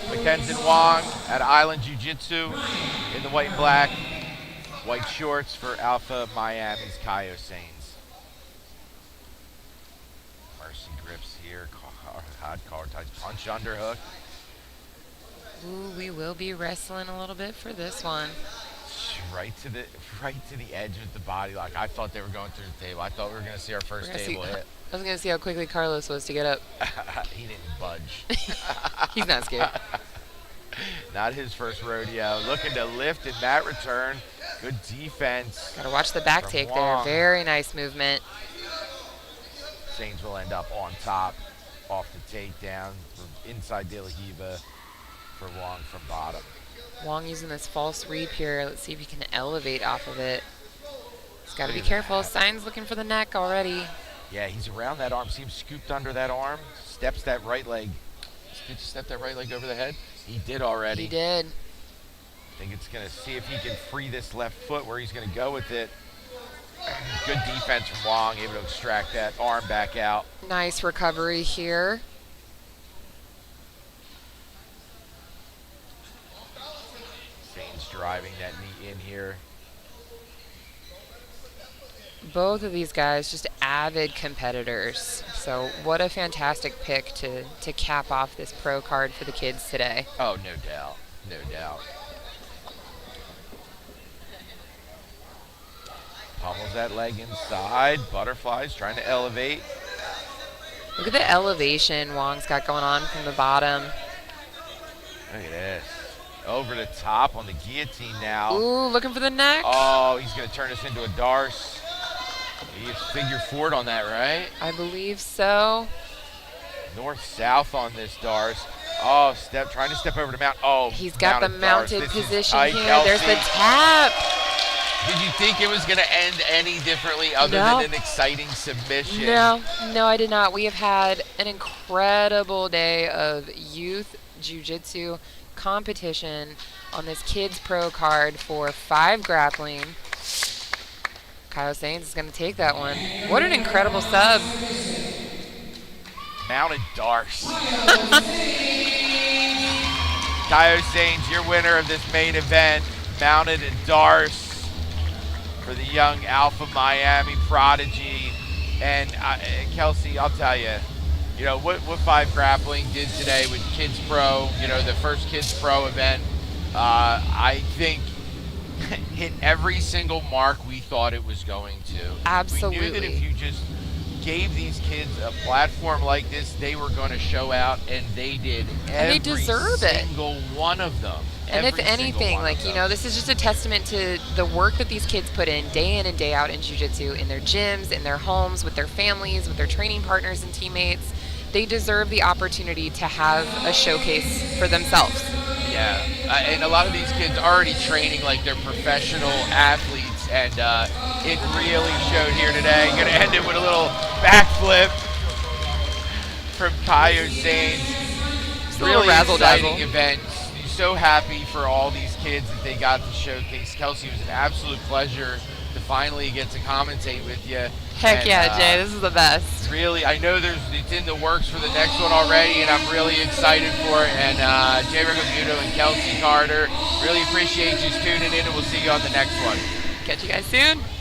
Mackenzie Wong at Island Jiu-Jitsu in the white and black. White shorts for Alpha Miami's Saints. Mercy grips here. Hard card touch, punch underhook.
Ooh, we will be wrestling a little bit for this one.
Right to the edge of the body lock. I thought they were going through the table. I thought we were going to see our first table hit.
I was going to see how quickly Carlos was to get up.
He didn't budge.
He's not scared.
Not his first rodeo. Looking to lift and mat return. Good defense.
Got to watch the back take
Wong.
there. Very nice movement.
Saints will end up on top off the takedown. Inside De La Hiva for Wong from bottom.
Wong using this false reap here. Let's see if he can elevate off of it. He's got to be careful. Sign's looking for the neck already.
Yeah, he's around that arm. See him scooped under that arm. Steps that right leg. Did you step that right leg over the head? He did already.
He did.
I think it's going to see if he can free this left foot where he's going to go with it. Good defense from Wong, able to extract that arm back out.
Nice recovery here.
Saints driving that knee in here.
Both of these guys just avid competitors. So what a fantastic pick to cap off this pro card for the kids today.
Oh, no doubt. No doubt. Pummels that leg inside. Butterflies trying to elevate.
Look at the elevation Wong's got going on from the bottom.
Look at this. Over the top on the guillotine now.
Ooh, looking for the neck.
Oh, he's going to turn this into a Darce. He is figure four on that, right?
I believe so.
North-south on this Darce. Oh, trying to step over to mount. Oh,
he's got the mounted position here.
Kelsey.
There's the tap.
Did you think it was going to end any differently other than an exciting submission?
No, I did not. We have had an incredible day of youth jiu-jitsu competition on this kids pro card for 5 grappling. Kyle Saints is going to take that one. What an incredible sub.
Mounted Darce. Kyle Saints, your winner of this main event. Mounted Darce for the young Alpha Miami prodigy. And Kelsey, I'll tell you, what 5 Grappling did today with Kids Pro, the first Kids Pro event, I think hit every single mark we thought it was going to.
Absolutely.
We knew that if you just gave these kids a platform like this, they were going to show out, and they did.
And they deserve it.
Every single one of them.
And if anything, this is just a testament to the work that these kids put in and day out in jiu-jitsu, in their gyms, in their homes, with their families, with their training partners and teammates. They deserve the opportunity to have a showcase for themselves.
Yeah, and a lot of these kids are already training like they're professional athletes, and it really showed here today. Going to end it with a little backflip from Kyle Saints. Really exciting event. So happy for all these kids that they got to showcase. Kelsey, it was an absolute pleasure to finally get to commentate with you.
Heck yeah, Jay, this is the best.
Really, I know it's in the works for the next one already, and I'm really excited for it. And Jay Regobuto and Kelsey Carter, really appreciate you tuning in, and we'll see you on the next one.
Catch you guys soon.